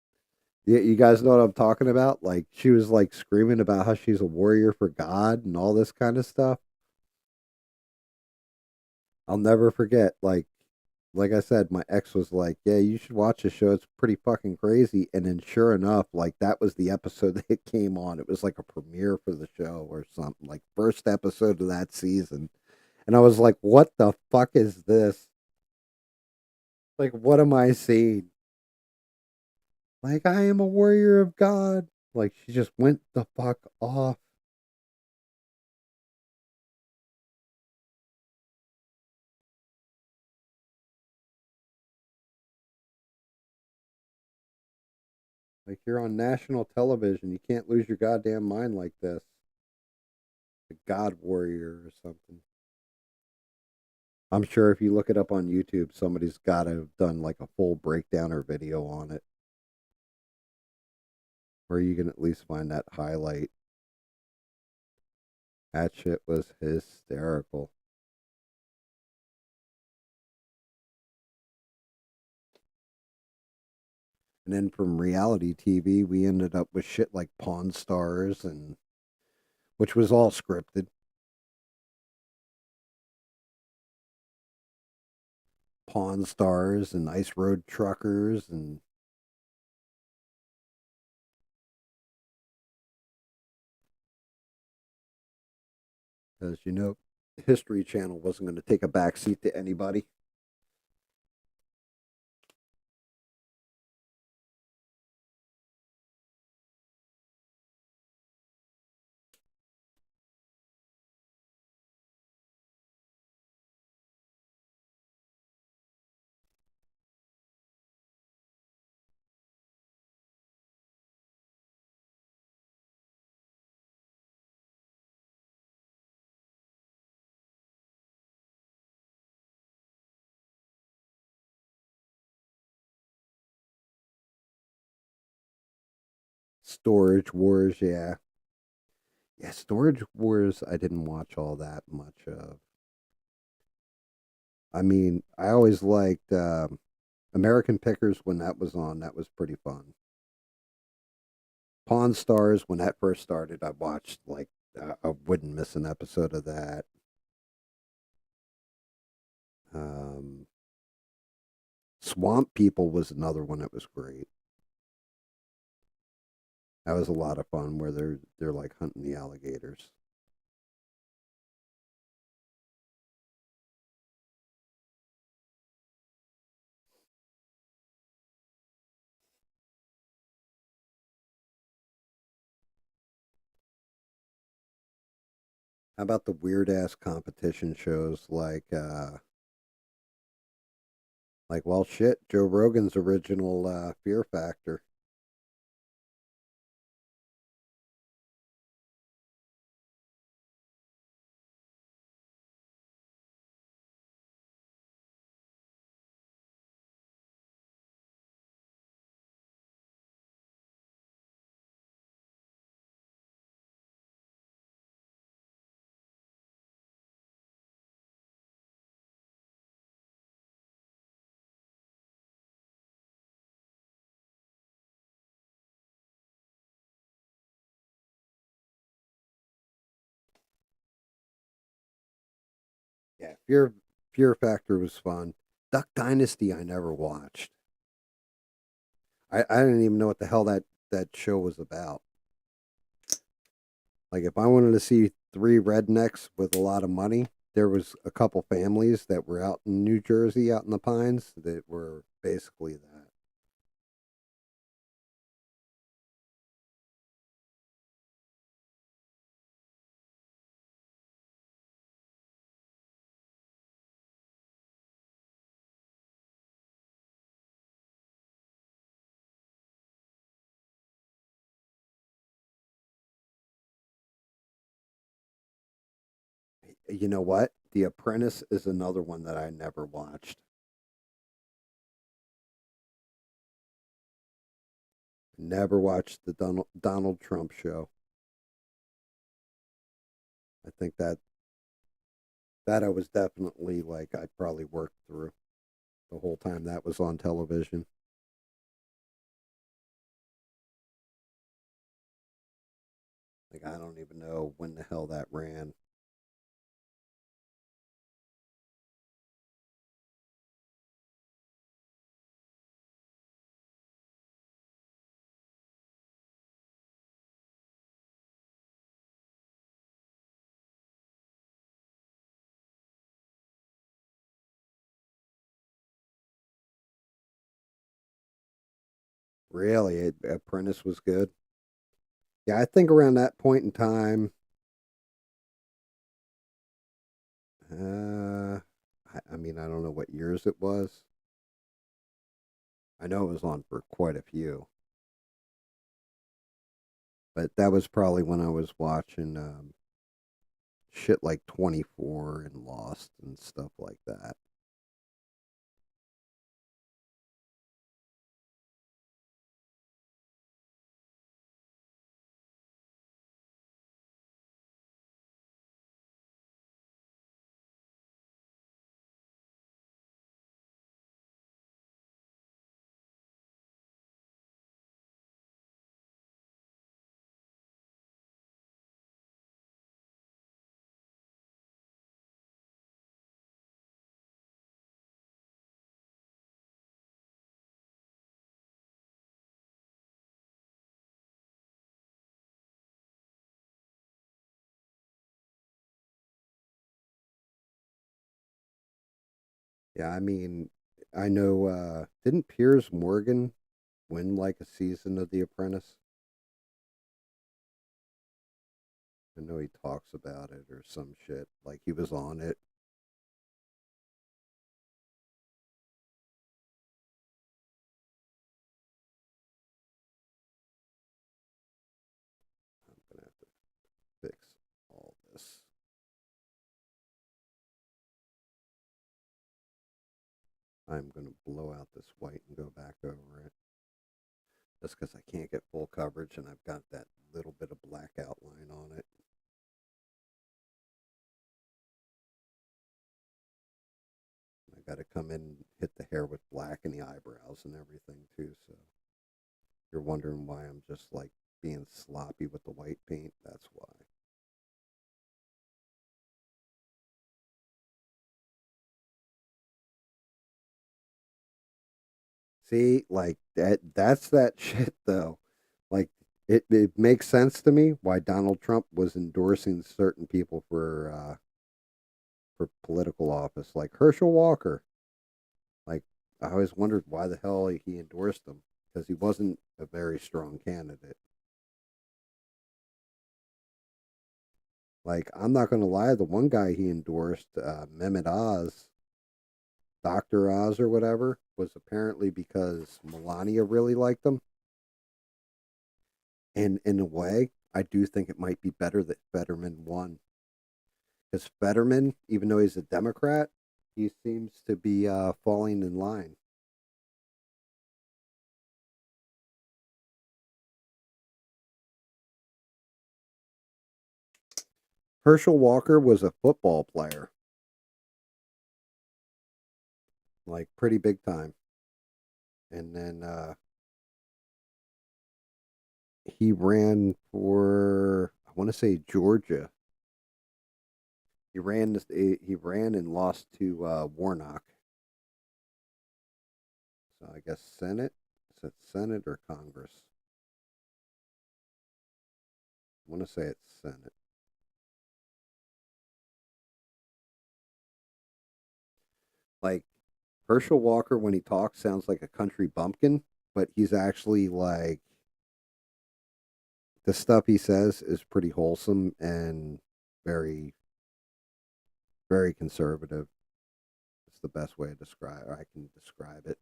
Speaker 1: You guys know what I'm talking about? Like she was like screaming about how she's a warrior for God and all this kind of stuff. I'll never forget. Like I said, my ex was like, "Yeah, you should watch the show. It's pretty fucking crazy." And then, sure enough, like that was the episode that it came on. It was like a premiere for the show or something, like first episode of that season. And I was like, "What the fuck is this? Like, what am I seeing? Like, I am a warrior of God." Like, she just went the fuck off. Like, you're on national television. You can't lose your goddamn mind like this. A God warrior or something. I'm sure if you look it up on YouTube, somebody's got to have done like a full breakdown or video on it, where you can at least find that highlight. That shit was hysterical. And then from reality TV, we ended up with shit like Pawn Stars, and which was all scripted. Pawn Stars and Ice Road Truckers, and as you know, History Channel wasn't going to take a backseat to anybody. Storage Wars, yeah. Yeah, Storage Wars, I didn't watch all that much of. I mean, I always liked American Pickers when that was on. That was pretty fun. Pawn Stars, when that first started, I watched like I wouldn't miss an episode of that. Um, Swamp People was another one that was great. That was a lot of fun where they're like hunting the alligators. How about the weird ass competition shows like well shit, Joe Rogan's original Fear Factor. Yeah, Fear Factor was fun. Duck Dynasty I never watched. I didn't even know what the hell that show was about. Like if I wanted to see three rednecks with a lot of money, there was a couple families that were out in New Jersey, out in the pines, that were basically that. You know what? The Apprentice is another one that I never watched. Never watched the Donald Trump show. I think that I was definitely like I probably worked through the whole time that was on television. Like I don't even know when the hell that ran. Really, Apprentice was good. Yeah, I think around that point in time, I mean, I don't know what years it was. I know it was on for quite a few, but that was probably when I was watching shit like 24 and Lost and stuff like that. Yeah, I mean, I know, didn't Piers Morgan win like a season of The Apprentice? I know he talks about it or some shit, like he was on it. I'm gonna have to fix all this. I'm gonna blow out this white and go back over it. Just because I can't get full coverage and I've got that little bit of black outline on it. I got to come in and hit the hair with black and the eyebrows and everything too. So you're wondering why I'm just like being sloppy with the white paint. That's why. See, like that's that shit though. Like it makes sense to me why Donald Trump was endorsing certain people for political office, like Herschel Walker. Like I always wondered why the hell he endorsed him because he wasn't a very strong candidate. Like I'm not gonna lie, the one guy he endorsed, Mehmet Oz, Doctor Oz or whatever, was apparently because Melania really liked him. And in a way, I do think it might be better that Fetterman won because Fetterman, even though he's a Democrat, he seems to be falling in line. Herschel Walker was a football player, like pretty big time, and then he ran for I want to say Georgia. He ran and lost to Warnock. So I guess Senate. Is it Senate or Congress? I want to say it's Senate. Like Herschel Walker, when he talks, sounds like a country bumpkin, but he's actually like the stuff he says is pretty wholesome and very, very conservative. It's the best way to describe. Or I can describe it.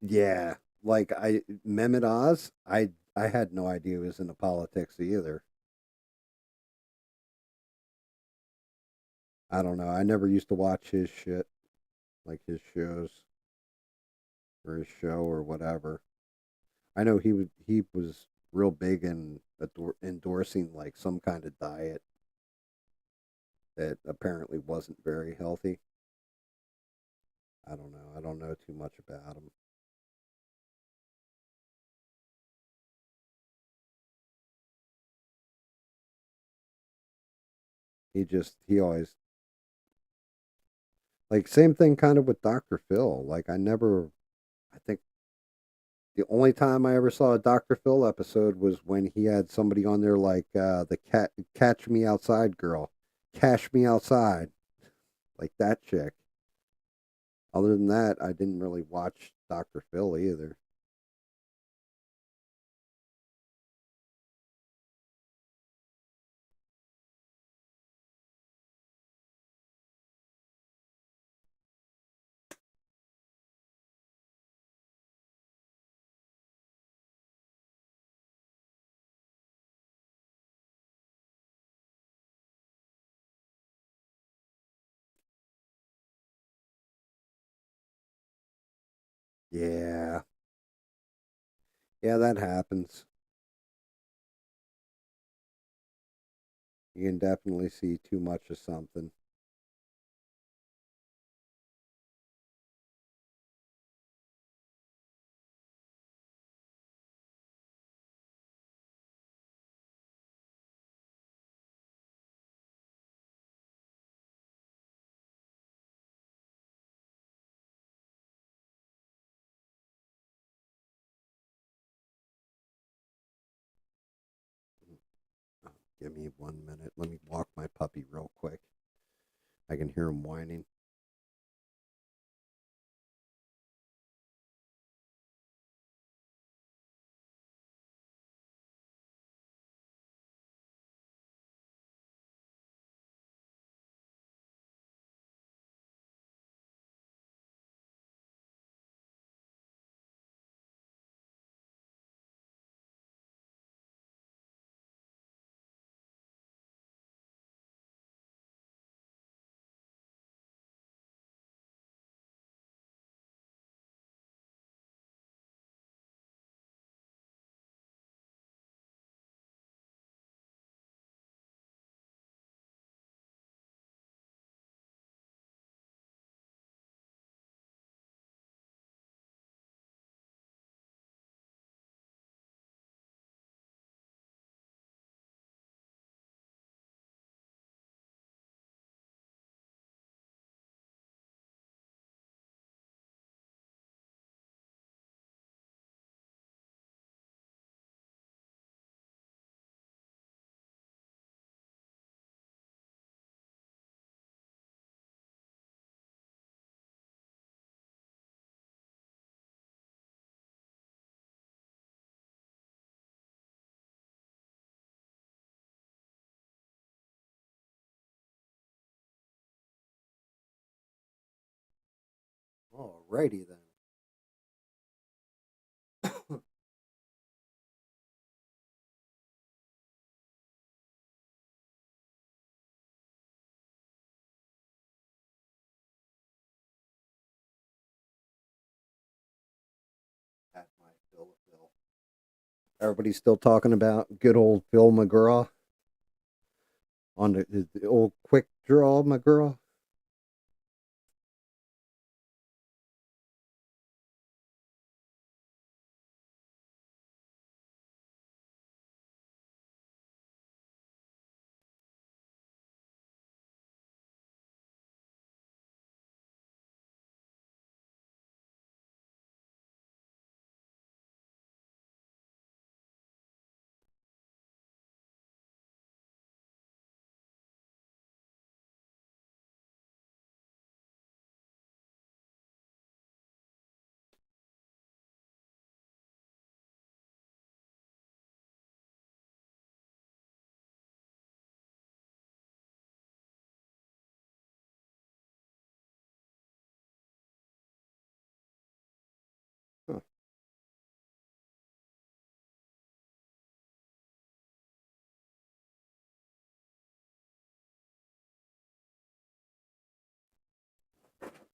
Speaker 1: Yeah, like I Mehmet Oz, I had no idea he was into politics either. I don't know. I never used to watch his shit, like his shows or his show or whatever. I know he was real big in endorsing like some kind of diet that apparently wasn't very healthy. I don't know. I don't know too much about him. He always like same thing kind of with Dr. Phil. Like I think the only time I ever saw a Dr. Phil episode was when he had somebody on there like the Catch Me Outside girl. Cash Me Outside. Like that chick. Other than that, I didn't really watch Dr. Phil either. Yeah. Yeah, that happens. You can definitely see too much of something. Oh, give me 1 minute. Let me walk my puppy real quick. I can hear him whining. Alrighty then. At my fill of Phil. Everybody's still talking about good old Phil McGraw on the old quick draw McGraw.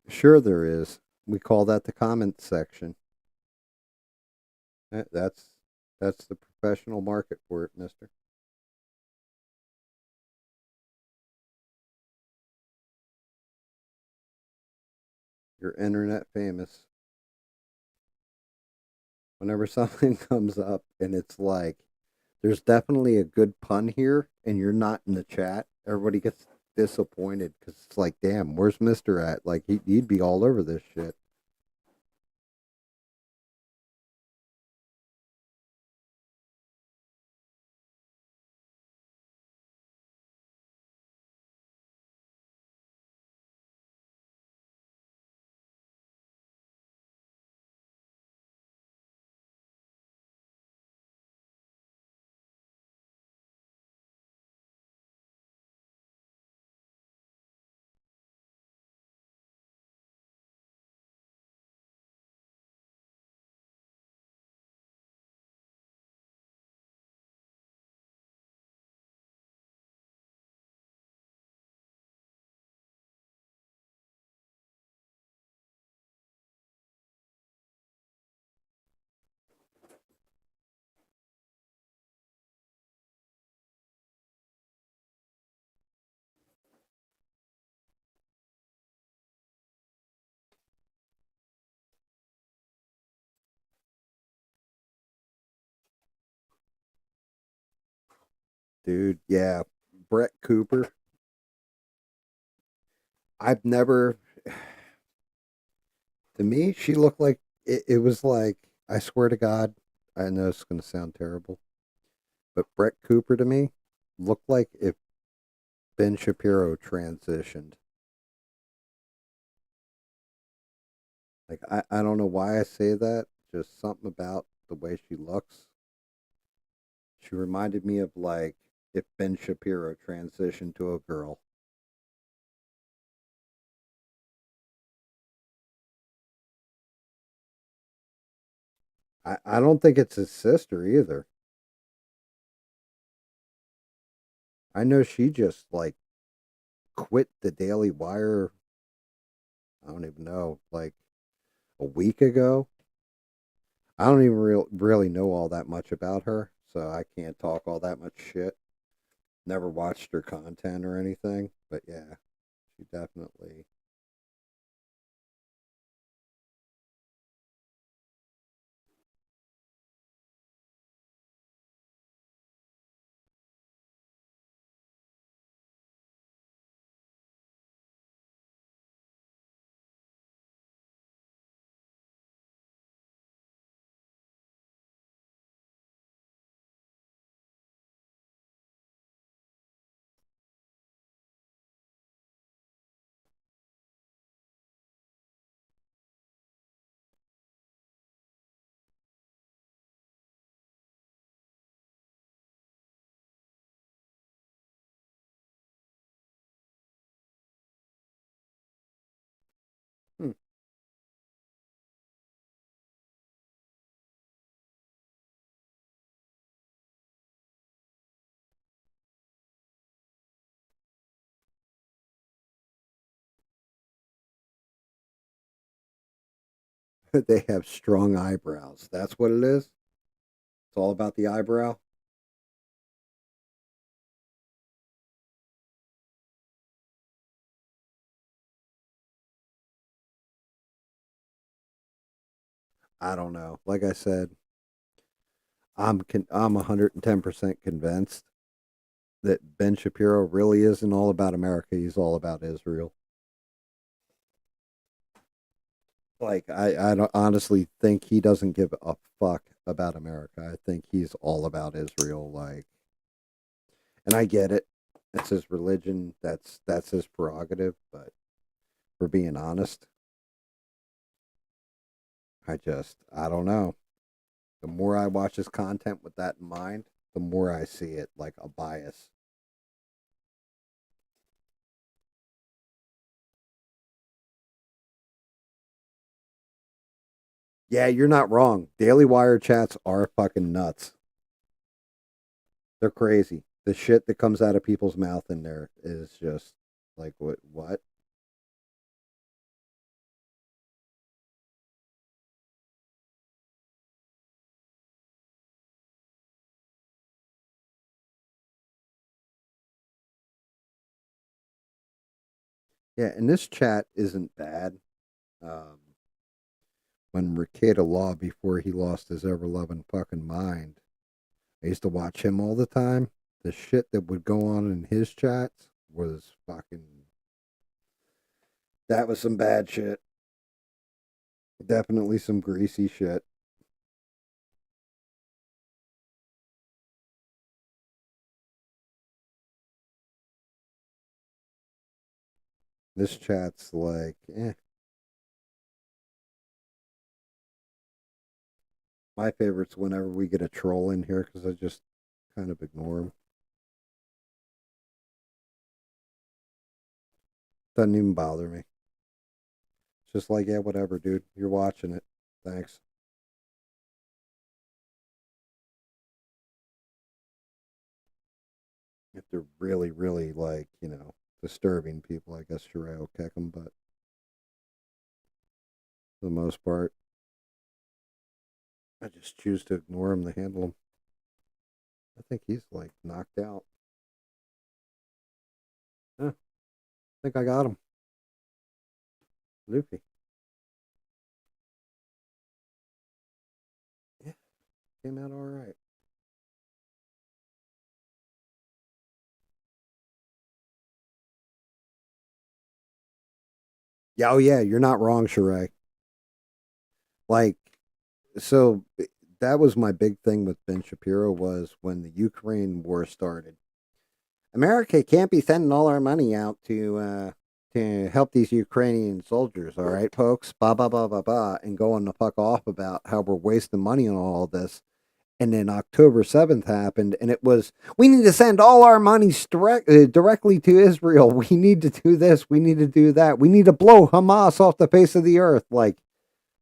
Speaker 1: Sure, there is. We call that the comment section. That- That's that's the professional market for it, Mister. You're internet famous. Whenever something comes up and it's like, there's definitely a good pun here, and you're not in the chat, everybody gets disappointed because it's like, damn, where's Mister at? Like he'd be all over this shit. Dude, yeah. Brett Cooper. I've never to me, she looked like it was like, I swear to God, I know it's gonna sound terrible, but Brett Cooper to me looked like if Ben Shapiro transitioned. Like I don't know why I say that, just something about the way she looks. She reminded me of like if Ben Shapiro transitioned to a girl. I don't think it's his sister either. I know she just like quit the Daily Wire, I don't even know, like a week ago. I don't even really know all that much about her, so I can't talk all that much shit. Never watched her content or anything, but yeah, she definitely. Hmm. They have strong eyebrows. That's what it is. It's all about the eyebrow. I don't know. Like I said, I'm 110% convinced that Ben Shapiro really isn't all about America. He's all about Israel. Like I don't honestly think he doesn't give a fuck about America. I think he's all about Israel. Like, and I get it. It's his religion. That's his prerogative. But for being honest, I don't know. The more I watch his content with that in mind, the more I see it like a bias. Yeah, you're not wrong. Daily Wire chats are fucking nuts. They're crazy. The shit that comes out of people's mouth in there is just like what? Yeah, and this chat isn't bad. Um, when Ricada Law, before he lost his ever loving fucking mind, I used to watch him all the time. The shit that would go on in his chats was fucking. That was some bad shit. Definitely some greasy shit. This chat's like, eh. My favorite's whenever we get a troll in here because I just kind of ignore him. Doesn't even bother me. It's just like, yeah, whatever, dude. You're watching it. Thanks. If they're really, really like, disturbing people, I guess Sheree will kick them. But for the most part, I just choose to ignore him to handle him. I think he's like knocked out. Yeah, I think I got him. Luffy. Yeah, came out all right. Yeah, oh yeah, you're not wrong, Sheree. Like, so that was my big thing with Ben Shapiro was when the Ukraine war started. America can't be sending all our money out to help these Ukrainian soldiers, all right, folks? Blah blah blah blah blah, and going the fuck off about how we're wasting money on all this. And then October 7th happened, and it was we need to send all our money directly to Israel. We need to do this. We need to do that. We need to blow Hamas off the face of the earth. Like,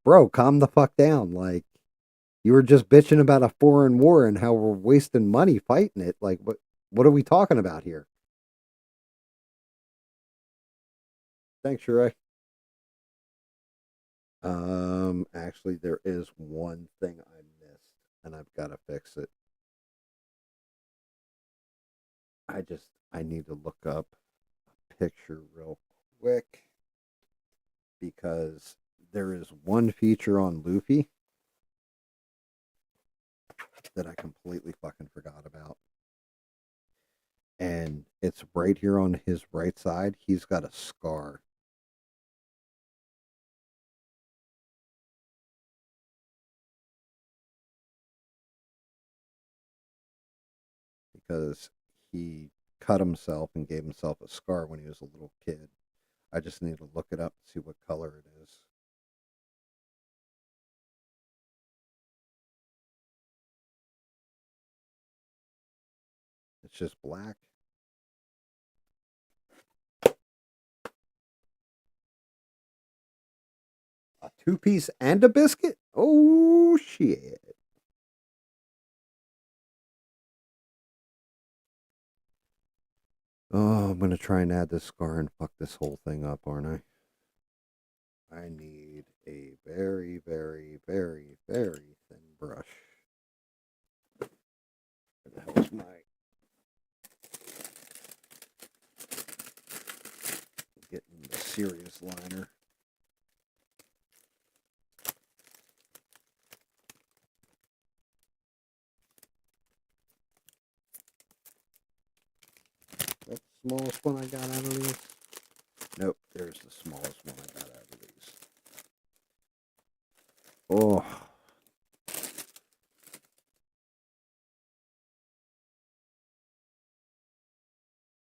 Speaker 1: bro, calm the fuck down. Like, you were just bitching about a foreign war and how we're wasting money fighting it. Like, what are we talking about here? Thanks, Sheree. Actually, there is one thing I missed, and I've got to fix it. I need to look up a picture real quick because there is one feature on Luffy that I completely fucking forgot about. And it's right here on his right side. He's got a scar because he cut himself and gave himself a scar when he was a little kid. I just need to look it up to see what color it is. It's just black. A two-piece and a biscuit? Oh, shit. Oh, I'm going to try and add this scar and fuck this whole thing up, aren't I? I need a very, very, very, very thin brush. Where the hell is my getting the serious liner? That's the smallest one I got out of these. Nope, there's the smallest one I got out of these. Oh,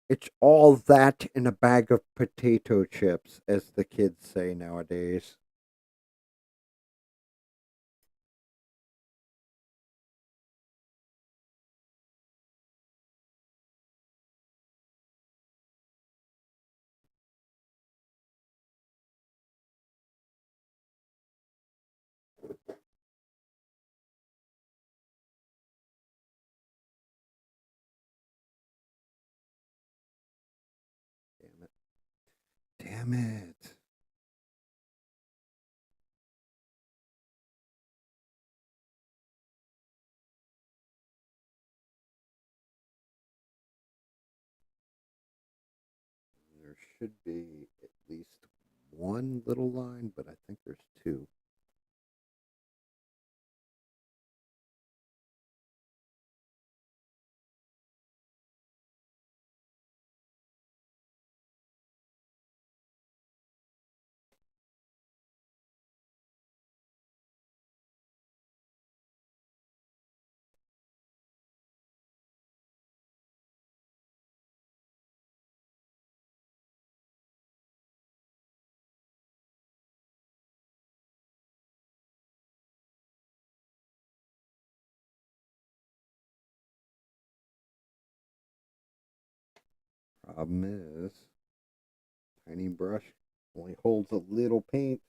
Speaker 1: it's all that in a bag of potato chips, as the kids say nowadays. Damn it. Damn it. There should be. least one little line, but I think there's two. Problem is, tiny brush only holds a little paint.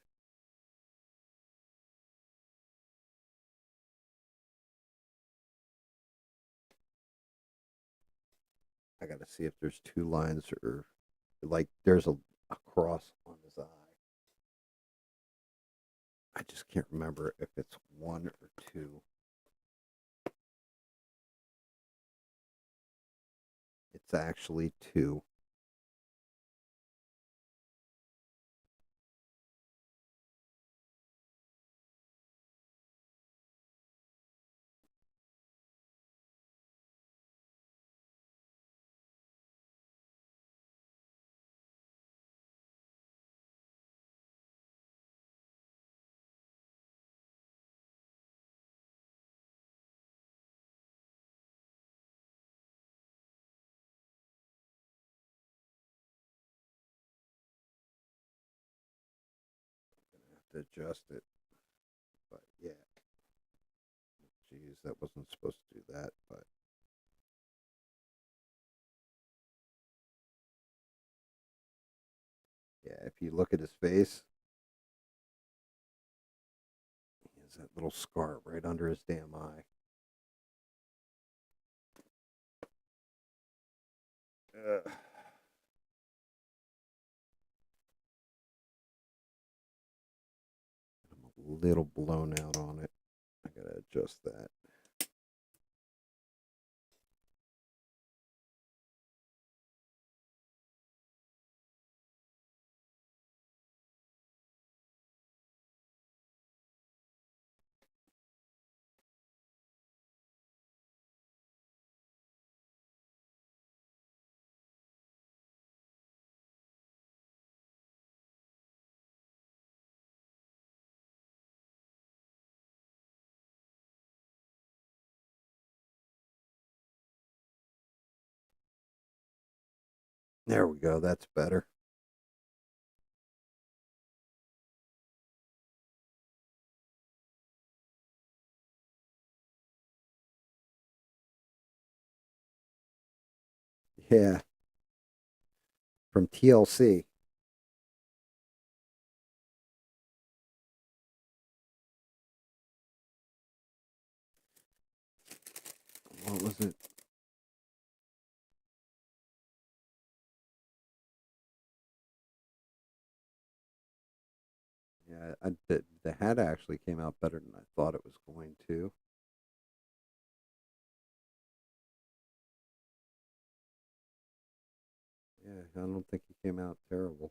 Speaker 1: I gotta see if there's two lines or like there's a cross on his eye. I just can't remember if it's one or two. It's actually two. I have to adjust it. But yeah. Geez, that wasn't supposed to do that, but yeah, if you look at his face, he has that little scar right under his damn eye. Ugh. I'm a little blown out on it. I gotta adjust that. There we go. That's better. Yeah, from TLC. What was it? Yeah, the hat actually came out better than I thought it was going to. Yeah, I don't think he came out terrible.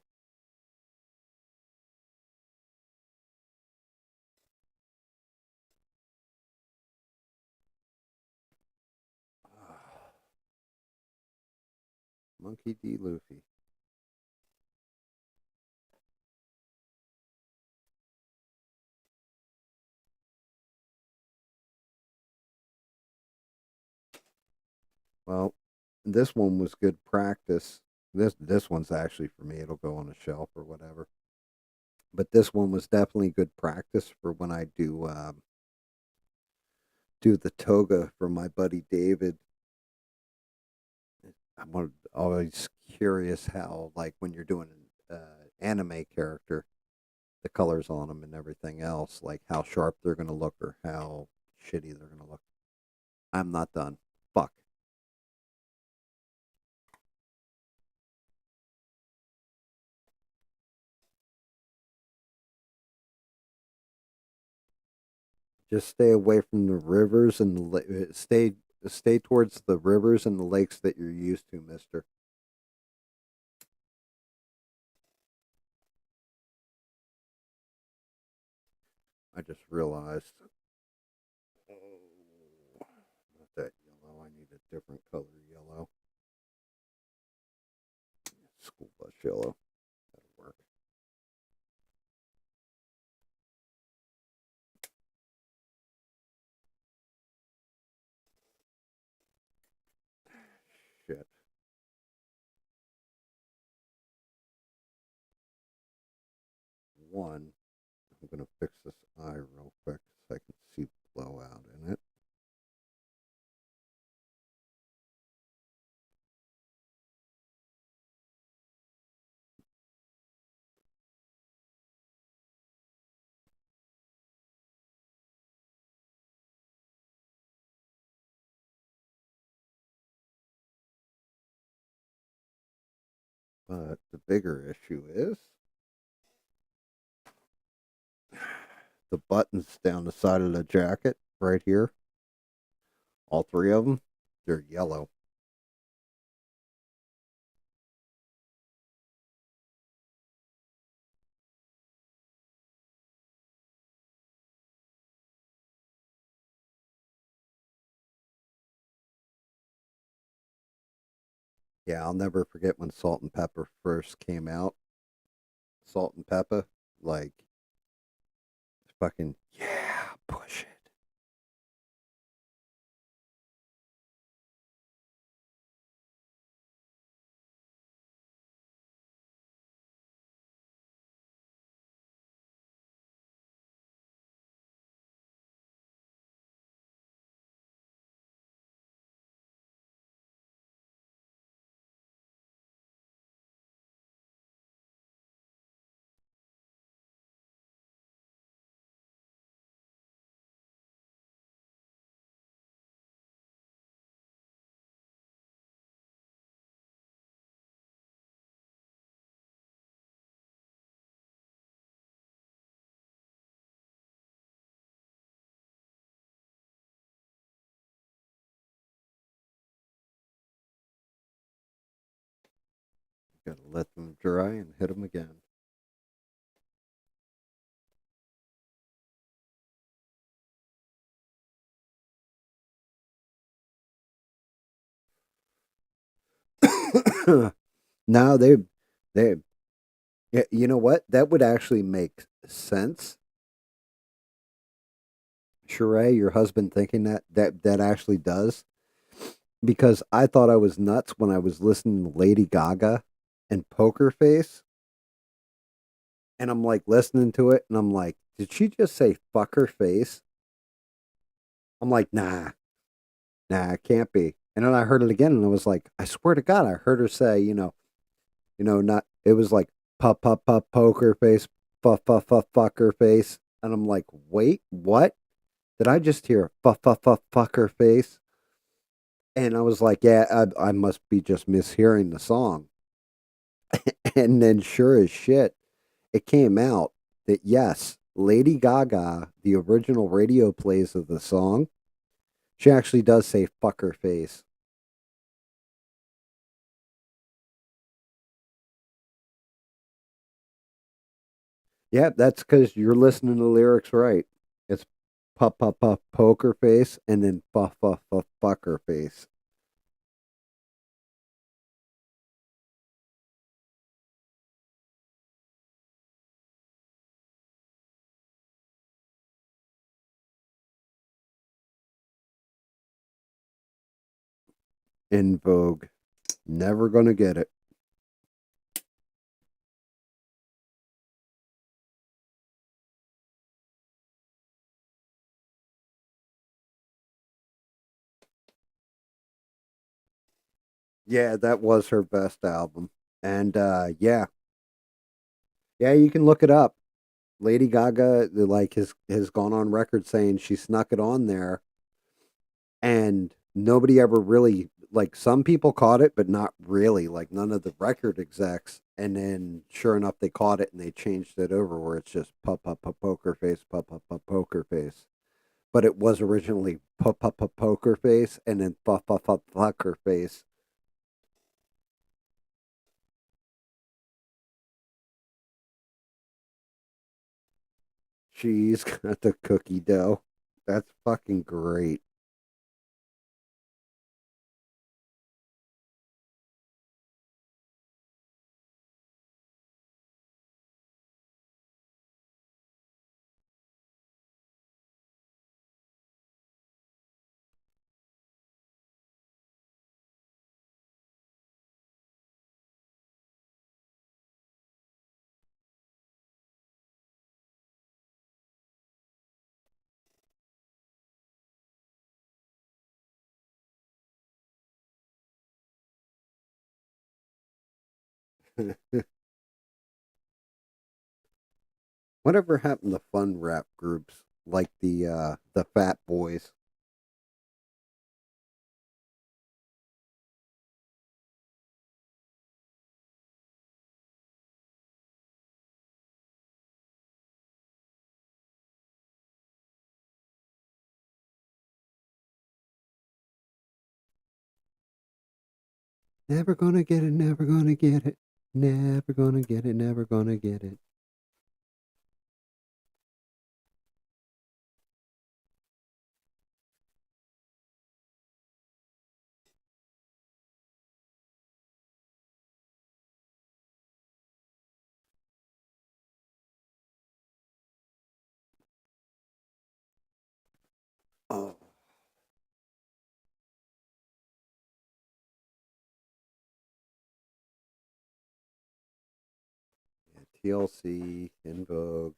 Speaker 1: Monkey D. Luffy. Well, this one was good practice. This one's actually for me. It'll go on a shelf or whatever. But this one was definitely good practice for when I do the toga for my buddy David. I'm always curious how, like, when you're doing an anime character, the colors on them and everything else, like how sharp they're going to look or how shitty they're going to look. I'm not done. Fuck. Just stay away from the rivers and stay towards the rivers and the lakes that you're used to, mister. I just realized. Oh, not that yellow. I need a different color yellow. School bus yellow. That'll work. Shit. One. I'm gonna fix this eye real quick so I can see blowout in it. But the bigger issue is the buttons down the side of the jacket right here. All three of them, they're yellow. Yeah, I'll never forget when Salt and Pepper first came out. Salt and Pepper, like, fucking, yeah, push it. Gotta let them dry and hit them again. No, they, yeah, you know what? That would actually make sense. Sheree, your husband thinking that actually does. Because I thought I was nuts when I was listening to Lady Gaga and Poker Face. And I'm like listening to it and I'm like, did she just say fuck her face? I'm like, nah, it can't be. And then I heard it again and I was like, I swear to God, I heard her say, not, it was like, pup, poker face, fuck her face. And I'm like, wait, what? Did I just hear fuck her face? And I was like, yeah, I must be just mishearing the song. And then sure as shit, it came out that yes, Lady Gaga, the original radio plays of the song, she actually does say fuck her face. Yeah, that's because you're listening to the lyrics right. It's pup, poker face, and then fuck her face. In Vogue. Never gonna get it. Yeah, that was her best album. And yeah, you can look it up. Lady Gaga like has gone on record saying she snuck it on there and nobody ever really like some people caught it but not really like none of the record execs and then sure enough they caught it and they changed it over where it's just poker face poker face but it was originally poker face and then fucker face. She's got the cookie dough. That's fucking great. Whatever happened to fun rap groups like the Fat Boys? Never gonna get it, never gonna get it. Never gonna get it, never gonna get it. Oh, yeah, TLC, In Vogue.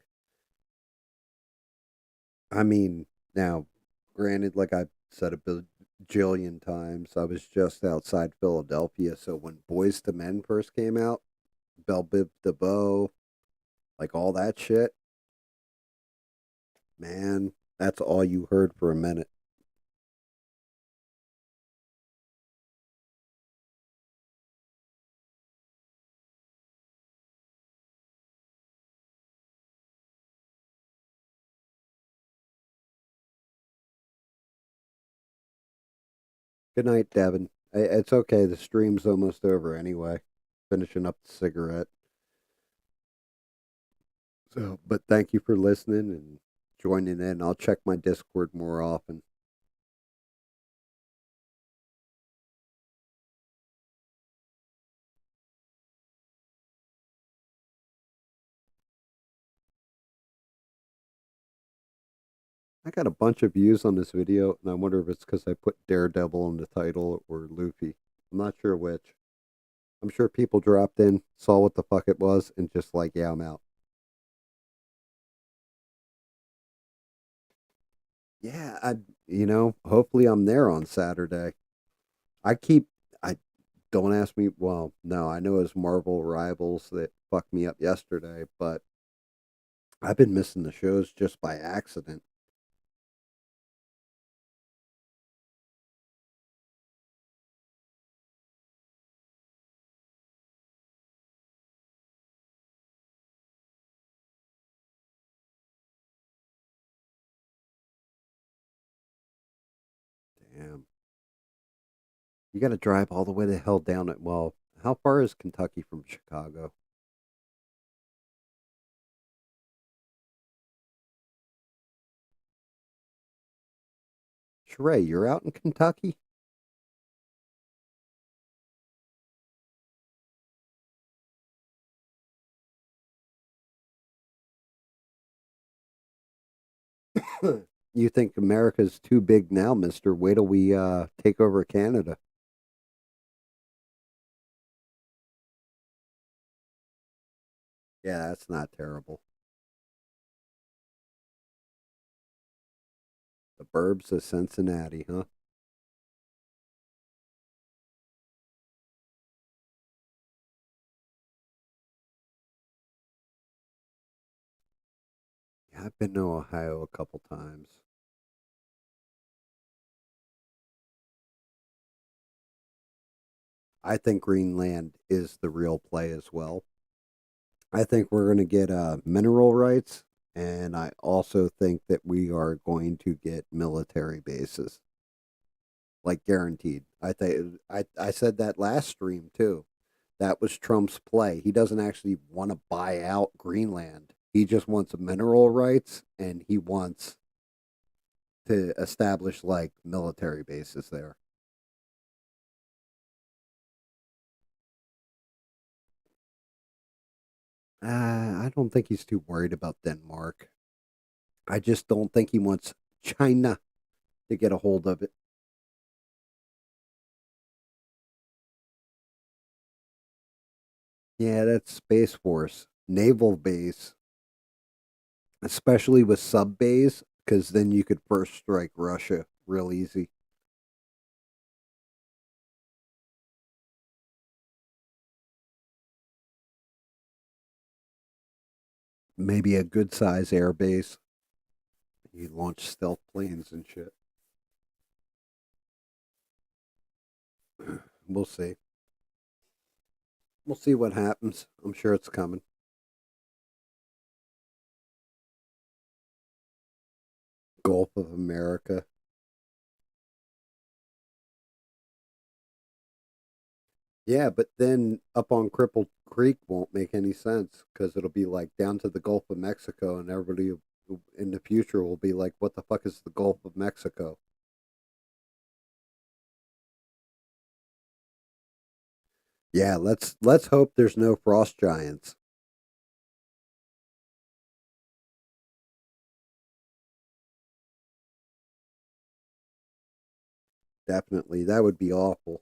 Speaker 1: I mean, now, granted, like I've said a bajillion times, I was just outside Philadelphia, so when Boys to Men first came out, Bell Biv DeVoe, like all that shit, man, that's all you heard for a minute. Good night, Devin. It's okay. The stream's almost over anyway. Finishing up the cigarette. So, but thank you for listening and joining in. I'll check my Discord more often. I got a bunch of views on this video, and I wonder if it's because I put Daredevil in the title or Luffy. I'm not sure which. I'm sure people dropped in, saw what the fuck it was, and just like, yeah, I'm out. Yeah, hopefully I'm there on Saturday. I keep, I don't ask me. Well, no, I know it was Marvel Rivals that fucked me up yesterday, but I've been missing the shows just by accident. Damn. You got to drive all the way the hell down it. Well, how far is Kentucky from Chicago? Sheree, you're out in Kentucky? You think America's too big now, mister? Wait till we take over Canada. Yeah, that's not terrible. The burbs of Cincinnati, huh? Yeah, I've been to Ohio a couple times. I think Greenland is the real play as well. I think we're going to get mineral rights, and I also think that we are going to get military bases, like guaranteed. I said that last stream too. That was Trump's play. He doesn't actually want to buy out Greenland. He just wants mineral rights, and he wants to establish like military bases there. I don't think he's too worried about Denmark. I just don't think he wants China to get a hold of it. Yeah, that's Space Force. Naval base, especially with sub base, because then you could first strike Russia real easy. Maybe a good size air base. You launch stealth planes and shit. We'll see. We'll see what happens. I'm sure it's coming. Gulf of America. Yeah, but then up on Crippled Creek won't make any sense because it'll be like down to the Gulf of Mexico, and everybody in the future will be like, "What the fuck is the Gulf of Mexico?" Yeah, let's hope there's no frost giants. Definitely, that would be awful.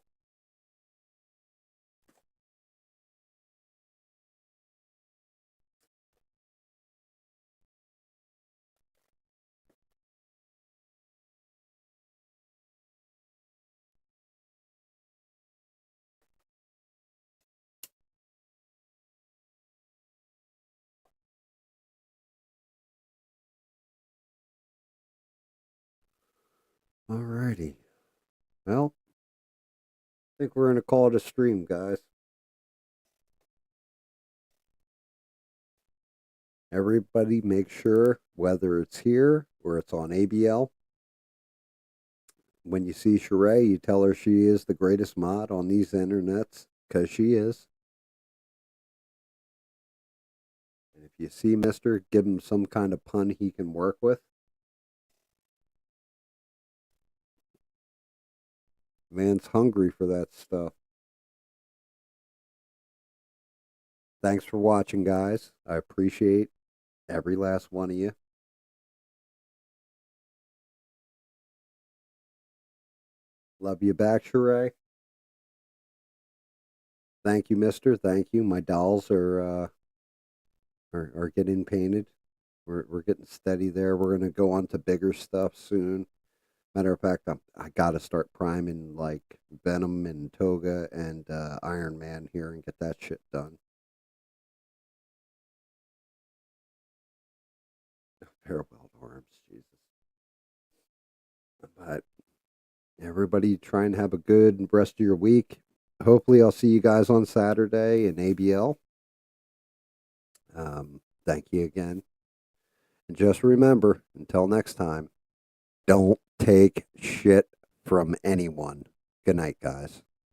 Speaker 1: Alrighty. Well, I think we're gonna call it a stream, guys. Everybody, make sure whether it's here or it's on ABL. When you see Sheree, you tell her she is the greatest mod on these internets because she is. And if you see Mister, give him some kind of pun he can work with. Man's hungry for that stuff. Thanks for watching, guys. I appreciate every last one of you. Love you back, Sheree. Thank you, Mister. Thank you. My dolls are getting painted. We're getting steady there. We're gonna go on to bigger stuff soon. Matter of fact, I gotta start priming like Venom and Toga and Iron Man here and get that shit done. Parallel arms, Jesus. But everybody try and have a good rest of your week. Hopefully, I'll see you guys on Saturday in ABL. Thank you again. And just remember, until next time, don't take shit from anyone. Good night, guys.